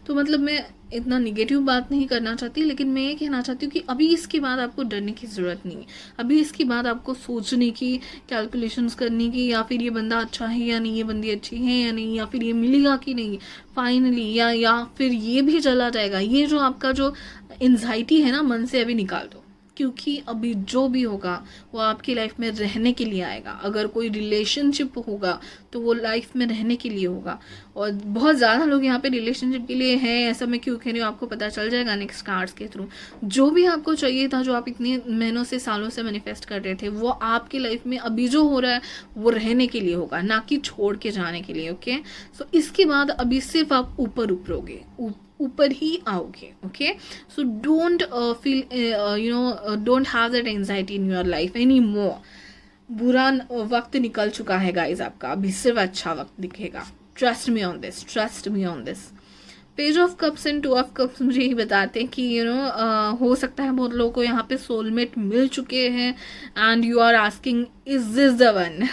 तो मतलब मैं इतना निगेटिव बात नहीं करना चाहती, लेकिन मैं ये कहना चाहती हूँ कि अभी इसके बाद आपको डरने की ज़रूरत नहीं है। अभी इसके बाद आपको सोचने की, कैलकुलेशंस करने की, या फिर ये बंदा अच्छा है या नहीं, ये बंदी अच्छी है या नहीं, या फिर ये मिलेगा कि नहीं फाइनली, या फिर ये भी चला जाएगा। ये जो आपका जो एंजाइटी है ना, मन से अभी निकाल दो, क्योंकि अभी जो भी होगा वो आपकी लाइफ में रहने के लिए आएगा। अगर कोई रिलेशनशिप होगा तो वो लाइफ में रहने के लिए होगा, और बहुत ज़्यादा लोग यहाँ पे रिलेशनशिप के लिए हैं, ऐसा मैं क्यों कह रही हूँ आपको पता चल जाएगा नेक्स्ट कार्ड्स के थ्रू। जो भी आपको चाहिए था, जो आप इतने महीनों से सालों से मैनिफेस्ट कर रहे थे, वो आपकी लाइफ में अभी जो हो रहा है वो रहने के लिए होगा, ना कि छोड़ के जाने के लिए। ओके, सो इसके बाद अभी सिर्फ आप ऊपर उभरोगे, ऊपर ही आओगे। Okay, so don't feel don't have that anxiety in your life any more. बुरा वक्त निकल चुका है गाइज आपका, अभी सिर्फ अच्छा वक्त दिखेगा। Trust me on this, trust me on this. Page of cups and 2 of cups मुझे यही बताते हैं कि हो सकता है बहुत लोगों को यहाँ पे सोलमेट मिल चुके हैं, and you are asking is this the one.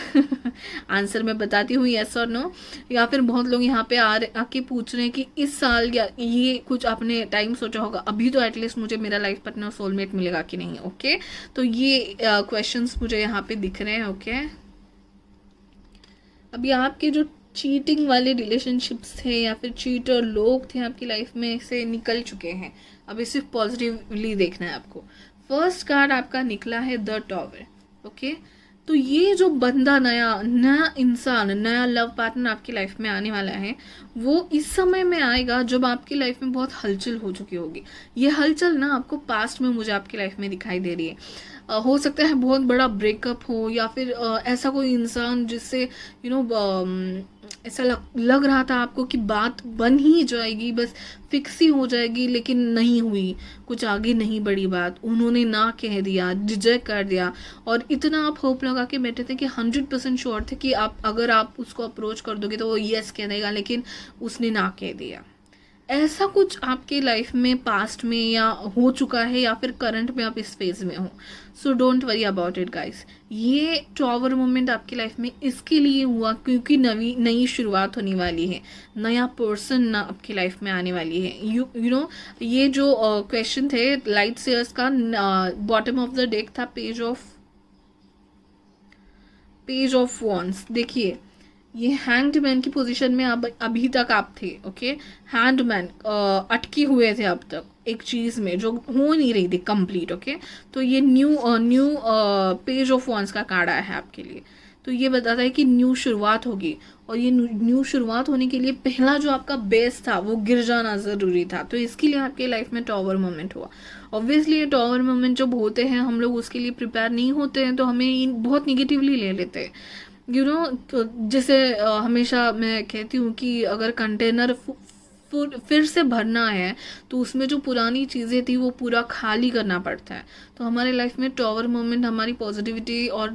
Answer मैं बताती हूँ येस और नो। या फिर बहुत लोग यहाँ पे आके पूछ रहे हैं कि इस साल या ये कुछ आपने टाइम सोचा होगा, अभी तो एटलीस्ट मुझे मेरा लाइफ पार्टनर सोलमेट मिलेगा कि नहीं। ओके, तो ये क्वेश्चंस मुझे यहाँ पे दिख रहे हैं। ओके, अभी आपके जो चीटिंग वाले रिलेशनशिप्स थे, या फिर चीटर लोग थे आपकी लाइफ में, से निकल चुके हैं। अभी सिर्फ पॉजिटिवली देखना है आपको। फर्स्ट कार्ड आपका निकला है द टॉवर। ओके, तो ये जो बंदा, नया नया इंसान, नया लव पार्टनर आपकी लाइफ में आने वाला है, वो इस समय में आएगा जब आपकी लाइफ में बहुत हलचल हो चुकी होगी। ये हलचल ना आपको पास्ट में मुझे आपकी लाइफ में दिखाई दे रही है। हो सकता है बहुत बड़ा ब्रेकअप हो, या फिर ऐसा कोई इंसान जिससे ऐसा लग रहा था आपको कि बात बन ही जाएगी, बस फिक्स ही हो जाएगी, लेकिन नहीं हुई, कुछ आगे नहीं बढ़ी बात, उन्होंने ना कह दिया, रिजेक्ट कर दिया, और इतना आप होप लगा के बैठे थे कि 100% श्योर थे कि आप अगर आप उसको अप्रोच कर दोगे तो वो यस कह देगा, लेकिन उसने ना कह दिया। ऐसा कुछ आपके लाइफ में पास्ट में या हो चुका है, या फिर करंट में आप इस फेज में हो। So don't worry about it guys. ये टॉवर मोमेंट आपकी लाइफ में इसके लिए हुआ क्योंकि नई शुरुआत होने वाली है, नया पर्सन ना आपकी लाइफ में आने वाली है। यू नो ये जो क्वेश्चन थे लाइट सेयर्स का, बॉटम ऑफ द डेक था पेज ऑफ वॉन्ड्स। देखिए ये हैंग्ड मैन की पोजीशन में अभी तक आप थे। ओके, हैंड मैन अटके हुए थे अब तक एक चीज़ में जो हो नहीं रही थी कंप्लीट। ओके, तो ये न्यू पेज ऑफ वॉन्ड्स का कार्ड आया है आपके लिए। तो ये बताता है कि न्यू शुरुआत होगी, और ये न्यू शुरुआत होने के लिए पहला जो आपका बेस था वो गिर जाना ज़रूरी था। तो इसके लिए आपके लाइफ में टॉवर मोमेंट हुआ। ऑब्वियसली ये टॉवर मोमेंट जब होते हैं, हम लोग उसके लिए प्रिपेयर नहीं होते हैं, तो हमें बहुत निगेटिवली ले लेते हैं। जैसे हमेशा मैं कहती हूँ कि अगर कंटेनर फिर से भरना है तो उसमें जो पुरानी चीज़ें थी वो पूरा खाली करना पड़ता है। तो हमारे लाइफ में टॉवर मोमेंट हमारी पॉजिटिविटी और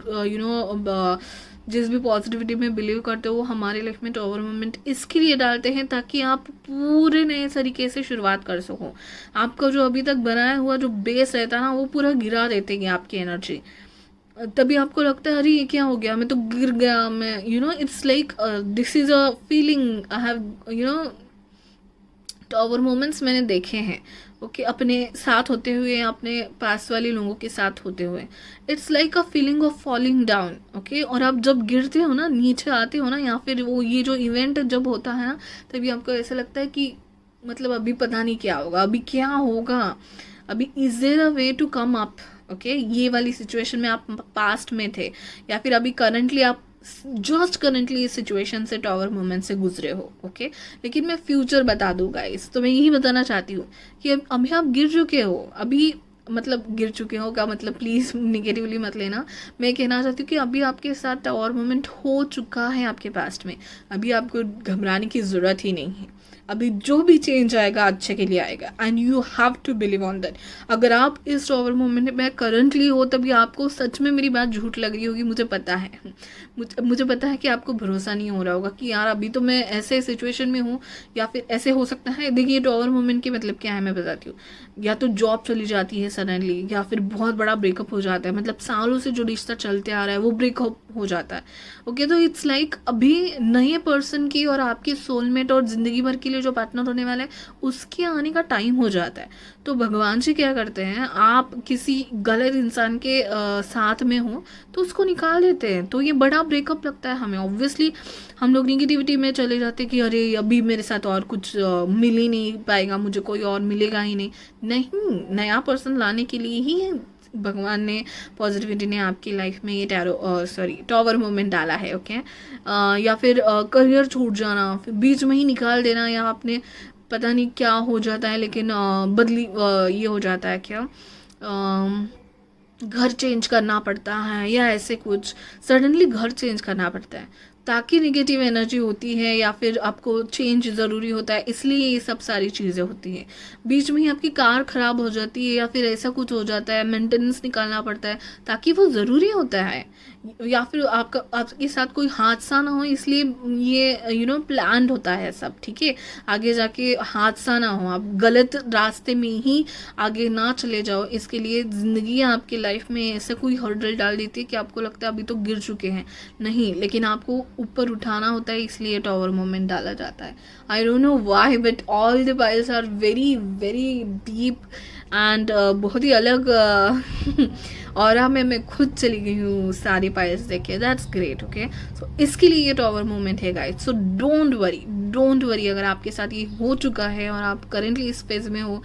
जिस भी पॉजिटिविटी में बिलीव करते हो वो हमारे लाइफ में टॉवर मोमेंट इसके लिए डालते हैं ताकि आप पूरे नए तरीके से शुरुआत कर सको। आपका जो अभी तक बनाया हुआ जो बेस रहता है ना, वो पूरा गिरा देते हैं आपकी एनर्जी। तभी आपको लगता है अरे ये क्या हो गया, मैं तो गिर गया, मैं it's like this is a feeling I have tower moments मैंने देखे हैं। ओके, अपने साथ होते हुए, अपने पास वाले लोगों के साथ होते हुए, it's like a feeling of falling down. Okay, और आप जब गिरते हो ना, नीचे आते हो ना, या फिर वो ये जो इवेंट जब होता है ना, तभी आपको ऐसा लगता है कि मतलब अभी पता नहीं क्या होगा, अभी क्या होगा, अभी is there a way to come up. Okay, ये वाली सिचुएशन में आप पास्ट में थे, या फिर अभी करंटली आप जस्ट करंटली इस सिचुएशन से, टॉवर मोमेंट से गुजरे हो। ओके, लेकिन मैं फ्यूचर बता दूँ गाइस, तो मैं यही बताना चाहती हूँ कि अभी आप गिर चुके हो, अभी मतलब गिर चुके हो का मतलब प्लीज़ निगेटिवली मत लेना। मैं कहना चाहती हूँ कि अभी आपके साथ टॉवर मोमेंट हो चुका है आपके पास्ट में, अभी आपको घबराने की ज़रूरत ही नहीं है। अभी जो भी चेंज आएगा अच्छे के लिए आएगा, and you have to believe on that. अगर आप इस टॉवर मोमेंट में करंटली हो, तभी आपको सच में मेरी बात झूठ लग रही होगी, मुझे पता है। मुझे पता है कि आपको भरोसा नहीं हो रहा होगा कि यार अभी तो मैं ऐसे सिचुएशन में हूँ, या फिर ऐसे हो सकता है। देखिए टॉवर मोमेंट के मतलब क्या है मैं बताती हूँ। या तो जॉब चली जाती है सडनली, या फिर बहुत बड़ा ब्रेकअप हो जाता है, मतलब सालों से जो रिश्ता चलते आ रहा है वो ब्रेकअप हो जाता है। ओके, तो इट्स लाइक अभी नए पर्सन की और आपके सोलमेट और ज़िंदगी भर के लिए जो पार्टनर होने वाला है उसके आने का टाइम हो जाता है। तो भगवान जी क्या करते हैं, आप किसी गलत इंसान के साथ में हो तो उसको निकाल देते हैं। तो ये बड़ा ब्रेकअप लगता है हमें। ऑब्वियसली हम लोग निगेटिविटी में चले जाते हैं कि अरे अभी मेरे साथ और कुछ मिल ही नहीं पाएगा, मुझे कोई और मिलेगा ही नहीं, नया पर्सन लाने के लिए ही भगवान ने, पॉजिटिविटी ने आपकी लाइफ में ये टॉवर मोमेंट डाला है। ओके, या फिर करियर छूट जाना, फिर बीच में ही निकाल देना, या आपने पता नहीं क्या हो जाता है, लेकिन ये हो जाता है क्या, घर चेंज करना पड़ता है, या ऐसे कुछ सडनली घर चेंज करना पड़ता है ताकि नेगेटिव एनर्जी होती है, या फिर आपको चेंज ज़रूरी होता है, इसलिए ये सब सारी चीज़ें होती हैं। बीच में ही आपकी कार ख़राब हो जाती है, या फिर ऐसा कुछ हो जाता है, मेंटेनेंस निकालना पड़ता है ताकि वो ज़रूरी होता है। या फिर आपके साथ कोई हादसा ना हो, इसलिए ये प्लान्ड होता है सब। ठीक है, आगे जाके हादसा ना हो, आप गलत रास्ते में ही आगे ना चले जाओ, इसके लिए ज़िंदगी आपकी लाइफ में ऐसे कोई हर्डल डाल देती है कि आपको लगता है अभी तो गिर चुके हैं, नहीं, लेकिन आपको ऊपर उठाना होता है, इसलिए टॉवर मोमेंट डाला जाता है। I don't know why, but all the piles are very very deep and बहुत ही अलग ऑरा में मैं खुद चली गई हूँ सारी पाइल्स देखे। That's great. ओके, सो इसके लिए ये टॉवर मोमेंट है गाइस। सो डोंट वरी अगर आपके साथ ये हो चुका है और आप करेंटली इस फेज में हो,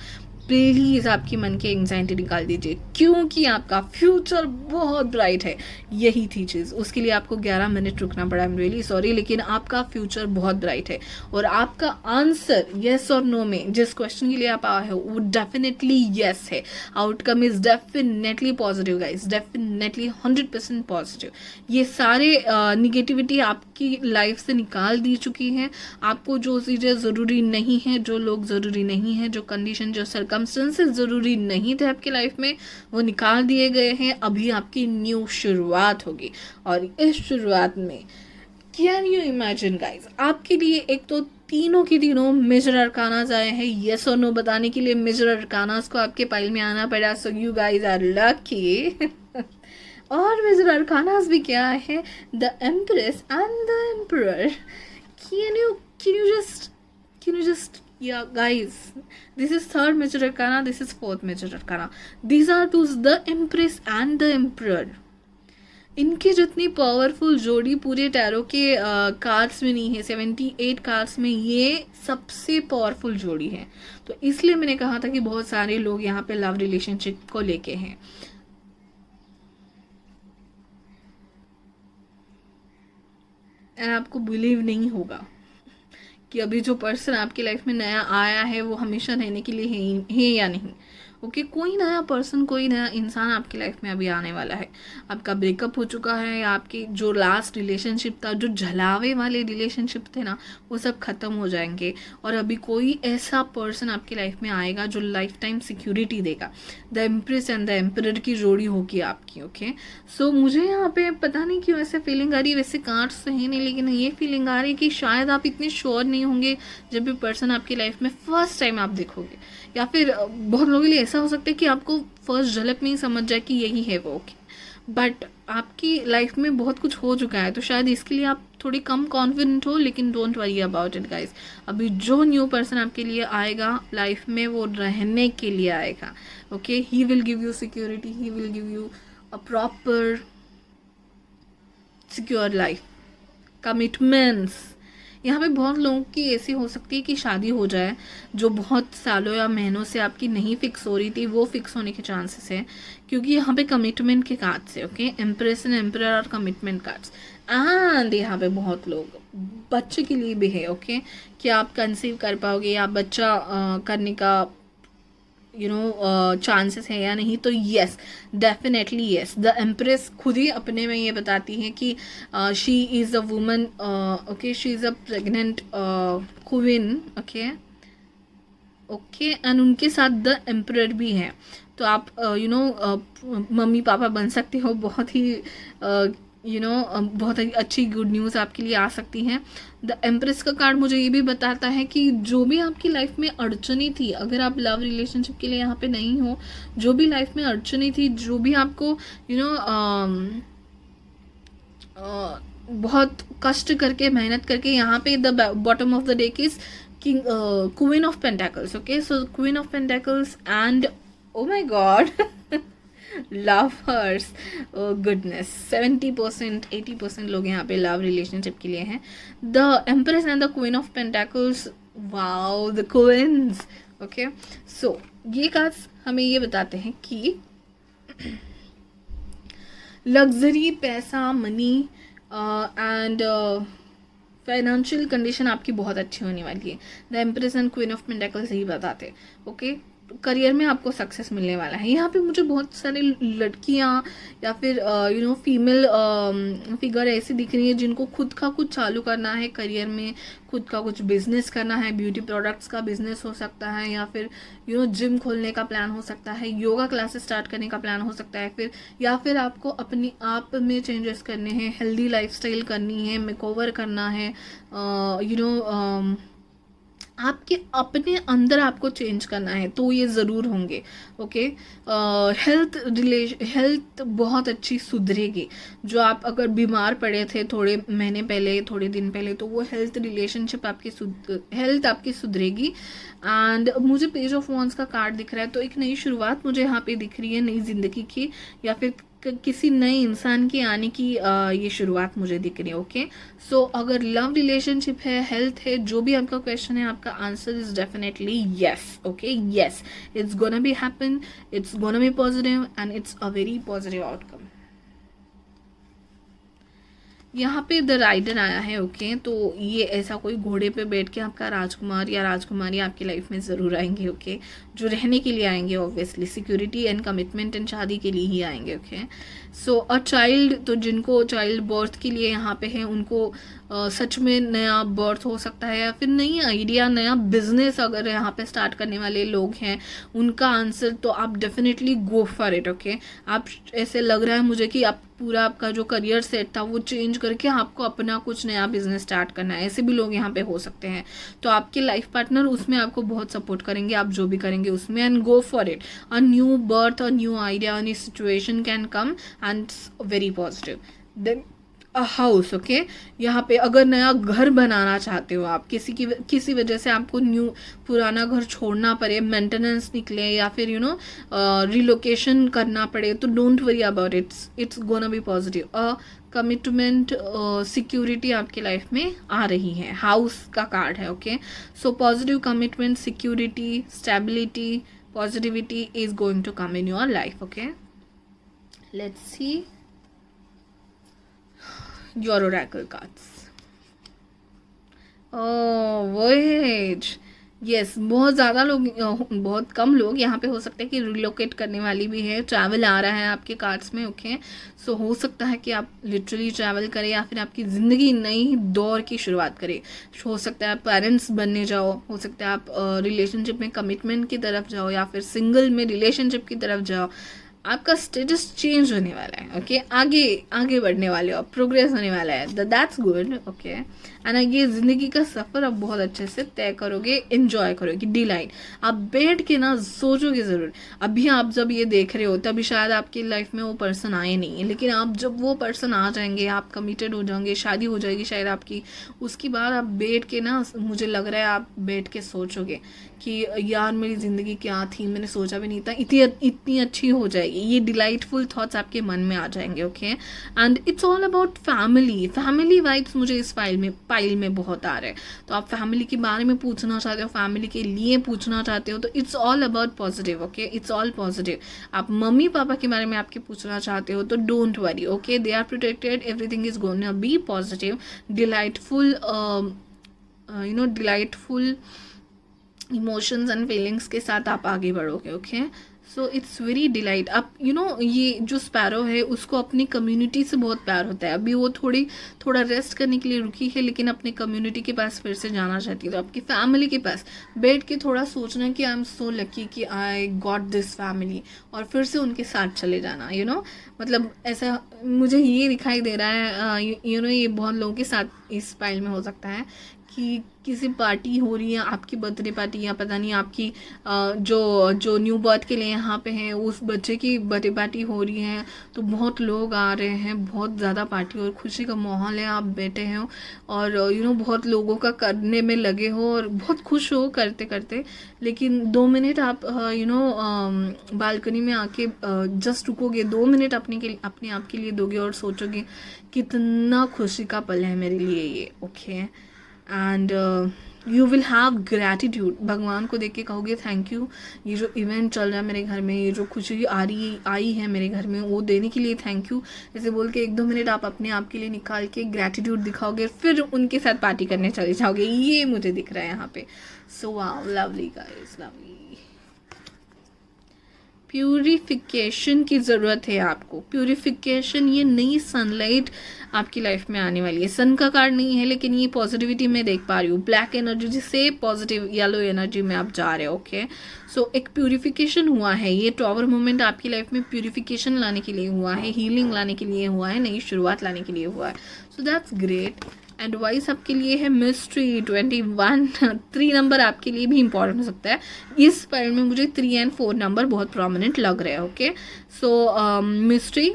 प्लीज़ आपकी मन की एंग्जाइटी निकाल दीजिए, क्योंकि आपका फ्यूचर बहुत ब्राइट है। यही थी चीज़, उसके लिए आपको 11 मिनट रुकना पड़ा, आई एम रियली सॉरी, लेकिन आपका फ्यूचर बहुत ब्राइट है। और आपका आंसर येस और नो में जिस क्वेश्चन के लिए आप आए हो वो डेफिनेटली येस है। Outcome is definitely positive guys, definitely 100% positive. ये सारे निगेटिविटी आपकी लाइफ से निकाल दी चुकी हैं। आपको जो चीज़ें ज़रूरी नहीं है, जो लोग ज़रूरी नहीं है, जो कंडीशन, जो सर्कमस्टेंसेस ज़रूरी नहीं थे आपकी लाइफ में, वो निकाल दिए गए हैं। अभी आपकी न्यू शुरुआत होगी, और इस शुरुआत में कैन यू इमेजिन गाइज, आपके लिए एक तो तीनों की तीनों मेजर अरकानास आए हैं। येस और नो बताने के लिए मेजर अरकानास को आपके पाइल में आना पड़ा, so you guys are lucky. और मेजर अरकानास भी क्या है? The empress and the emperor. Can you just yeah guys, this is third major arcana, this is fourth major arcana. These are two, the empress and the emperor. इनकी जितनी पावरफुल जोड़ी पूरे टैरो के कार्ड्स में नहीं है, 78 कार्ड्स में ये सबसे पावरफुल जोड़ी है। तो इसलिए मैंने कहा था कि बहुत सारे लोग यहाँ पे लव रिलेशनशिप को लेके हैं। एंड आपको बिलीव नहीं होगा कि अभी जो पर्सन आपकी लाइफ में नया आया है वो हमेशा रहने के लिए है या नहीं। ओके, कोई नया पर्सन, कोई नया इंसान आपकी लाइफ में अभी आने वाला है। आपका ब्रेकअप हो चुका है, आपकी जो लास्ट रिलेशनशिप था, जो झलावे वाले रिलेशनशिप थे ना, वो सब खत्म हो जाएंगे। और अभी कोई ऐसा पर्सन आपकी लाइफ में आएगा जो लाइफ टाइम सिक्योरिटी देगा। The empress and the emperor की जोड़ी होगी आपकी। ओके, सो मुझे यहाँ पे पता नहीं क्यों ऐसे फीलिंग आ रही है, वैसे कार्ड्स तो है नहीं, लेकिन ये फीलिंग आ रही है कि शायद आप इतने श्योर नहीं होंगे जब भी पर्सन आपकी लाइफ में फर्स्ट टाइम आप देखोगे, या फिर बहुत लोगों के लिए ऐसा हो सकता है कि आपको फर्स्ट झलक में ही समझ जाए कि यही है वो। ओके, बट आपकी लाइफ में बहुत कुछ हो चुका है, तो शायद इसके लिए आप थोड़ी कम कॉन्फिडेंट हो, लेकिन don't worry about it guys. अभी जो न्यू पर्सन आपके लिए आएगा लाइफ में, वो रहने के लिए आएगा। Okay, he will give you security, he will give you a proper secure life, commitments. यहाँ पे बहुत लोगों की ऐसी हो सकती है कि शादी हो जाए जो बहुत सालों या महीनों से आपकी नहीं फिक्स हो रही थी, वो फिक्स होने के चांसेस है, क्योंकि यहाँ पे कमिटमेंट के कार्ड्स है। ओके, एम्प्रेस एंड एम्परर और कमिटमेंट कार्ड्स। एंड यहाँ पे बहुत लोग बच्चे के लिए भी है। ओके, कि आप कंसीव कर पाओगे या बच्चा करने का चांसेस है या नहीं, तो yes, definitely yes. The empress खुद ही अपने में ये बताती है कि she is a woman, okay, she is a pregnant queen. Okay okay, and उनके साथ द एम्परर भी है। तो आप मम्मी पापा बन सकते हो, बहुत ही बहुत ही अच्छी गुड न्यूज़ आपके लिए आ सकती हैं। द एम्प्रेस का कार्ड मुझे ये भी बताता है कि जो भी आपकी लाइफ में अड़चनी थी, अगर आप लव रिलेशनशिप के लिए यहाँ पे नहीं हो, जो भी लाइफ में अड़चनी थी, जो भी आपको बहुत कष्ट करके, मेहनत करके, यहाँ पे the bottom of the deck is king, queen of pentacles. Okay, so queen of pentacles and oh my god lovers, goodness, 70% 80% लोग यहाँ पे लव रिलेशनशिप के लिए हैं। The empress and the queen of pentacles, wow, the queens. Okay, so ये कार्ड्स हमें ये बताते हैं कि लग्जरी, पैसा, मनी एंड फाइनेंशियल कंडीशन आपकी बहुत अच्छी होने वाली है। The empress and queen of pentacles यही बताते हैं। ओके, करियर में आपको सक्सेस मिलने वाला है। यहाँ पे मुझे बहुत सारी लड़कियाँ या फिर फीमेल फिगर ऐसी दिख रही है जिनको खुद का कुछ चालू करना है करियर में, खुद का कुछ बिजनेस करना है। ब्यूटी प्रोडक्ट्स का बिजनेस हो सकता है, या फिर जिम खोलने का प्लान हो सकता है, योगा क्लासेस स्टार्ट करने का प्लान हो सकता है, या फिर आपको अपने आप में चेंजेस करने हैं, हेल्दी लाइफस्टाइल करनी है, मेकओवर करना है, आपके अपने अंदर आपको चेंज करना है, तो ये ज़रूर होंगे। ओके, हेल्थ बहुत अच्छी सुधरेगी। जो आप अगर बीमार पड़े थे थोड़े महीने पहले, थोड़े दिन पहले, तो वो हेल्थ रिलेशनशिप आपकी हेल्थ आपकी सुधरेगी। एंड मुझे पेज ऑफ वॉन्ड्स का कार्ड दिख रहा है, तो एक नई शुरुआत मुझे यहाँ पे दिख रही है, नई ज़िंदगी की, या फिर किसी नए इंसान के आने की ये शुरुआत मुझे दिख रही है। ओके, सो अगर लव रिलेशनशिप है, हेल्थ है, जो भी आपका क्वेश्चन है, आपका answer is definitely yes. Okay, yes, it's gonna be happen, it's gonna be positive and it's a very positive outcome. यहाँ पे द राइडर आया है। ओके, तो ये ऐसा कोई घोड़े पे बैठ के आपका राजकुमार या राजकुमारी आपकी लाइफ में ज़रूर आएंगे। ओके, जो रहने के लिए आएंगे, obviously security and commitment and शादी के लिए ही आएंगे। ओके, सो अ चाइल्ड, तो जिनको चाइल्ड बर्थ के लिए यहाँ पे है, उनको सच में नया बर्थ हो सकता है, या फिर नई आइडिया, नया बिजनेस अगर यहाँ पे स्टार्ट करने वाले लोग हैं, उनका आंसर तो आप definitely go for it. Okay, आप ऐसे लग रहा है मुझे कि आप पूरा आपका जो करियर सेट था वो चेंज करके आपको अपना कुछ नया बिजनेस स्टार्ट करना है, ऐसे भी लोग यहाँ पे हो सकते हैं। तो आपके लाइफ पार्टनर उसमें आपको बहुत सपोर्ट करेंगे, आप जो भी करेंगे उसमें, and go for it. A new birth, a new idea, new situation can come and very positive. Then a house. Okay, यहाँ पे अगर नया घर बनाना चाहते हो आप, किसी वजह से आपको पुराना घर छोड़ना पड़े, मेंटेनेंस निकले, या फिर रिलोकेशन करना पड़े, तो don't worry about it's gonna be positive. A commitment, security आपकी लाइफ में आ रही है, हाउस का कार्ड है। Okay, so positive commitment, security, stability, positivity is going to come in your life. Okay, let's see your oracle cards. Voyage. Yes, बहुत ज़्यादा लोग, बहुत कम लोग यहाँ पे हो सकता है कि रिलोकेट करने वाली भी है, ट्रैवल आ रहा है आपके कार्ड्स में। ओके, सो हो सकता है कि आप लिटरली ट्रैवल करें, या फिर आपकी ज़िंदगी नई दौर की शुरुआत करें। हो सकता है आप पेरेंट्स बनने जाओ, हो सकता है आप रिलेशनशिप में कमिटमेंट की तरफ जाओ, या फिर सिंगल में रिलेशनशिप की तरफ जाओ। आपका स्टेटस चेंज होने वाला है। ओके, आगे बढ़ने वाले हो, प्रोग्रेस होने वाला है, दैट्स गुड। ओके, एंड ये ज़िंदगी का सफ़र आप बहुत अच्छे से तय करोगे, एंजॉय करोगे, डिलाइट। आप बैठ के ना सोचोगे ज़रूर। अभी आप जब ये देख रहे हो तभी शायद आपकी लाइफ में वो पर्सन आए नहीं, लेकिन आप जब वो पर्सन आ जाएंगे, आप कमिटेड हो जाएंगे, शादी हो जाएगी शायद आपकी, उसके बाद आप बैठ के ना, मुझे लग रहा है आप बैठ के सोचोगे कि यार मेरी ज़िंदगी क्या थी, मैंने सोचा भी नहीं था इतनी अच्छी हो जाएगी। ये डिलाइटफुल थॉट्स आपके मन में आ जाएंगे। Okay, and it's all about family vibes मुझे इस पाइल में बहुत आ रहे हैं। तो आप फैमिली के बारे में पूछना चाहते हो, फैमिली के लिए पूछना चाहते हो, तो it's all about positive. Okay, it's all positive. आप मम्मी पापा के बारे में आपके पूछना चाहते हो तो don't worry. Okay, they are protected, everything is gonna be positive, delightful, delightful emotions and feelings के साथ आप आगे बढ़ोगे। Okay, so it's very delight. आप ये जो स्पैरो है उसको अपनी कम्युनिटी से बहुत प्यार होता है। अभी वो थोड़ा रेस्ट करने के लिए रुकी है, लेकिन अपने कम्युनिटी के पास फिर से जाना चाहती है। तो आपकी फैमिली के पास बैठ के थोड़ा सोचना कि आई एम सो लकी कि आई गॉट दिस फैमिली, और फिर से उनके साथ चले जाना। मतलब ऐसा मुझे ये दिखाई दे रहा है। ये बहुत लोगों के साथ इस पाइल में हो सकता है कि किसी पार्टी हो रही है, आपकी बर्थडे पार्टी, या पता नहीं आपकी जो न्यू बर्थ के लिए यहाँ पे हैं उस बच्चे की बर्थडे पार्टी हो रही है, तो बहुत लोग आ रहे हैं, बहुत ज़्यादा पार्टी और खुशी का माहौल है। आप बैठे हो और बहुत लोगों का करने में लगे हो और बहुत खुश हो करते करते, लेकिन 2 मिनट आप बालकनी में आके जस्ट रुकोगे, 2 मिनट अपने आप के लिए दोगे और सोचोगे कितना खुशी का पल है मेरे लिए ये। Okay, and you will have gratitude. भगवान को देख के कहोगे थैंक यू, ये जो इवेंट चल रहा है मेरे घर में, ये जो खुशी आई है मेरे घर में, वो देने के लिए थैंक यू। ऐसे बोल के 1-2 मिनट आप अपने आप के लिए निकाल के ग्रैटिट्यूड दिखाओगे, फिर उनके साथ पार्टी करने चले जाओगे। ये मुझे दिख रहा है यहाँ पे। So wow, lovely guys, lovely. Purification की ज़रूरत है आपको, प्यूरिफिकेशन। ये नई सनलाइट आपकी लाइफ में आने वाली है। सन का कार्ड नहीं है, लेकिन ये पॉजिटिविटी में देख पा रही हूँ, ब्लैक एनर्जी जिससे पॉजिटिव येलो एनर्जी में आप जा रहे हो। ओके, सो एक प्यूरिफिकेशन हुआ है। ये टॉवर मोमेंट आपकी लाइफ में प्यूरिफिकेशन लाने के लिए हुआ है, हीलिंग लाने के लिए हुआ है, नई शुरुआत लाने के लिए हुआ है। So that's great. एडवाइस आपके लिए है मिस्ट्री 21। 3 नंबर आपके लिए भी इंपॉर्टेंट हो सकता है। इस पर में मुझे 3 और 4 नंबर बहुत प्रोमिनेंट लग रहे हैं। ओके, सो मिस्ट्री,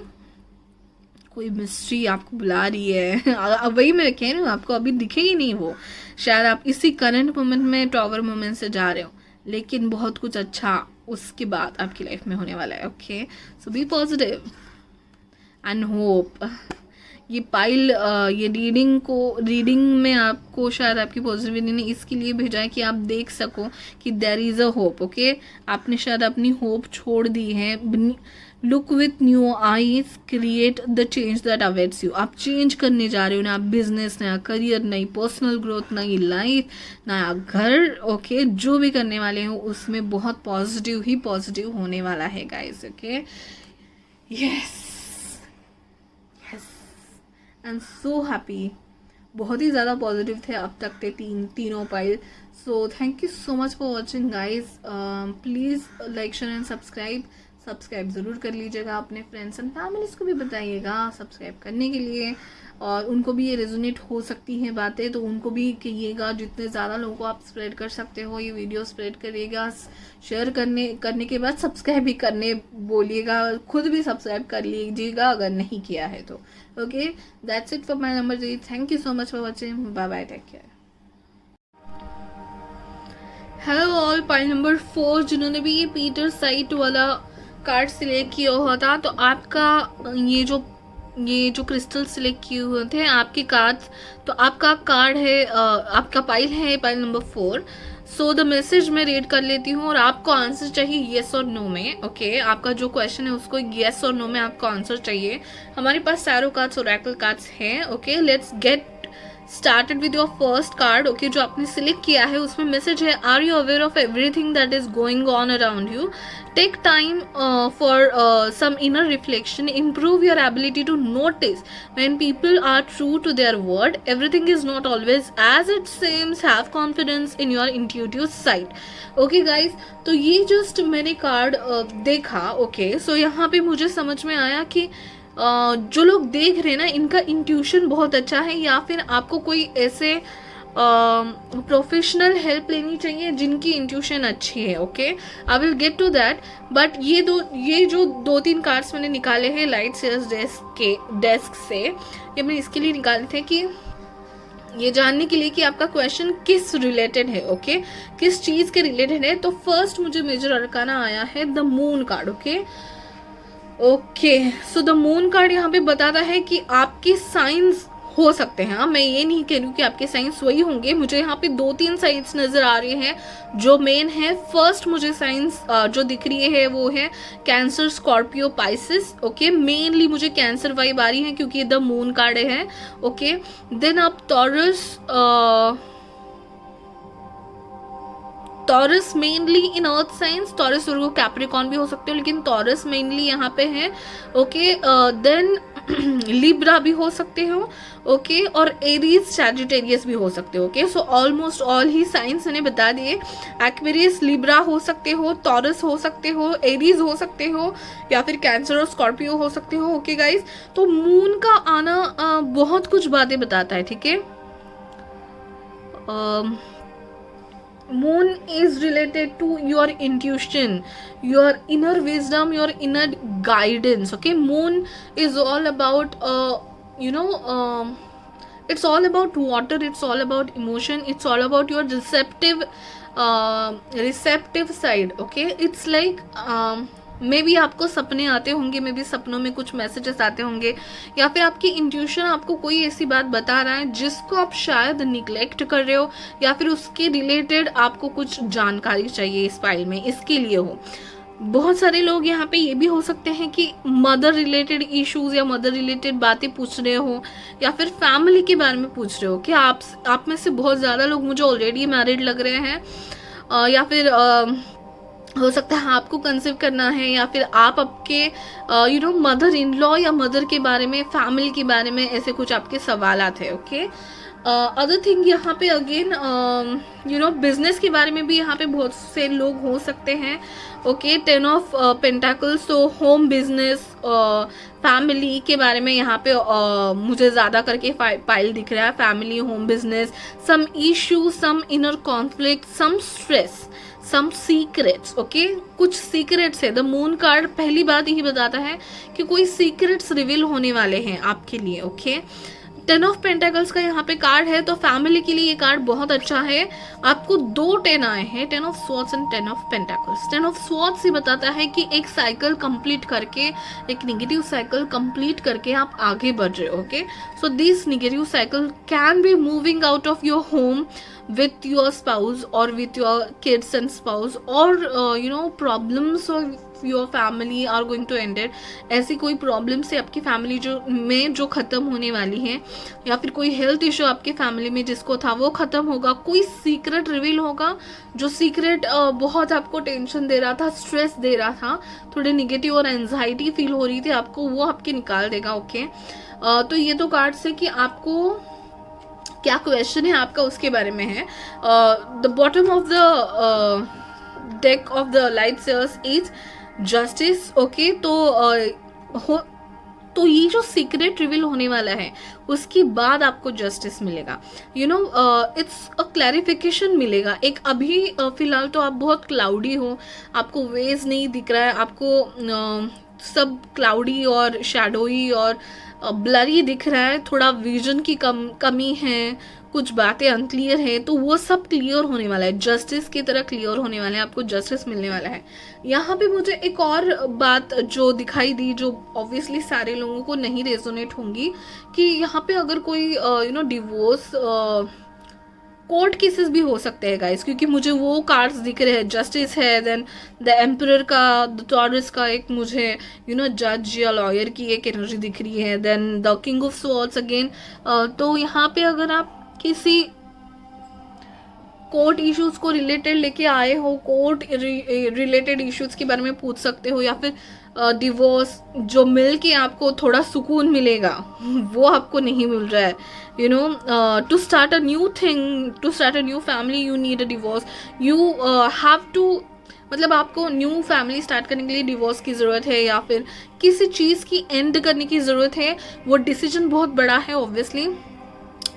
कोई मिस्ट्री आपको बुला रही है। अब वही मैं कह रही हूँ, आपको अभी दिखेगी नहीं वो, शायद आप इसी करंट मोमेंट में टॉवर मोमेंट से जा रहे हो, लेकिन बहुत कुछ अच्छा उसके बाद आपकी लाइफ में होने वाला है। Okay, so be positive. And hope. ये पाइल ये रीडिंग में आपको शायद आपकी पॉजिटिविटी ने इसके लिए भेजा है कि आप देख सको कि there is a hope. Okay, आपने शायद अपनी होप छोड़ दी है। Look with new eyes, create the change that awaits you. आप चेंज करने जा रहे हो, नया बिजनेस, नया करियर, नई पर्सनल ग्रोथ, नई लाइफ, नया घर। ओके, जो भी करने वाले हो उसमें बहुत पॉजिटिव ही पॉजिटिव होने वाला है guys. Okay, yes, I am so happy. बहुत ही ज़्यादा पॉजिटिव थे अब तक के तीनों pile. So thank you so much for watching guys. Please like share and subscribe ज़रूर कर लीजिएगा। अपने फ्रेंड्स एंड फैमिलीज़ को भी बताइएगा सब्सक्राइब करने के लिए, और उनको भी ये रेजोनेट हो सकती हैं बातें तो उनको भी कहिएगा। जितने ज़्यादा लोगों को आप स्प्रेड कर सकते हो ये वीडियो स्प्रेड करिएगा। शेयर करने के बाद सब्सक्राइब भी करने बोलिएगा, खुद भी सब्सक्राइब कर लीजिएगा अगर नहीं किया है तो। Okay, that's it for my number 3। Thank you so much for watching. Bye bye, take care. Hello all, pile number 4 जिन्होंने भी ये पीटर साइट वाला कार्ड सिलेक्ट किया हुआ था, तो आपका ये जो क्रिस्टल सिलेक्ट किए हुए थे आपके कार्ड्स, तो आपका कार्ड है आपका पाइल है pile number 4। So the message मैं रीड कर लेती हूँ और आपको आंसर चाहिए येस और नो में। ओके, आपका जो क्वेश्चन है उसको येस और नो में आपको आंसर चाहिए। हमारे पास टैरो कार्ड्स, ओरेकल कार्ड्स हैं। Okay, let's get started with your first card. Okay, जो आपने सिलेक्ट किया है उसमें मैसेज है, are you aware of everything that is going on around you, take time for some inner reflection, improve your ability to notice when people are true to their word, everything is not always as it seems, have confidence in your intuitive side. Okay guys, तो ये जस्ट मैंने कार्ड देखा। ओके, सो यहाँ पे मुझे समझ में आया कि जो लोग देख रहे हैं ना इनका इंट्यूशन बहुत अच्छा है, या फिर आपको कोई ऐसे प्रोफेशनल हेल्प लेनी चाहिए जिनकी इंट्यूशन अच्छी है। Okay, I will get to that, but ये जो 2-3 कार्ड्स मैंने निकाले हैं लाइट सेयर्स डेस्क से, ये मैंने इसके लिए निकाले थे कि ये जानने के लिए कि आपका क्वेश्चन किस रिलेटेड है। ओके, किस चीज के रिलेटेड है। तो फर्स्ट मुझे मेजर अरकाना आया है the moon card. Okay, so the moon card यहाँ पे बताता है कि आपके साइंस हो सकते हैं। मैं ये नहीं कह रही हूँ कि आपके साइंस वही होंगे, मुझे यहाँ पे 2-3 साइंस नजर आ रहे हैं जो मेन है। फर्स्ट मुझे साइंस जो दिख रही है वो है cancer, Scorpio, Pisces. Okay, mainly मुझे कैंसर वाइब आ रही है क्योंकि द मून कार्ड है। ओके, देन आप टॉरस मेनली इन earth science, Taurus Virgo Capricorn भी हो सकते हो, लेकिन टॉरस मेनली यहाँ पे है। ओके, देन लिब्रा भी हो सकते हो। ओके, और एरीज, सैजिटेरियस भी हो सकते हो। Okay, so almost all he science मैंने बता दिए। एक्वेरियस, लिब्रा हो सकते हो, टॉरस हो सकते हो, एरीज हो सकते हो, या फिर कैंसर और स्कॉर्पियो हो सकते हो। ओके गाइज, तो मून का आना बहुत कुछ बातें बताता है। ठीक है, moon is related to your intuition, your inner wisdom, your inner guidance. Okay, moon is all about it's all about water, it's all about emotion, it's all about your receptive side. Okay, it's like may be आपको सपने आते होंगे, मे बी सपनों में कुछ मैसेजेस आते होंगे, या फिर आपकी इंट्यूशन आपको कोई ऐसी बात बता रहा है जिसको आप शायद निग्लेक्ट कर रहे हो, या फिर उसके रिलेटेड आपको कुछ जानकारी चाहिए इस फाइल में, इसके लिए हो। बहुत सारे लोग यहाँ पे ये भी हो सकते हैं कि मदर रिलेटेड इश्यूज या मदर रिलेटेड बातें पूछ रहे हो, या फिर फैमिली के बारे में पूछ रहे हो कि आप में से बहुत ज़्यादा लोग मुझे ऑलरेडी मैरिड लग रहे हैं, या फिर हो सकता है आपको कंसीव करना है, या फिर आप आपके मदर इन लॉ या मदर के बारे में, फैमिली के बारे में ऐसे कुछ आपके सवालात है। ओके, अदर थिंग यहाँ पे अगेन बिजनेस के बारे में भी यहाँ पे बहुत से लोग हो सकते हैं। ओके, 10 ऑफ पेंटाकल्स, तो होम बिजनेस, फैमिली के बारे में यहाँ पे मुझे ज़्यादा करके पाइल दिख रहा है। Family, home business, some issue, some inner conflict, some stress, some secrets. Okay, कुछ सीक्रेट्स है। द मून कार्ड पहली बात यही बताता है कि कोई सीक्रेट्स रिवील होने वाले हैं आपके लिए। ओके, 10 ऑफ पेंटेकल्स का यहाँ पे कार्ड है, तो फैमिली के लिए ये कार्ड बहुत अच्छा है। आपको 2 10 आए हैं, 10 of swords and 10 of pentacles. 10 of swords ये बताता है कि एक साइकिल कंप्लीट करके, एक नेगेटिव साइकिल कंप्लीट करके आप आगे बढ़ रहे हो। Okay, so this negative cycle can be moving out of your home with your spouse or with your kids and spouse, or problems of your family are going to end it। ऐसी कोई प्रॉब्लम से आपकी फैमिली जो ख़त्म होने वाली है, या फिर कोई हेल्थ इशू आपकी फैमिली में जिसको था वो ख़त्म होगा। कोई सीक्रेट रिवील होगा, जो सीक्रेट बहुत आपको टेंशन दे रहा था, स्ट्रेस दे रहा था, थोड़ी निगेटिव और एंजाइटी फील हो रही थी आपको, वो आपके निकाल देगा। ओके, तो ये तो कार्ड से कि आपको क्या क्वेश्चन है आपका उसके बारे में है। The bottom of the deck of the light shares is justice. Okay, तो ये जो सीक्रेट रिवील होने वाला है उसके बाद आपको जस्टिस मिलेगा। इट्स अ क्लैरिफिकेशन मिलेगा। एक अभी फिलहाल तो आप बहुत क्लाउडी हो, आपको वेज नहीं दिख रहा है, आपको सब क्लाउडी और शैडोई और ब्लरी दिख रहा है, थोड़ा विजन की कमी है, कुछ बातें अनक्लियर है, तो वो सब क्लियर होने वाला है, जस्टिस की तरह क्लियर होने वाला है, आपको जस्टिस मिलने वाला है। यहाँ पे मुझे एक और बात जो दिखाई दी, जो ऑब्वियसली सारे लोगों को नहीं रेजोनेट होंगी, कि यहाँ पे अगर कोई डिवोर्स कोर्ट केसेस भी हो सकते हैं गाइस, क्योंकि मुझे वो कार्ड्स दिख रहे हैं, जस्टिस है, देन द एम्परर का, द टॉरस का एक मुझे जज या लॉयर की एक एनर्जी दिख रही है, then the king of swords again. तो यहाँ पे अगर आप किसी कोर्ट इश्यूज को रिलेटेड लेके आए हो, कोर्ट रिलेटेड इश्यूज के बारे में पूछ सकते हो, या फिर डिवोर्स जो मिल के आपको थोड़ा सुकून मिलेगा वो आपको नहीं मिल रहा है। To start a new thing, to start a new family, you need a divorce, you have to, मतलब आपको न्यू फैमिली स्टार्ट करने के लिए डिवोर्स की ज़रूरत है, या फिर किसी चीज़ की एंड करने की ज़रूरत है। वो डिसीजन बहुत बड़ा है, ऑब्वियसली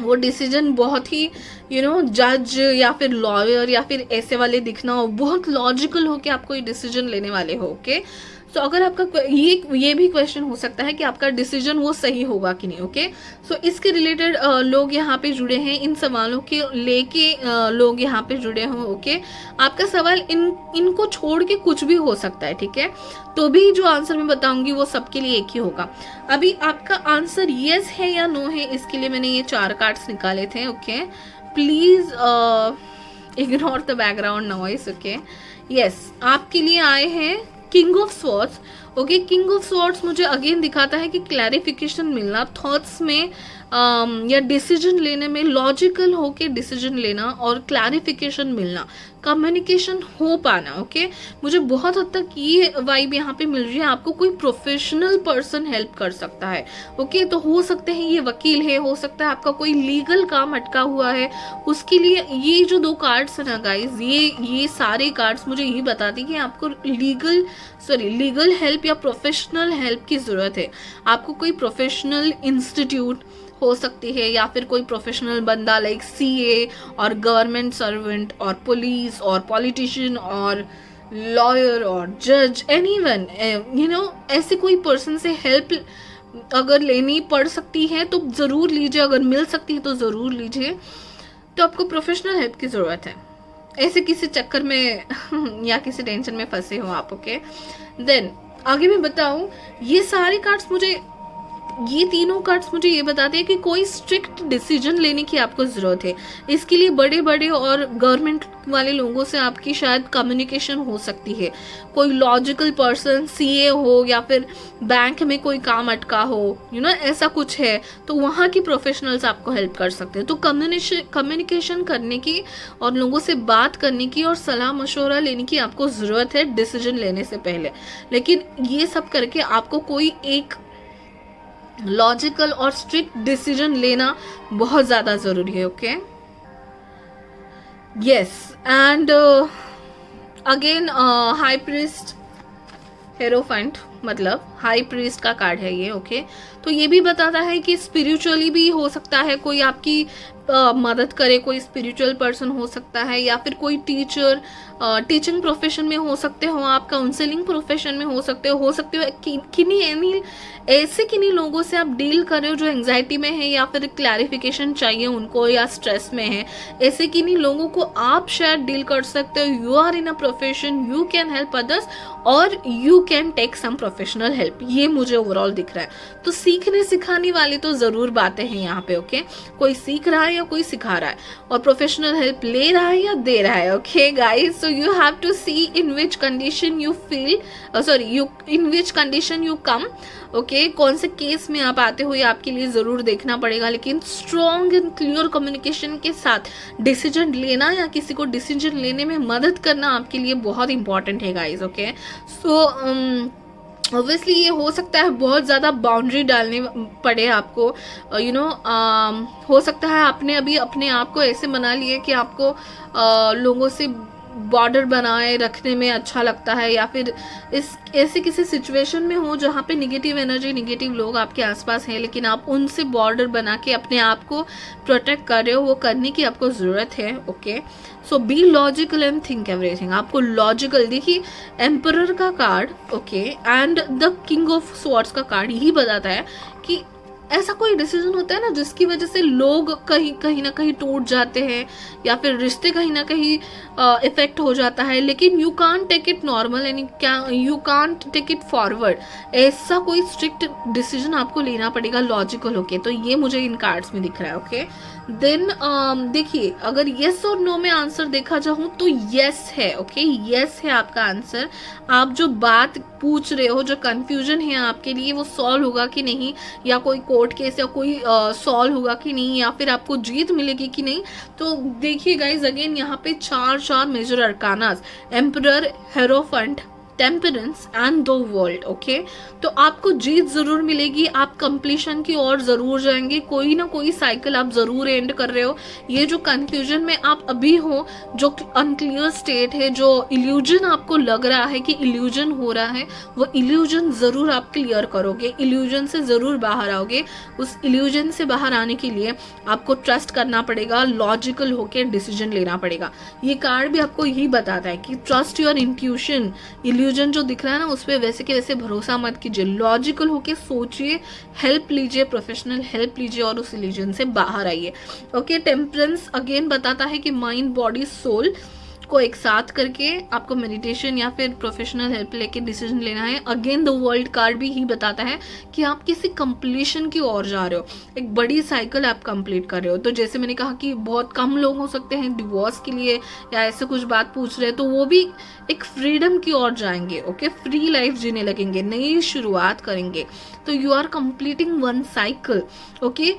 वो डिसीजन बहुत ही जज या फिर लॉयर या फिर ऐसे वाले दिखना हो, बहुत लॉजिकल हो कि आपको ये डिसीजन लेने वाले हो। ओके, सो अगर आपका ये भी क्वेश्चन हो सकता है कि आपका डिसीजन वो सही होगा कि नहीं। ओके, सो इसके रिलेटेड लोग यहाँ पे जुड़े हैं, इन सवालों के लेके लोग यहाँ पे जुड़े हों। ओके, आपका सवाल इनको छोड़ के कुछ भी हो सकता है, ठीक है, तो भी जो आंसर मैं बताऊंगी वो सबके लिए एक ही होगा। अभी आपका आंसर येस है या नो है, इसके लिए मैंने ये 4 कार्ड्स निकाले थे। Okay, please ignore the background noise. Okay, yes, आपके लिए आए हैं king of swords. Okay, king of swords मुझे अगेन दिखाता है कि क्लैरिफिकेशन मिलना थॉट्स में, या डिसीजन लेने में, लॉजिकल होके डिसीजन लेना और क्लैरिफिकेशन मिलना, कम्युनिकेशन हो पाना। ओके, मुझे बहुत हद तक ये वाइब यहाँ पे मिल रही है, आपको कोई प्रोफेशनल पर्सन हेल्प कर सकता है। ओके, तो हो सकते हैं ये वकील है, हो सकता है आपका कोई लीगल काम अटका हुआ है, उसके लिए ये जो 2 कार्ड्स है ना गाइज, ये सारे कार्ड्स मुझे यही बताते हैं कि आपको लीगल हेल्प या प्रोफेशनल हेल्प की ज़रूरत है। आपको कोई प्रोफेशनल इंस्टीट्यूट हो सकती है, या फिर कोई प्रोफेशनल बंदा लाइक सीए और गवर्नमेंट सर्वेंट और पुलिस और पॉलिटिशियन और लॉयर और जज, एनीवन, ऐसे कोई पर्सन से हेल्प अगर लेनी पड़ सकती है तो ज़रूर लीजिए, अगर मिल सकती है तो ज़रूर लीजिए। तो आपको प्रोफेशनल हेल्प की ज़रूरत है, ऐसे किसी चक्कर में या किसी टेंशन में फंसे हो आप। ओके, देन आगे मैं बताऊं, ये सारे कार्ड्स मुझे, ये तीनों कार्ड्स मुझे ये बताते हैं कि कोई स्ट्रिक्ट डिसीजन लेने की आपको ज़रूरत है। इसके लिए बड़े बड़े और गवर्नमेंट वाले लोगों से आपकी शायद कम्युनिकेशन हो सकती है, कोई लॉजिकल पर्सन, सीए हो, या फिर बैंक में कोई काम अटका हो, ऐसा कुछ है, तो वहाँ की प्रोफेशनल्स आपको हेल्प कर सकते हैं। तो कम्युनिकेशन करने की और लोगों से बात करने की और सलाह मशवरा लेने की आपको ज़रूरत है डिसीजन लेने से पहले। लेकिन ये सब करके आपको कोई एक लॉजिकल और स्ट्रिक्ट डिसीजन लेना बहुत ज़्यादा ज़रूरी है। Okay, yes, and again high priest, hierophant, मतलब हाई प्रीस्ट का कार्ड है ये, ओके। तो ये भी बताता है कि स्पिरिचुअली भी हो सकता है कोई आपकी मदद करे, कोई स्पिरिचुअल पर्सन हो सकता है, या फिर कोई टीचर, टीचिंग प्रोफेशन में हो सकते हो आप, काउंसलिंग प्रोफेशन में हो सकते हो किन्हीं ऐसे किन्हीं लोगों से आप डील कर रहे हो जो एंजाइटी में है या फिर क्लैरिफिकेशन चाहिए उनको या स्ट्रेस में है, ऐसे किन्हीं लोगों को आप शायद डील कर सकते हो। You are in a profession, you can help others और you can take some professional help, ये मुझे ओवरऑल दिख रहा है। तो सीखने सिखाने वाली तो ज़रूर बातें हैं यहाँ पे, ओके। कोई सीख रहा है या कोई सिखा रहा है, और प्रोफेशनल हेल्प ले रहा है या दे रहा है, okay guys. So you have to see in which condition you feel, in which condition you come, okay. कौन से केस में आप आते हो ये आपके लिए ज़रूर देखना पड़ेगा, लेकिन स्ट्रॉन्ग एंड क्लियर कम्युनिकेशन के साथ डिसीजन लेना या किसी को डिसीजन लेने में मदद करना आपके लिए बहुत इंपॉर्टेंट है गाइस, ओके। सो ऑब्वियसली ये हो सकता है बहुत ज़्यादा बाउंड्री डालने पड़े आपको, हो सकता है आपने अभी अपने आप को ऐसे बना लिए कि आपको लोगों से बॉर्डर बनाए रखने में अच्छा लगता है, या फिर इस ऐसे किसी सिचुएशन में हो जहाँ पे निगेटिव एनर्जी, निगेटिव लोग आपके आसपास हैं, लेकिन आप उनसे बॉर्डर बना के अपने आप को प्रोटेक्ट कर रहे हो, वो करने की आपको ज़रूरत है, okay. So be logical and think everything, आपको लॉजिकल, देखिए एम्परर का card, okay, and the king of swords का कार्ड यही बताता है कि ऐसा कोई डिसीजन होता है ना जिसकी वजह से लोग कहीं ना कहीं टूट जाते हैं या फिर रिश्ते कहीं ना कहीं इफेक्ट हो जाता है, लेकिन you can't take it normal and you can't take it forward. ऐसा कोई स्ट्रिक्ट डिसीजन आपको लेना पड़ेगा लॉजिकल होके, तो ये मुझे इन कार्ड्स में दिख रहा है, ओके। देन देखिए अगर येस और नो में आंसर देखा जाऊँ तो येस है, ओके, येस है आपका आंसर। आप जो बात पूछ रहे हो, जो कंफ्यूजन है आपके लिए, वो सॉल्व होगा कि नहीं, या कोई कोर्ट केस या कोई सॉल्व होगा कि नहीं, या फिर आपको जीत मिलेगी कि नहीं। तो देखिए गाइज अगेन यहाँ पे चार major arcanas, emperor, hierophant, temperance and the world, okay. तो आपको जीत जरूर मिलेगी, आप कंप्लीशन की ओर जरूर जाएंगे, कोई ना कोई साइकिल आप जरूर एंड कर रहे हो। ये जो कंफ्यूजन में आप अभी हो, जो अनक्लियर स्टेट है, जो इल्यूजन आपको लग रहा है कि इल्यूजन हो रहा है, वो इल्यूजन जरूर आप क्लियर करोगे, इल्यूजन से जरूर बाहर आओगे। उस इल्यूजन से बाहर आने के लिए आपको ट्रस्ट करना पड़ेगा, लॉजिकल होकर डिसीजन लेना पड़ेगा। ये कार्ड भी आपको यही बताता है कि ट्रस्ट योर इंट्यूशन। इल्यूजन जो दिख रहा है ना उस पर वैसे के वैसे भरोसा मत कीजिए, लॉजिकल होके सोचिए, हेल्प लीजिए, प्रोफेशनल हेल्प लीजिए और उस इल्यूजन से बाहर आइए, ओके। टेम्परेंस अगेन बताता है कि माइंड, बॉडी, सोल को एक साथ करके आपको मेडिटेशन या फिर प्रोफेशनल हेल्प लेके डिसीजन लेना है। अगेन द वर्ल्ड कार्ड भी ही बताता है कि आप किसी कंप्लीशन की ओर जा रहे हो, एक बड़ी साइकिल आप कंप्लीट कर रहे हो। तो जैसे मैंने कहा कि बहुत कम लोग हो सकते हैं डिवोर्स के लिए या ऐसे कुछ बात पूछ रहे हैं, तो वो भी एक फ्रीडम की ओर जाएंगे, ओके, फ्री लाइफ जीने लगेंगे, नई शुरुआत करेंगे। तो you are completing one cycle, okay,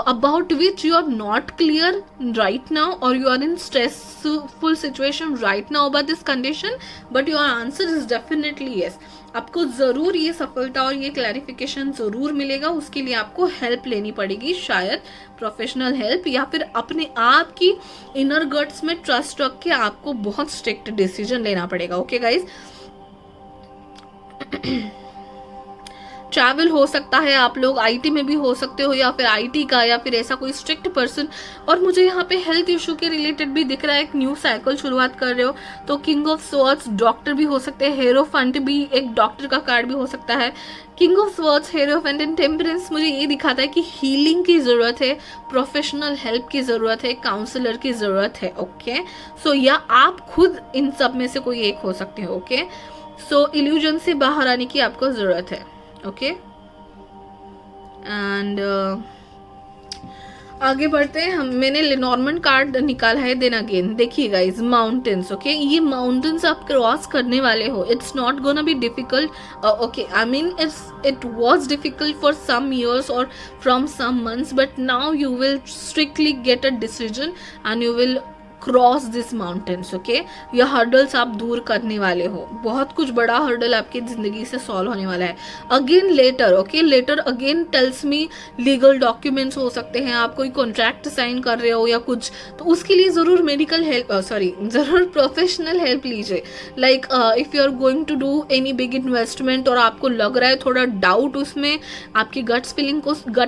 about which you are not clear right now, or you are in stressful situation right now about this condition, but your answer is definitely yes. आपको ज़रूर ये सफलता और ये क्लैरिफिकेशन ज़रूर मिलेगा, उसके लिए आपको हेल्प लेनी पड़ेगी, शायद प्रोफेशनल हेल्प, या फिर अपने आप की इनर गट्स में ट्रस्ट रख के आपको बहुत स्ट्रिक्ट डिसीजन लेना पड़ेगा, ओके गाइज। ट्रैवल हो सकता है, आप लोग आईटी में भी हो सकते हो, या फिर आईटी का, या फिर ऐसा कोई स्ट्रिक्ट पर्सन। और मुझे यहाँ पे हेल्थ इशू के रिलेटेड भी दिख रहा है, एक न्यू साइकिल शुरुआत कर रहे हो, तो किंग ऑफ स्वॉर्ड्स डॉक्टर भी हो सकते हैं, हेरोफेंट भी एक डॉक्टर का कार्ड भी हो सकता है। King of swords, hierophant and temperance मुझे ये दिखाता है कि हीलिंग की ज़रूरत है, प्रोफेशनल हेल्प की ज़रूरत है, काउंसलर की ज़रूरत है, ओके। सो या आप खुद इन सब में से कोई एक हो सकते हो, ओके। सो इल्यूजन से बाहर आने की आपको ज़रूरत है, ओके। एंड आगे बढ़ते हैं, मैंने लेनॉर्मन कार्ड निकाला है। देन अगेन देखिए गाइज, माउंटेन्स, ओके, ये माउंटेन्स आप क्रॉस करने वाले हो, it's not gonna be difficult, okay, I mean it was difficult for some years or from some months, but now you will strictly get a decision and you will cross this mountains, okay. ये हर्डल्स आप दूर करने वाले हो, बहुत कुछ बड़ा हर्डल आपकी जिंदगी से सॉल्व होने वाला है। Again letter, okay, letter again tells me legal documents हो सकते हैं, आप कोई कॉन्ट्रैक्ट साइन कर रहे हो या कुछ, तो उसके लिए ज़रूर मेडिकल हेल्प, ज़रूर प्रोफेशनल हेल्प लीजिए। Like if you are going to do any big investment और आपको लग रहा है थोड़ा डाउट उसमें, आपकी गट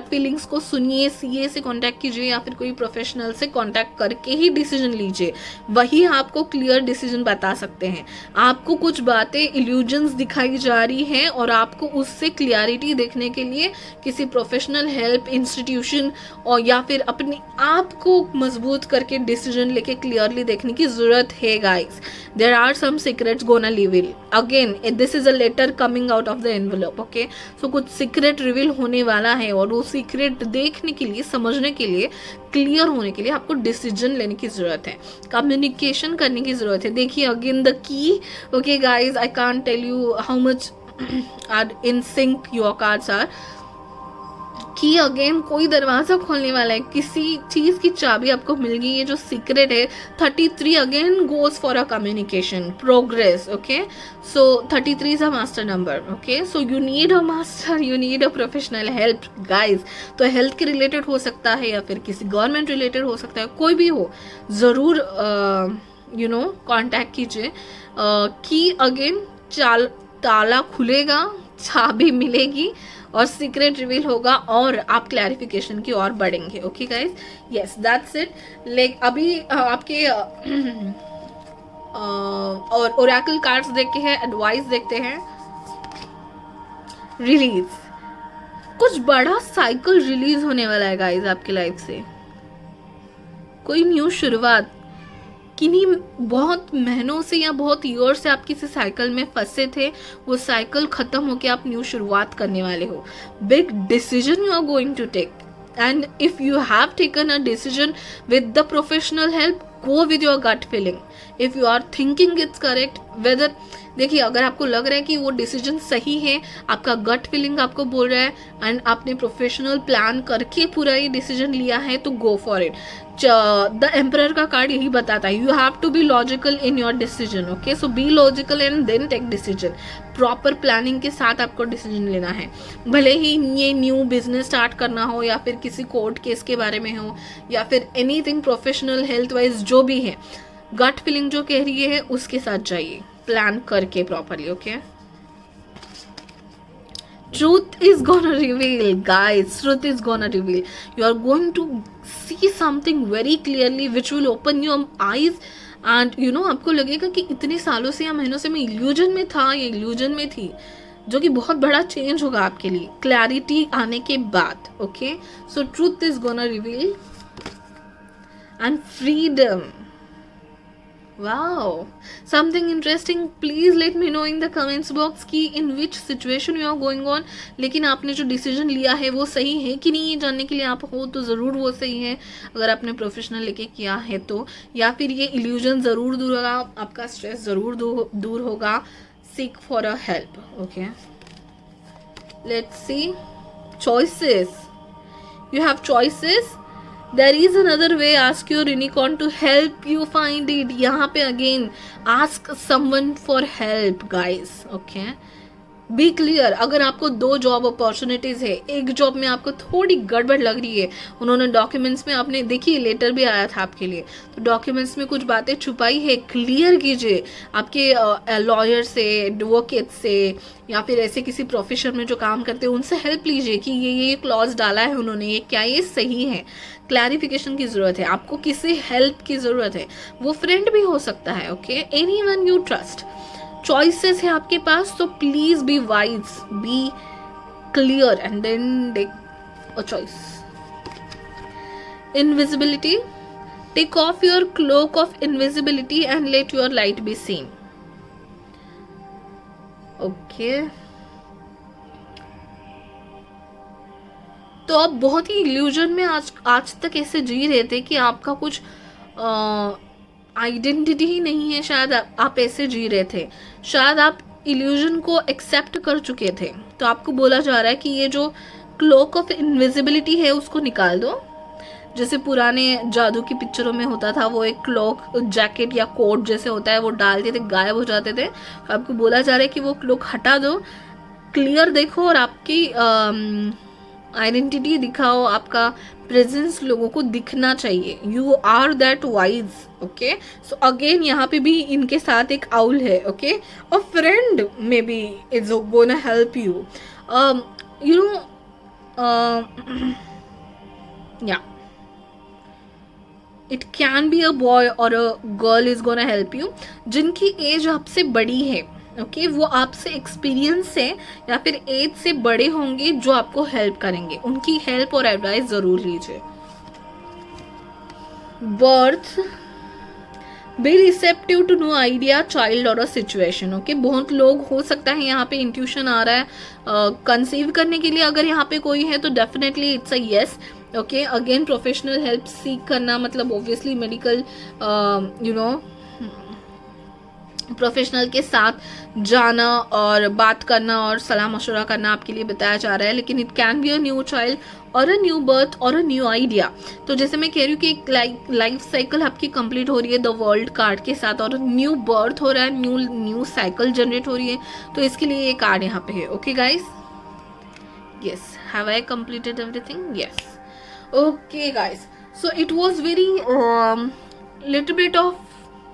फीलिंग्स को सुनिए, सीए से कॉन्टैक्ट कीजिए या फिर कोई प्रोफेशनल से कॉन्टैक्ट करके ही डिसीजन लीजिए, वही आपको क्लियर डिसीजन बता सकते हैं। आपको कुछ बातें इल्यूजन्स दिखाई जा रही हैं और आपको उससे क्लियरिटी देखने के लिए किसी प्रोफेशनल हेल्प इंस्टीट्यूशन और या फिर अपने आप को मजबूत करके डिसीजन लेके क्लियरली देखने की जरूरत है guys. There are some secrets gonna reveal, again this is a letter coming out of the envelope, okay. So कुछ सीक्रेट रिवील होने वाला है और वो सीक्रेट देखने के लिए, समझने के लिए, क्लियर होने के लिए आपको डिसीजन लेने की जरूरत है, कम्युनिकेशन करने की जरूरत है। देखिए again the key, okay guys, I can't tell you how much are in sync your cards are. Key again कोई दरवाजा खोलने वाला है, किसी चीज की चाबी आपको मिल गई, ये जो सीक्रेट है। 33 again goes for a communication progress, okay. So 33 is a master number, okay. So you need a master, you need a professional help guys. तो हेल्थ के रिलेटेड हो सकता है या फिर किसी गवर्नमेंट रिलेटेड हो सकता है, कोई भी हो, जरूर कॉन्टैक्ट कीजिए। की अगेन ताला खुलेगा, चाबी मिलेगी और सीक्रेट रिवील होगा और आप क्लैरिफिकेशन की ओर बढ़ेंगे, okay guys. Yes, that's it. Like अभी आपके और ओरेकल कार्ड्स देखते हैं, एडवाइस देखते हैं। रिलीज, कुछ बड़ा साइकिल रिलीज होने वाला है गाइज आपकी लाइफ से, कोई न्यू शुरुआत। किन्हीं बहुत महीनों से या बहुत ईयर से आप किसी साइकिल में फंसे थे, वो साइकिल खत्म होके आप न्यू शुरुआत करने वाले हो। Big decision you are going to take, and if you have taken a decision with the professional help, go with your gut feeling. If you are thinking it's correct, whether, देखिए अगर आपको लग रहा है कि वो डिसीजन सही है, आपका गट फीलिंग आपको बोल रहा है एंड आपने प्रोफेशनल प्लान करके पूरा ये डिसीजन लिया है, तो go for it. The emperor का कार्ड यही बताता है, you have to be logical in your decision, okay. So be logical and then take decision. Proper planning के साथ आपको डिसीजन लेना है, भले ही ये न्यू बिजनेस स्टार्ट करना हो या फिर किसी कोर्ट केस के बारे में हो या फिर एनीथिंग प्रोफेशनल हेल्थ वाइज जो भी है, गट फीलिंग जो कह रही है उसके साथ जाइए, प्लान करके properly, okay. Truth is gonna reveal, guys. Truth is gonna reveal. You are going to see something very clearly, which will open your eyes. And आपको लगेगा कि इतने सालों से या महीनों से मैं इल्यूजन में था या इल्यूजन में थी, जो कि बहुत बड़ा चेंज होगा आपके लिए क्लैरिटी आने के बाद, okay. So truth is gonna reveal and freedom. Wow, something interesting. Please let me know in the comments box कि in which situation you are going on. लेकिन आपने जो डिसीजन लिया है वो सही है कि नहीं, ये जानने के लिए आप हो तो ज़रूर वो सही है, अगर आपने प्रोफेशनल लेके किया है तो, या फिर ये इल्यूजन ज़रूर दूर होगा, आपका स्ट्रेस ज़रूर दूर होगा। Seek for a help, okay. Let's C choices, you have choices. There is another way, ask your unicorn to help you find it. यहाँ पे again ask someone for help guys, okay. Be clear, अगर आपको 2 जॉब अपॉर्चुनिटीज है, एक जॉब में आपको थोड़ी गड़बड़ लग रही है, उन्होंने डॉक्यूमेंट्स में, आपने देखिए लेटर भी आया था आपके लिए, तो डॉक्यूमेंट्स में कुछ बातें छुपाई है, क्लियर कीजिए आपके लॉयर से, एडवोकेट से या फिर ऐसे किसी प्रोफेशन में जो काम करते हैं उनसे हेल्प लीजिए कि ये क्लॉज डाला है उन्होंने, ये क्या ये सही है। क्लैरिफिकेशन की ज़रूरत है, आपको किसी हेल्प की ज़रूरत है, वो फ्रेंड भी हो सकता है, okay, anyone you trust. Choices है आपके पास, तो please be wise, be clear and then take a choice. Invisibility, take off your cloak of invisibility and let your light be seen, okay. तो आप बहुत ही इल्यूजन में आज तक ऐसे जी रहे थे कि आपका कुछ आइडेंटिटी ही नहीं है, शायद आप ऐसे जी रहे थे, शायद आप इल्यूजन को एक्सेप्ट कर चुके थे, तो आपको बोला जा रहा है कि ये जो क्लोक ऑफ इनविजिबिलिटी है उसको निकाल दो, जैसे पुराने जादू की पिक्चरों में होता था, वो एक क्लोक जैकेट या कोट जैसे होता है वो डालते थे, गायब हो जाते थे। आपको बोला जा रहा है कि वो क्लोक हटा दो, क्लियर देखो और आपकी आइडेंटिटी दिखाओ, आपका प्रेजेंस लोगों को दिखना चाहिए, you are that wise. Okay, so again यहाँ पे भी इनके साथ एक आउल है। Okay, a friend may be is gonna help you, you know, या it can be a boy और a girl is gonna help you, जिनकी एज आपसे बड़ी है। ओके, वो आपसे एक्सपीरियंस से या फिर एज से बड़े होंगे जो आपको हेल्प करेंगे, उनकी हेल्प और एडवाइस जरूर लीजिए। Birth, be receptive to no idea, child और अ सिचुएशन। ओके, बहुत लोग हो सकता है यहाँ पे इंट्यूशन आ रहा है कंसीव करने के लिए, अगर यहाँ पे कोई है तो definitely it's a yes. Okay, again professional help सीख करना, मतलब obviously medical you know professional के साथ जाना और बात करना और सलाह मशवरा करना आपके लिए बताया जा रहा है। लेकिन it can be a new child और अ न्यू बर्थ और अ न्यू आइडिया। तो जैसे मैं कह रही हूँ कि एक लाइफ साइकिल आपकी कंप्लीट हो रही है द वर्ल्ड कार्ड के साथ, और न्यू बर्थ हो रहा है, न्यू साइकिल जनरेट हो रही है, तो इसके लिए ये कार्ड यहाँ पे है। Okay guys, yes, have I completed everything? Yes. Okay guys, so it was very little bit of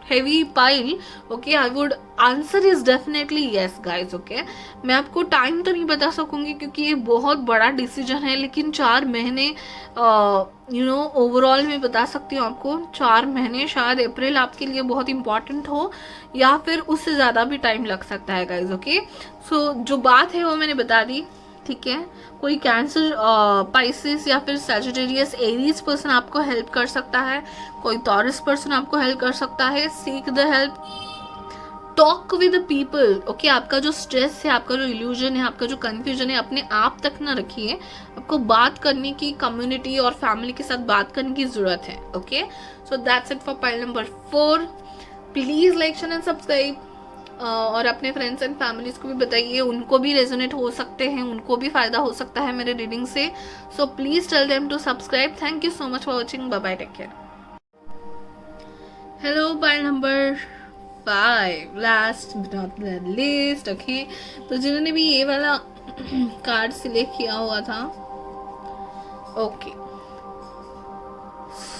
heavy pile. Okay, I would answer is definitely yes guys. Okay, मैं आपको टाइम तो नहीं बता सकूंगी क्योंकि ये बहुत बड़ा डिसीजन है, लेकिन 4 महीने यू नो ओवरऑल मैं बता सकती हूँ आपको 4 महीने, शायद अप्रैल आपके लिए बहुत इंपॉर्टेंट हो या फिर उससे ज़्यादा भी टाइम लग सकता है गाइज। ओके, सो जो बात है वो मैंने बता दी, ठीक है। कोई कैंसर, पाइसिस या फिर सैजिटेरियस एरीज पर्सन आपको हेल्प कर सकता है, कोई टॉरस पर्सन आपको हेल्प कर सकता है। Seek the help, talk with the people. Okay, आपका जो स्ट्रेस है, आपका जो इल्यूजन है, आपका जो कंफ्यूजन है, अपने आप तक ना रखिए, आपको बात करने की, कम्युनिटी और फैमिली के साथ बात करने की जरूरत है। Okay, so that's it for pile number 4। Please like share and subscribe, और अपने फ्रेंड्स एंड फैमिलीज को भी बताइए, उनको भी रेजोनेट हो सकते हैं, उनको भी फायदा हो सकता है मेरे रीडिंग से। So please tell them to subscribe. Thank you so much for watching, bye bye, take care. Hello, pile number 5, last but not the least. Okay, तो जिन्होंने भी ये वाला कार्ड सिलेक्ट किया हुआ था, ओके,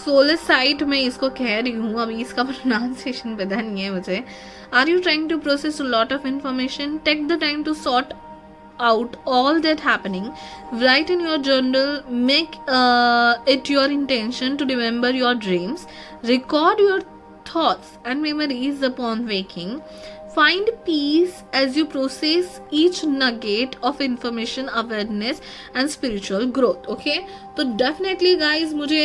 सोलर साइट में इसको कह रही हूँ, अभी इसका प्रोनाउंसिएशन पता नहीं है मुझे। Are you trying to process a lot of information? Take the time to sort out all that happening, write in your journal, make it your intention to remember your dreams, record your thoughts and memories upon waking, find peace as you process each nugget of information, awareness and spiritual growth. Okay, तो definitely guys मुझे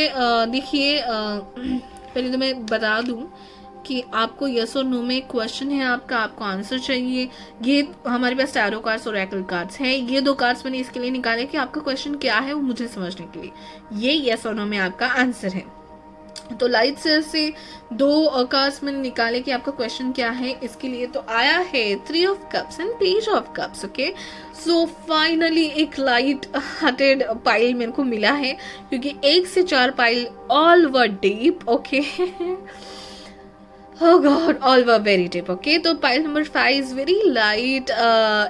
देखिए पहले तो मैं बता दूं कि आपको यस और नो में क्वेश्चन है आपका, आपको आंसर चाहिए। ये हमारे पास टैरो कार्ड्स और ऑरेकल कार्ड्स हैं, ये 2 कार्ड्स मैंने इसके लिए निकाले कि आपका क्वेश्चन क्या है वो मुझे समझने के लिए, ये यस और नो में आपका आंसर है। तो लाइट से 2 कार्ड्स मैंने निकाले कि आपका क्वेश्चन क्या है, इसके लिए तो आया है 3 of cups and page of cups. Okay, so finally एक लाइट हार्टेड पाइल मेरे को मिला है, क्योंकि 1 से 4 pile all were deep. Okay, Oh God, all were very deep. Okay, तो pile number 5 is very light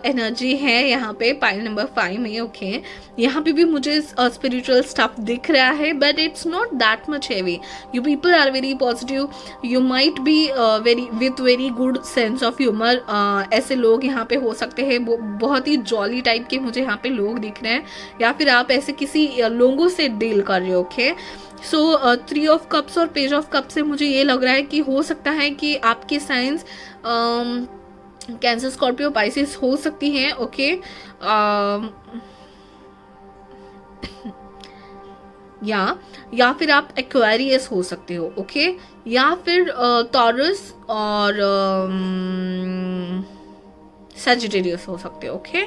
energy है यहाँ पे पाइल नंबर 5 में। ओके, यहाँ पे भी मुझे स्पिरिचुअल स्टफ दिख रहा है, but it's not that much heavy. You people are very positive, you might be very with very good sense of humour. ऐसे लोग यहाँ पे हो सकते हैं, बहुत ही जॉली टाइप के मुझे यहाँ पे लोग दिख रहे हैं, या फिर आप ऐसे किसी लोगों से डील कर रहे हो। ओके, सो 3 ऑफ कप्स और पेज ऑफ कप से मुझे ये लग रहा है कि हो सकता है कि आपकी साइंस कैंसर, स्कॉर्पियो, पाइसिस हो सकती हैं। ओके, या फिर आप एक्वेरियस हो सकते हो। ओके, या फिर टॉरस और सजिटेरियस हो सकते हो। ओके,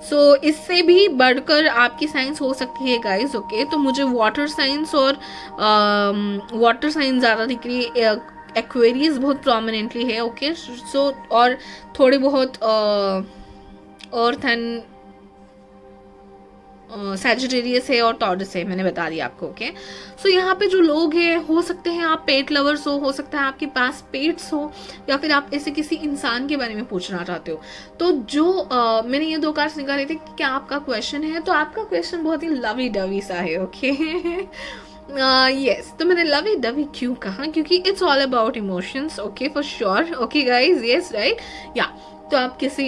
सो इससे भी बढ़कर आपकी साइंस हो सकती है गाइस। ओके, तो मुझे वाटर साइंस और वाटर साइंस ज़्यादा दिख रही है, एक्वेरियस बहुत प्रोमिनेंटली है। ओके, सो और थोड़े बहुत अर्थ एंड सैजिटेरियस है और टॉरस है, मैंने बता दिया आपको। ओके, सो यहाँ पे जो लोग हैं, हो सकते हैं आप पेट लवर्स हो सकता है आपके पास पेट्स हो, या फिर आप ऐसे किसी इंसान के बारे में पूछना चाहते हो। तो जो मैंने ये 2 कार्ड्स निकाले थे कि क्या आपका क्वेश्चन है, तो आपका क्वेश्चन बहुत ही लवी डवी सा है। ओके यस, तो मैंने लवी डवी क्यों कहा, क्योंकि it's all about emotions. Okay, for sure. Okay guys, yes right, या तो आप किसी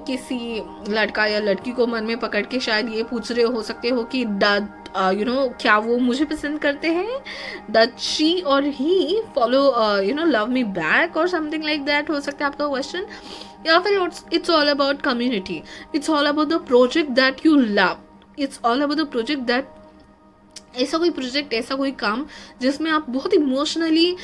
किसी लड़का या लड़की को मन में पकड़ के शायद ये पूछ रहे हो सकते हो कि क्या वो मुझे पसंद करते हैं, डज शी और ही फॉलो लव मी बैक और समथिंग लाइक दैट हो सकता है आपका क्वेश्चन। या फिर it's all about community, it's all about the project that you love, it's all about the project that, ऐसा कोई प्रोजेक्ट, ऐसा कोई काम जिसमें आप बहुत इमोशनली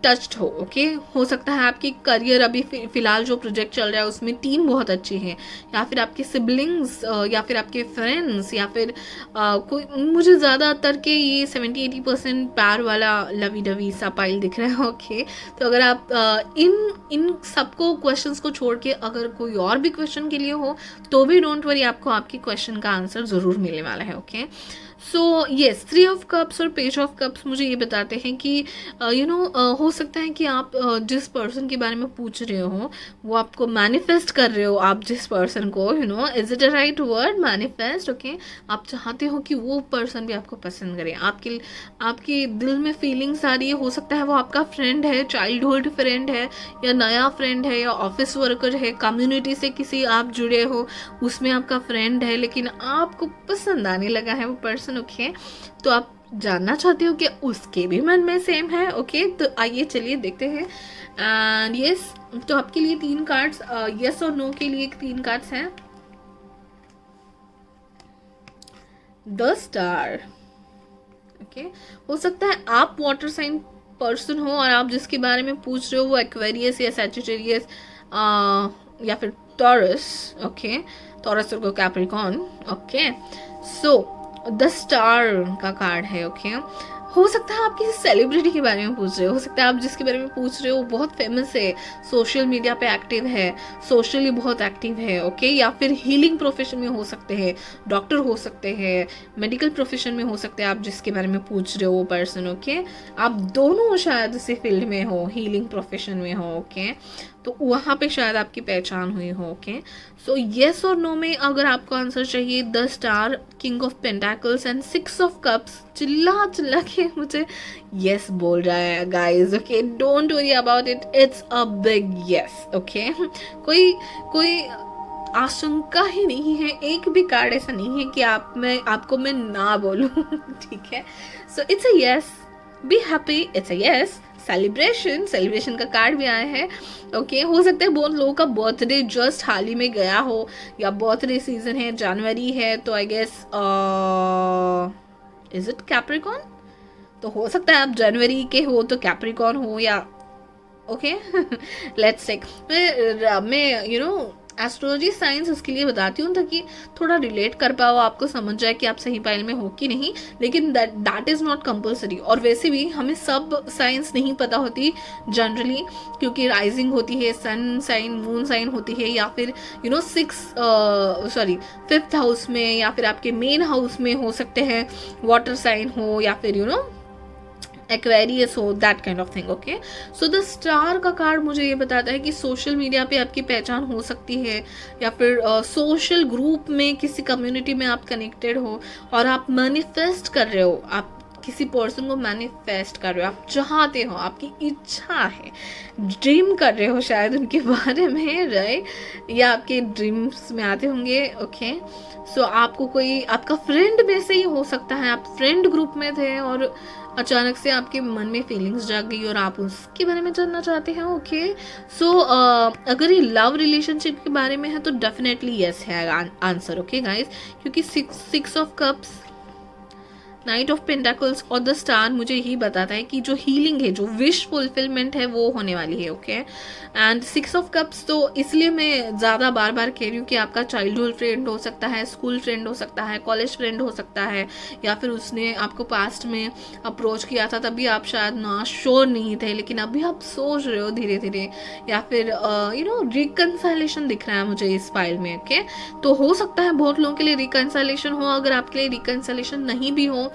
टच्ड हो। ओके, हो सकता है आपकी करियर अभी फिलहाल जो प्रोजेक्ट चल रहा है उसमें टीम बहुत अच्छी है, या फिर आपके सिबलिंग्स, या फिर आपके फ्रेंड्स, या फिर कोई, मुझे ज़्यादातर के ये 70-80% प्यार वाला लवी डवी सा पाइल दिख रहा है। ओके, तो अगर आप इन सबको क्वेश्चंस को छोड़ के अगर कोई और भी क्वेश्चन के लिए हो तो भी डोंट वरी, आपको आपके क्वेश्चन का आंसर ज़रूर मिलने वाला है। Okay, so yes, 3 of cups और पेज ऑफ कप्स मुझे ये बताते हैं कि हो सकता है कि आप जिस पर्सन के बारे में पूछ रहे हो वो आपको मैनिफेस्ट कर रहे हो, आप जिस पर्सन को is it a right word, manifest. Okay, आप चाहते हो कि वो पर्सन भी आपको पसंद करे, आपके दिल में फीलिंग्स आ रही है। हो सकता है वो आपका फ्रेंड है, चाइल्डहुड फ्रेंड है, या नया फ्रेंड है, या ऑफिस वर्कर है, कम्युनिटी से किसी आप जुड़े हो उसमें आपका फ्रेंड है, लेकिन आपको पसंद आने लगा है वो पर्सन। ओके, तो आप जानना चाहते हो कि उसके भी मन में सेम है। ओके, तो आइए चलिए देखते हैं। एंड यस, तो आपके लिए 3 कार्ड्स, यस और नो के लिए 3 कार्ड्स हैं। The star. ओके, हो सकता है आप वाटर साइन पर्सन हो और आप जिसके बारे में पूछ रहे हो वो एक्वेरियस या सैजिटेरियस या फिर टॉरस। ओके, टॉरस और Capricorn. Okay, so the star का कार्ड है। ओके, हो सकता है आप किसी सेलिब्रिटी के बारे में पूछ रहे हो सकता है आप जिसके बारे में पूछ रहे हो बहुत फेमस है, सोशल मीडिया पे एक्टिव है, सोशली बहुत एक्टिव है। ओके, या फिर हीलिंग प्रोफेशन में हो सकते हैं, डॉक्टर हो सकते हैं, मेडिकल प्रोफेशन में हो सकते हैं आप जिसके बारे में पूछ रहे हो वो पर्सन। ओके, आप दोनों शायद इसी फील्ड में हो, हीलिंग प्रोफेशन में हो। ओके, तो वहाँ पे शायद आपकी पहचान हुई हो। ओके, सो येस और नो में अगर आपको आंसर चाहिए, the star, king of pentacles and 6 of cups चिल्ला के मुझे येस बोल रहा है guys. Okay, don't worry about it, it's a big yes. Okay, कोई आशंका ही नहीं है, एक भी कार्ड ऐसा नहीं है कि आपको मैं ना बोलूं। ठीक है, सो it's a yes, be happy, it's a yes. Celebration का कार्ड भी आया है। ओके, हो सकता है बहुत लोगों का बर्थडे जस्ट हाल ही में गया हो, या बर्थडे सीजन है, जनवरी है, तो I guess is it Capricorn, तो हो सकता है आप जनवरी के हो तो कैप्रिकॉर्न हो, या ओके लेट्स टेक, मैं एस्ट्रोलॉजी साइंस इसके लिए बताती हूँ ताकि थोड़ा रिलेट कर पाओ, आपको समझ जाए कि आप सही पाइल में हो कि नहीं, लेकिन दैट इज़ नॉट कंपल्सरी। और वैसे भी हमें सब साइंस नहीं पता होती जनरली, क्योंकि राइजिंग होती है, सन साइन, मून साइन होती है, या फिर 5th हाउस में, या फिर आपके मेन हाउस में हो सकते हैं वाटर साइन हो, या फिर एक्वेरियस हो, that kind of thing. Okay, so the star का कार्ड मुझे ये बताता है कि सोशल मीडिया पे आपकी पहचान हो सकती है, या फिर सोशल ग्रुप में किसी कम्युनिटी में आप कनेक्टेड हो और आप मैनिफेस्ट कर रहे हो, आप किसी पर्सन को मैनिफेस्ट कर रहे हो, आप चाहते हो, आपकी इच्छा है, ड्रीम कर रहे हो शायद उनके बारे में, राइट, या आपके ड्रीम्स में आते होंगे। ओके, सो आपको कोई आपका फ्रेंड में से ही हो सकता है, आप फ्रेंड ग्रुप में थे और अचानक से आपके मन में फीलिंग्स जाग गई और आप उसके बारे में जानना चाहते हैं। ओके, सो अगर ये लव रिलेशनशिप के बारे में है तो डेफिनेटली यस है आंसर। ओके गाइस, क्योंकि 6 of cups night of pentacles और द स्टार मुझे यही बताता है कि जो हीलिंग है, जो विश फुलफिलमेंट है, वो होने वाली है। ओके, एंड 6 ऑफ कप्स तो इसलिए मैं ज़्यादा बार बार कह रही हूँ कि आपका चाइल्डहुड फ्रेंड हो सकता है, स्कूल फ्रेंड हो सकता है, कॉलेज फ्रेंड हो सकता है, या फिर उसने आपको पास्ट में अप्रोच किया था, तभी आप शायद ना श्योर नहीं थे, लेकिन अभी आप सोच रहे हो धीरे धीरे, या फिर रिकंसाइलेशन दिख रहा है मुझे इस फाइल में। ओके, तो हो सकता है बहुत लोगों के लिए रिकंसाइलेशन हो, अगर आपके लिए रिकंसाइलेशन नहीं भी हो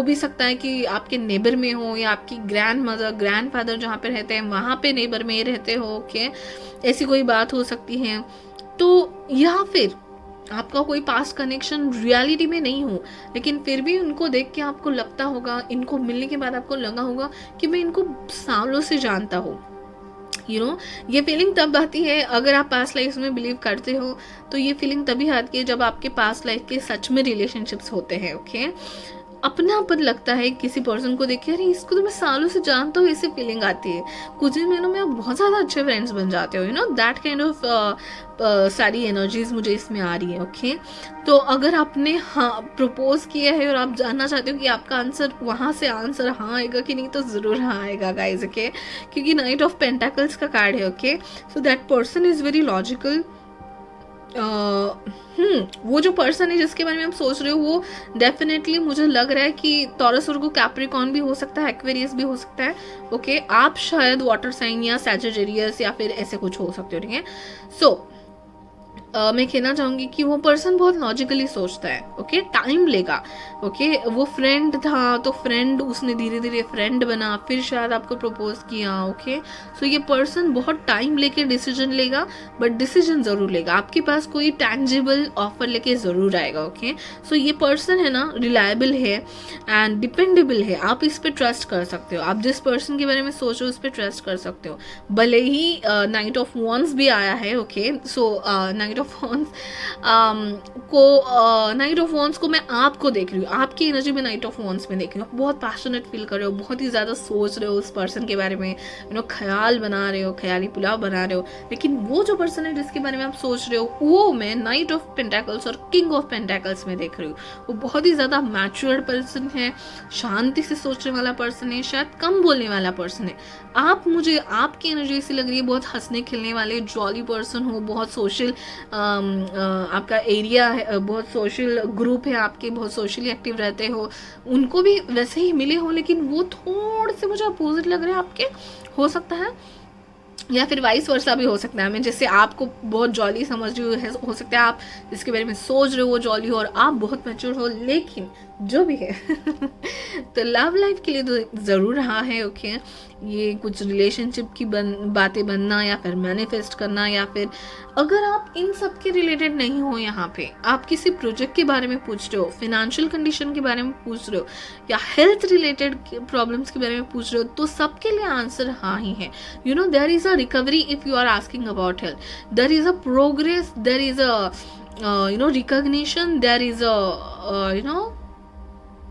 भी सकता है कि आपके नेबर में हो, या आपकी ग्रैंड मदर ग्रैंड फादर जहाँ पे रहते हैं वहाँ पे नेबर में रहते हो। ओके, ऐसी कोई बात हो सकती है। तो या फिर आपका कोई पास्ट कनेक्शन रियलिटी में नहीं हो, लेकिन फिर भी उनको देख के आपको लगता होगा, इनको मिलने के बाद आपको लगा होगा कि मैं इनको सालों से जानता हूँ। ये फीलिंग तब आती है, अगर आप पास्ट लाइफ में बिलीव करते हो तो ये फीलिंग तभी आती है जब आपके पास्ट लाइफ के सच में रिलेशनशिप्स होते हैं। ओके, अपनापन लगता है किसी पर्सन को देख के, अरे इसको तो मैं सालों से जानता हूँ, ऐसी फीलिंग आती है। कुछ ही महीनों में आप बहुत ज़्यादा अच्छे फ्रेंड्स बन जाते हो, दैट काइंड ऑफ सारी एनर्जीज मुझे इसमें आ रही है। ओके, तो अगर आपने हाँ प्रपोज किया है और आप जानना चाहते हो कि आपका आंसर वहाँ से आंसर हाँ आएगा कि नहीं, तो ज़रूर हाँ आएगा गाइज। ओके, क्योंकि नाइट ऑफ पेंटाकल्स का कार्ड है। Okay, so that person is very logical. वो जो पर्सन है जिसके बारे में आप सोच रहे हो, वो डेफिनेटली मुझे लग रहा है कि टॉरस और कैप्रिकॉर्न भी हो सकता है, एक्वेरियस भी हो सकता है। ओके, आप शायद वाटर साइन या सैजिटेरियस या फिर ऐसे कुछ हो सकते हो। ठीक है, सो मैं कहना चाहूँगी कि वो पर्सन बहुत लॉजिकली सोचता है। ओके, टाइम लेगा। ओके, वो फ्रेंड था तो फ्रेंड उसने धीरे धीरे फ्रेंड बना, फिर शायद आपको प्रपोज किया। ओके, सो ये पर्सन बहुत टाइम लेके डिसीजन लेगा, बट डिसीजन ज़रूर लेगा, आपके पास कोई टैंजिबल ऑफर लेके ज़रूर आएगा। ओके, सो ये पर्सन है ना, रिलायबल है एंड डिपेंडेबल है, आप इस पर ट्रस्ट कर सकते हो। आप जिस पर्सन के बारे में सोचो उस पर ट्रस्ट कर सकते हो, भले ही नाइट ऑफ वॉन्स भी आया है। Okay, so night of wands को मैं आपको देख रही हूँ, आपकी एनर्जी में नाइट ऑफ वॉन्स में देख रही हूँ। बहुत पैशनेट फील कर रहे हो, बहुत ही ज़्यादा सोच रहे हो उस पर्सन के बारे में, ख्याल बना रहे हो, ख्याली पुलाव बना रहे हो। लेकिन वो जो पर्सन है जिसके बारे में आप सोच रहे हो, वो मैं नाइट ऑफ पेंटाकल्स और किंग ऑफ पेंटाकल्स में देख रही हूँ। वो बहुत ही ज़्यादा मैच्योर्ड पर्सन है, शांति से सोचने वाला पर्सन है, शायद कम बोलने वाला पर्सन है। मुझे आपकी एनर्जी ऐसी लग रही है, बहुत हंसने खेलने वाले जॉली पर्सन हो, बहुत सोशल आपका एरिया है, बहुत सोशल ग्रुप है आपके, बहुत सोशली एक्टिव रहते हो, उनको भी वैसे ही मिले हो, लेकिन वो थोड़े से मुझे अपोजिट लग रहे हैं आपके, हो सकता है, या फिर वाइस वर्सा भी हो सकता है। मैं जैसे आपको बहुत जॉली समझ रही हूँ, हो सकता है आप जिसके बारे में सोच रहे हो वो जॉली हो और आप बहुत मैच्योर हो, लेकिन जो भी है तो लव लाइफ के लिए तो ज़रूर रहा है। ओके, ये कुछ रिलेशनशिप की बातें बनना, या फिर मैनिफेस्ट करना, या फिर अगर आप इन सब के रिलेटेड नहीं हो, यहाँ पे आप किसी प्रोजेक्ट के बारे में पूछ रहे हो, फिनेंशियल कंडीशन के बारे में पूछ रहे हो, या हेल्थ रिलेटेड प्रॉब्लम्स के बारे में पूछ रहे हो, तो सबके लिए आंसर हाँ ही है। There is a recovery if you are asking about health, there is a progress, there is a recognition, there is a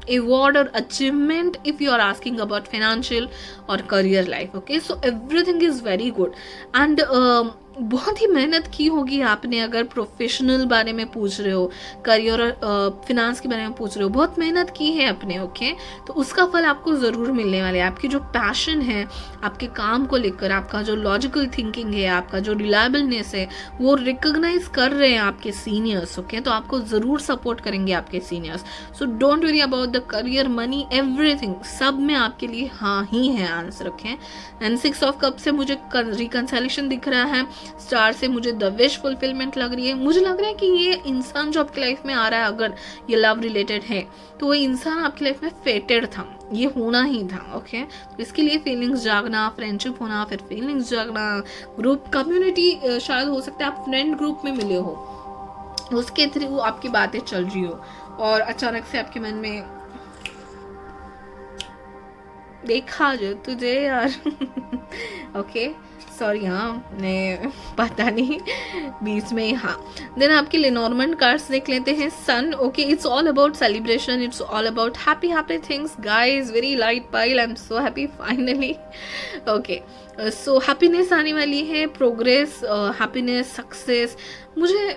award or achievement if you are asking about financial or career life. Okay, so everything is very good and बहुत ही मेहनत की होगी आपने, अगर प्रोफेशनल बारे में पूछ रहे हो, करियर और फिनांस के बारे में पूछ रहे हो, बहुत मेहनत की है आपने। ओके, तो उसका फल आपको ज़रूर मिलने वाला है। आपकी जो पैशन है आपके काम को लेकर, आपका जो लॉजिकल थिंकिंग है, आपका जो रिलायबलनेस है, वो रिकॉग्नाइज कर रहे हैं आपके सीनियर्स। ओके, तो आपको ज़रूर सपोर्ट करेंगे आपके seniors. So don't worry about the career, money, everything, सब में आपके लिए हाँ ही है आंसर। रखें एंड 6 ऑफ कप से मुझे रिकंसिलिएशन दिख रहा है, स्टार से मुझे द विश फुलफिलमेंट लग रही है। मुझे लग रहा है कि ये इंसान जो आपकी लाइफ में आ रहा है, अगर ये लव रिलेटेड है, तो वो इंसान आपकी लाइफ में फेटेड था, ये होना ही था। ओके, तो इसके लिए फीलिंग्स जागना, फ्रेंडशिप होना, फिर फीलिंग्स जागना, ग्रुप कम्युनिटी, शायद हो सकता है आप फ्रेंड ग्रुप में मिले हो, उसके थ्रू आपकी बातें चल रही हो और अचानक से आपके मन में देखा जो तुझे यार ओके सॉरी, हाँ मैं पता नहीं बीच में ही। हाँ, देन आपके लेनॉर्मन कार्ड्स देख लेते हैं। Sun, okay, it's all about celebration, it's all about happy things guys, very light pile, I am so happy finally. Okay, so happiness आने वाली है, प्रोग्रेस, हैप्पीनेस, सक्सेस, मुझे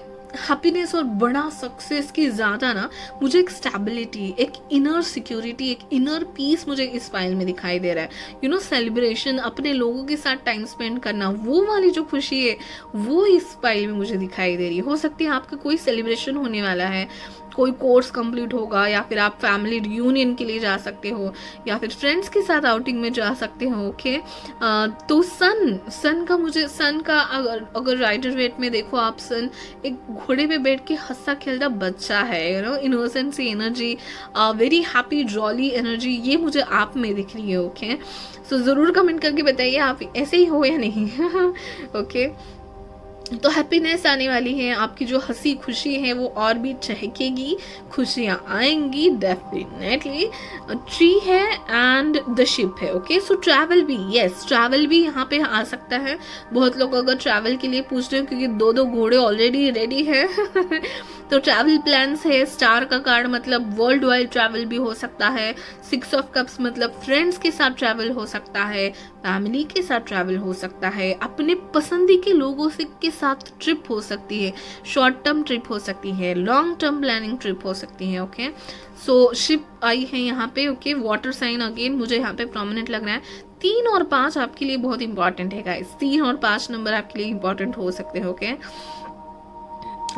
हैप्पीनेस और बड़ा सक्सेस की ज़्यादा ना मुझे एक स्टेबिलिटी, एक इनर सिक्योरिटी, एक इनर पीस मुझे इस फाइल में दिखाई दे रहा है। यू नो, सेलिब्रेशन, अपने लोगों के साथ टाइम स्पेंड करना, वो वाली जो खुशी है वो इस फाइल में मुझे दिखाई दे रही है। हो सकती है आपका कोई सेलिब्रेशन होने वाला है, कोई कोर्स कंप्लीट होगा, या फिर आप फैमिली रियूनियन के लिए जा सकते हो, या फिर फ्रेंड्स के साथ आउटिंग में जा सकते हो। ओके, तो सन का मुझे, सन का अगर राइडर वेट में देखो आप, सन एक घोड़े पे बैठ के हंसता खेलता बच्चा है, you know, innocency energy, very happy jolly energy, ये मुझे आप में दिख रही है। ओके, सो ज़रूर कमेंट करके बताइए आप ऐसे ही हो या नहीं। ओके, तो हैप्पीनेस आने वाली है, आपकी जो हंसी खुशी है वो और भी चहकेगी, खुशियाँ आएंगी डेफिनेटली। ट्री है एंड द शिप है। ओके, सो ट्रैवल भी, यस, ट्रैवल भी यहाँ पे आ सकता है। बहुत लोग अगर ट्रैवल के लिए पूछ रहे हो, क्योंकि दो घोड़े ऑलरेडी रेडी है तो ट्रैवल प्लान्स है। स्टार का कार्ड मतलब वर्ल्ड वाइड ट्रैवल भी हो सकता है। 6 ऑफ कप्स मतलब फ्रेंड्स के साथ ट्रैवल हो सकता है, फैमिली के साथ ट्रैवल हो सकता है, अपने पसंदी के लोगों से के साथ ट्रिप हो सकती है, शॉर्ट टर्म ट्रिप हो सकती है, लॉन्ग टर्म प्लानिंग ट्रिप हो सकती है। ओके, सो शिप आई है यहाँ पे। ओके, वाटर साइन अगेन मुझे यहाँ पे प्रोमिनेंट लग रहा है। 3 और 5 आपके लिए बहुत इंपॉर्टेंट है गाइस। 3 और 5 नंबर आपके लिए इंपॉर्टेंट हो सकते हैं। ओके,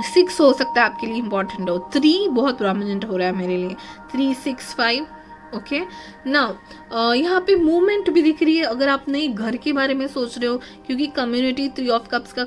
6 हो सकता है आपके लिए इंपॉर्टेंट हो। 3 बहुत प्रोमिनेंट हो रहा है मेरे लिए। 3, 6, 5। ओके, नाउ यहाँ पे मूवमेंट भी दिख रही है। अगर आप नए घर के बारे में सोच रहे हो, क्योंकि कम्युनिटी 3 ऑफ कप्स का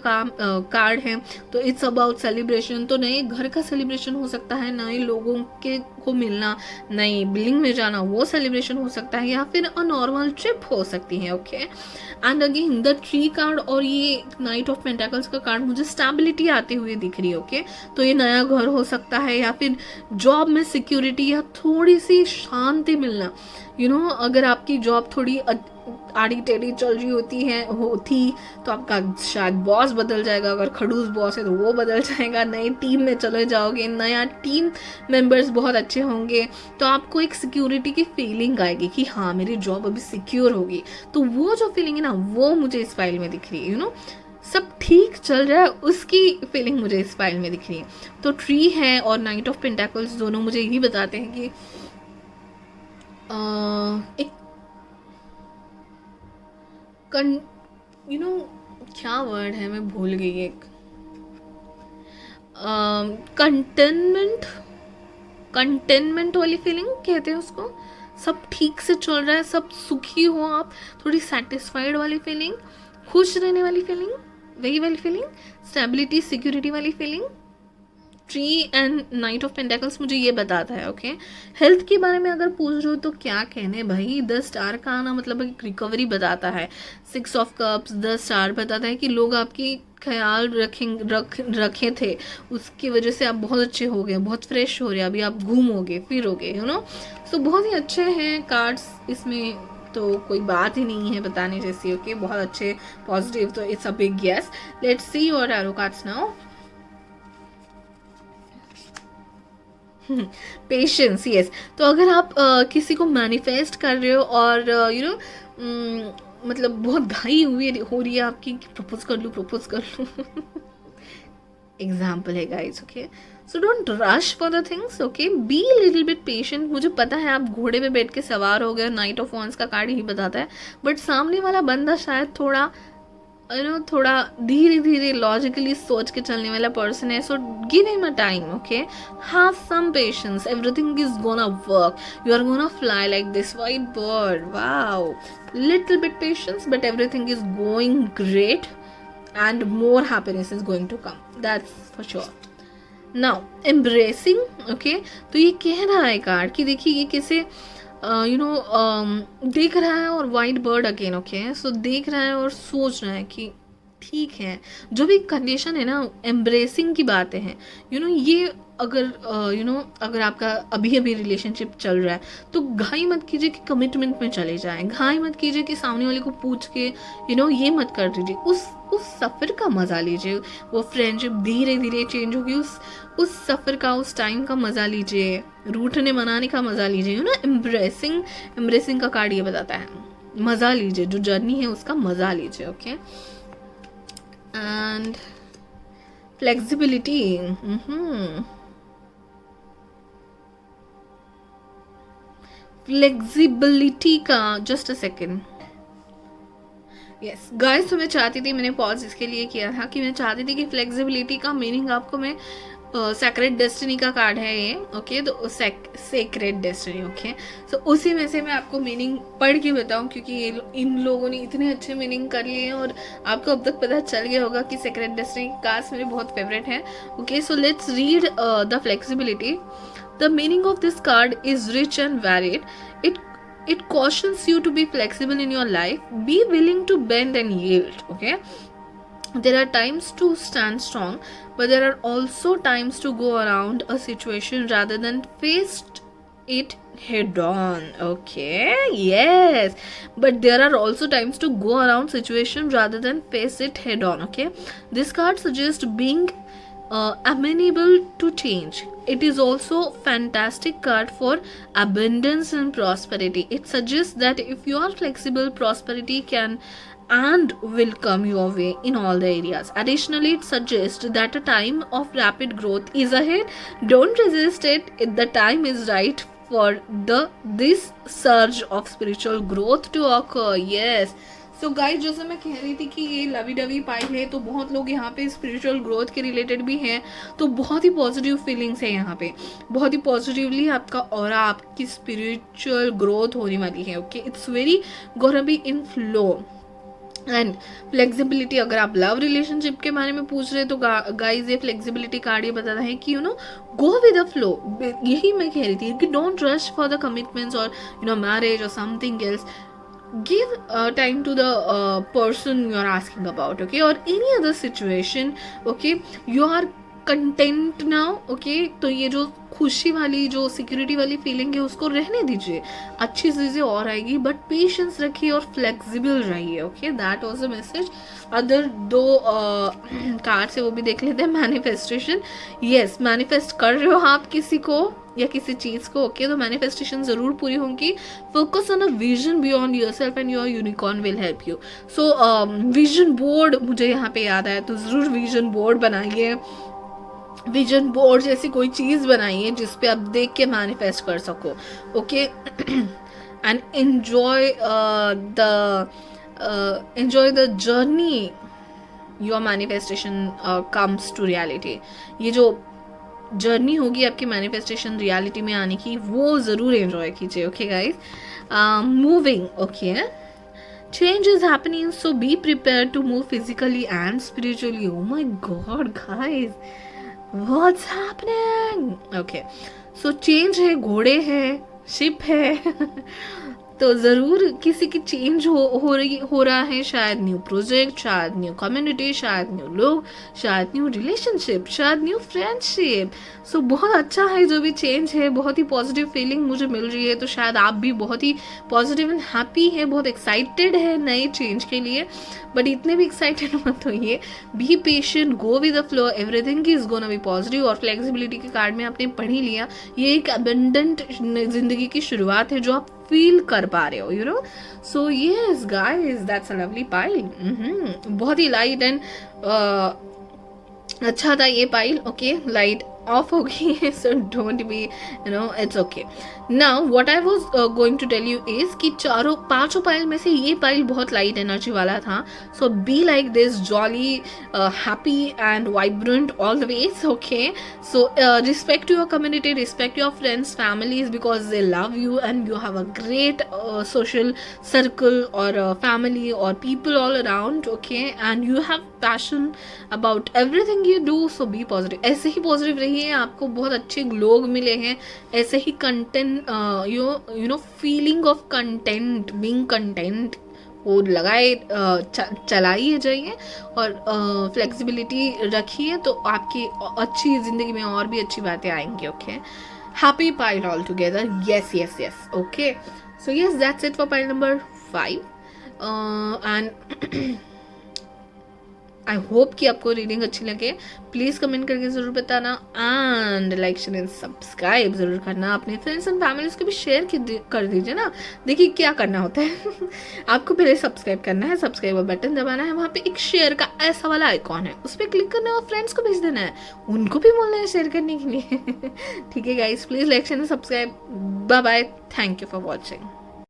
कार्ड है, तो इट्स अबाउट सेलिब्रेशन। तो नए घर का सेलिब्रेशन हो सकता है, नए लोगों के को मिलना, नई बिल्डिंग में जाना, वो सेलिब्रेशन हो सकता है, या फिर अ नॉर्मल ट्रिप हो सकती है। Okay, and again the tree card और ये नाइट ऑफ पेंटाकल्स का कार्ड मुझे स्टेबिलिटी आते हुए दिख रही है। ओके, तो ये नया घर हो सकता है, या फिर जॉब में सिक्योरिटी या थोड़ी सी शांति मिलना। यू नो, अगर आपकी जॉब थोड़ी आड़ी टेढ़ी चल रही होती तो आपका शायद बॉस बदल जाएगा। अगर खड़ूस बॉस है तो वो बदल जाएगा, नई टीम में चले जाओगे, नया टीम मेंबर्स बहुत अच्छे होंगे, तो आपको एक सिक्योरिटी की फीलिंग आएगी कि हाँ मेरी जॉब अभी सिक्योर होगी। तो वो जो फीलिंग है ना, वो मुझे इस फाइल में दिख रही है। यू नो, सब ठीक चल रहा है, उसकी फीलिंग मुझे इस फाइल में दिख रही है। तो ट्री है और नाइट ऑफ पेंटाकल्स दोनों मुझे यही बताते हैं कि एक यू नो, क्या वर्ड है, मैं भूल गई। एक कंटेनमेंट वाली फीलिंग कहते हैं उसको। सब ठीक से चल रहा है, सब सुखी हो आप, थोड़ी सेटिस्फाइड वाली फीलिंग, खुश रहने वाली फीलिंग, वही वाली फीलिंग, स्टेबिलिटी सिक्योरिटी वाली feeling. Tree and night of pentacles मुझे ये बताता है। ओके, हेल्थ के बारे में अगर पूछ रहे हो तो क्या कहने भाई, 10 स्टार का आना मतलब एक रिकवरी बताता है। 6 ऑफ कप्स 10 स्टार बताता है कि लोग आपकी ख्याल रखे थे, उसकी वजह से आप बहुत अच्छे हो गए, बहुत फ्रेश हो रहे, अभी आप घूमोगे फिरोगे, यू नो। सो बहुत ही अच्छे हैं कार्ड्स, इसमें तो कोई बात ही नहीं है बताने जैसी। ओके, बहुत अच्छे, पॉजिटिव, तो it's a big yes. Let's see your tarot cards now. Patience, yes. तो अगर आप किसी को मैनिफेस्ट कर रहे हो और यू नो मतलब बहुत घाई हो रही है आपकी, प्रपोज कर लूँ एग्जाम्पल है guys. Okay, so don't rush for the things. Okay, be little bit patient. मुझे पता है आप घोड़े पे बैठ के सवार हो गए, नाइट ऑफ वॉन्ड्स का कार्ड ही बताता है, बट सामने वाला बंदा शायद थोड़ा यू नो, थोड़ा धीरे धीरे लॉजिकली सोच के चलने वाला पर्सन है। So give him a time. Okay, have some patience, everything is gonna work, you are gonna fly like this white bird, wow, little bit patience, but everything is going great and more happiness is going to come, that's for sure. Now embracing, okay, तो ये कह रहा है कार्ड कि देखिए ये कैसे यू नो देख रहा है, और वाइट बर्ड अगेन। ओके, सो देख रहा है और सोच रहा है कि ठीक है, जो भी कंडीशन है ना, एम्ब्रेसिंग की बातें हैं। यू नो, ये अगर यू नो अगर आपका अभी अभी रिलेशनशिप चल रहा है तो घाई मत कीजिए कि कमिटमेंट में चले जाएं, घाई मत कीजिए कि सामने वाले को पूछ के यू नो ये मत कर दीजिए। उस सफ़र का मज़ा लीजिए, वो फ्रेंडशिप धीरे धीरे चेंज होगी, उस सफ़र का, उस टाइम का मज़ा लीजिए, रूठने मनाने का मज़ा लीजिए। यू नो, एम्ब्रेसिंग का कार्ड ये बताता है, मज़ा लीजिए, जो जर्नी है उसका मज़ा लीजिए। ओके, एंड फ्लेक्सिबिलिटी, फ्लेक्सिबिलिटी का just a second. Yes guys, तो मैं चाहती थी, मैंने पॉज इसके लिए किया था कि मैं चाहती थी कि फ्लेक्सिबिलिटी का मीनिंग आपको मैं सेक्रेट डेस्टिनी का कार्ड है ये, ओके, तो सेक्रेट डेस्टिनी, ओके, तो उसी में से मैं आपको मीनिंग पढ़ के बताऊं, क्योंकि ये इन लोगों ने इतने अच्छे मीनिंग कर लिए हैं और आपको अब तक पता चल गया होगा कि सेक्रेट डेस्टिनी कार्ड्स मेरे बहुत फेवरेट है। Okay, so let's read the flexibility. The meaning of this card is rich and varied. It cautions you to be flexible in your life. Be willing to bend and yield. Okay, there are times to stand strong, but there are also times to go around a situation rather than face it head on. Okay, yes, but there are also times to go around situation rather than face it head on. Okay, this card suggests being amenable to change. It is also fantastic card for abundance and prosperity. It suggests that if you are flexible, prosperity can and will come your way in all the areas. Additionally, it suggests that a time of rapid growth is ahead. Don't resist it. The time is right for this surge of spiritual growth to occur. Yes. So guys, जैसे मैं कह रही थी कि ये लवी डवी पाइल है, तो बहुत लोग यहाँ पे स्पिरिचुअल ग्रोथ के रिलेटेड भी हैं, तो बहुत ही पॉजिटिव फीलिंग्स है यहाँ पे, बहुत ही पॉजिटिवली आपका ऑरा, आपकी स्पिरिचुअल ग्रोथ होने वाली है। Okay, it's very gonna be in flow and flexibility. अगर आप लव रिलेशनशिप के बारे में पूछ रहे हैं तो गाइज ये फ्लेक्सिबिलिटी कार्ड ये बताता है कि गो विद द फ्लो। यही मैं कह रही थी कि don't rush for the commitments और मैरिज और something else. Give time to the person you are asking about, okay, or any other situation, okay, you are content now, okay, तो ये जो खुशी वाली, जो सिक्योरिटी वाली फीलिंग है उसको रहने दीजिए, अच्छी चीज़ें और आएगी, बट पेशेंस रखिए और फ्लेक्सिबल रहिए। Okay, that was the message. Other दो कार्ड से वो भी देख लेते हैं। मैनिफेस्टेशन, यस, मैनिफेस्ट कर रहे हो आप किसी को या किसी चीज़ को, ओके, तो मैनिफेस्टेशन ज़रूर पूरी होंगी। Focus on a vision beyond yourself and your unicorn will help you. So vision board मुझे यहाँ पे याद आया, तो ज़रूर विजन बोर्ड बनाइए, विजन बोर्ड जैसी कोई चीज़ बनाइए जिस पे आप देख के मैनिफेस्ट कर सको। Okay, and enjoy the journey your manifestation comes to reality. ये जो जर्नी होगी आपकी मैनिफेस्टेशन रियलिटी में आने की, वो ज़रूर एंजॉय कीजिए। Okay guys, moving, okay, change is happening, so be prepared to move physically and spiritually. Oh my god guys, what's happening? Okay, so change है, घोड़े है, शिप है तो ज़रूर किसी की चेंज हो रहा है, शायद न्यू प्रोजेक्ट, शायद न्यू कम्युनिटी, शायद न्यू लोग, शायद न्यू रिलेशनशिप, शायद न्यू फ्रेंडशिप। सो बहुत अच्छा है जो भी चेंज है, बहुत ही पॉजिटिव फीलिंग मुझे मिल रही है, तो शायद आप भी बहुत ही पॉजिटिव एंड हैप्पी है, बहुत एक्साइटेड है नए चेंज के लिए, बट इतने भी एक्साइटेड मत होइए। Be patient, go with the flow, everything is gonna be positive. और फ्लेक्सिबिलिटी के कार्ड में आपने पढ़ ही लिया, ये एक अबंडेंट जिंदगी की शुरुआत है जो आप फील कर पा रहे हो, you know. So yes guys, that's a lovely pile. बहुत ही लाइट एंड अच्छा था ये पाइल। ओके, लाइट ऑफ हो गई है, so don't be, you know, it's okay. Now what I was going to tell you is कि पांचों पाइल में से ये पाइल बहुत लाइट एनर्जी वाला था। So be like this, jolly, happy and vibrant all the ways. Okay, so respect your community, respect your friends, families, because they love you and you have a great social circle or family or people all around, okay, and you have passion about everything you do, so be positive। ऐसे ही पॉजिटिव रहिए, आपको बहुत अच्छे लोग मिले हैं, ऐसे ही content, you know, feeling of content, being content वो लगाए चलाइए जाइए और फ्लेक्सिबिलिटी रखिए, तो आपकी अच्छी ज़िंदगी में और भी अच्छी बातें आएंगी। Okay, happy pile all together. Yes yes yes, okay, so yes, that's it for pile number 5 and I hope कि आपको रीडिंग अच्छी लगे। प्लीज़ कमेंट करके ज़रूर बताना and like share and subscribe ज़रूर करना। अपने फ्रेंड्स एंड फैमिलीज को भी शेयर कर दीजिए ना। देखिए क्या करना होता है आपको पहले सब्सक्राइब करना है, सब्सक्राइब बटन दबाना है, वहाँ पे एक शेयर का ऐसा वाला आइकॉन है, उस पर क्लिक करना है और फ्रेंड्स को भेज देना है, उनको भी बोलना है शेयर करने के लिए ठीक है guys, please like share and subscribe. Bye bye, thank you for watching.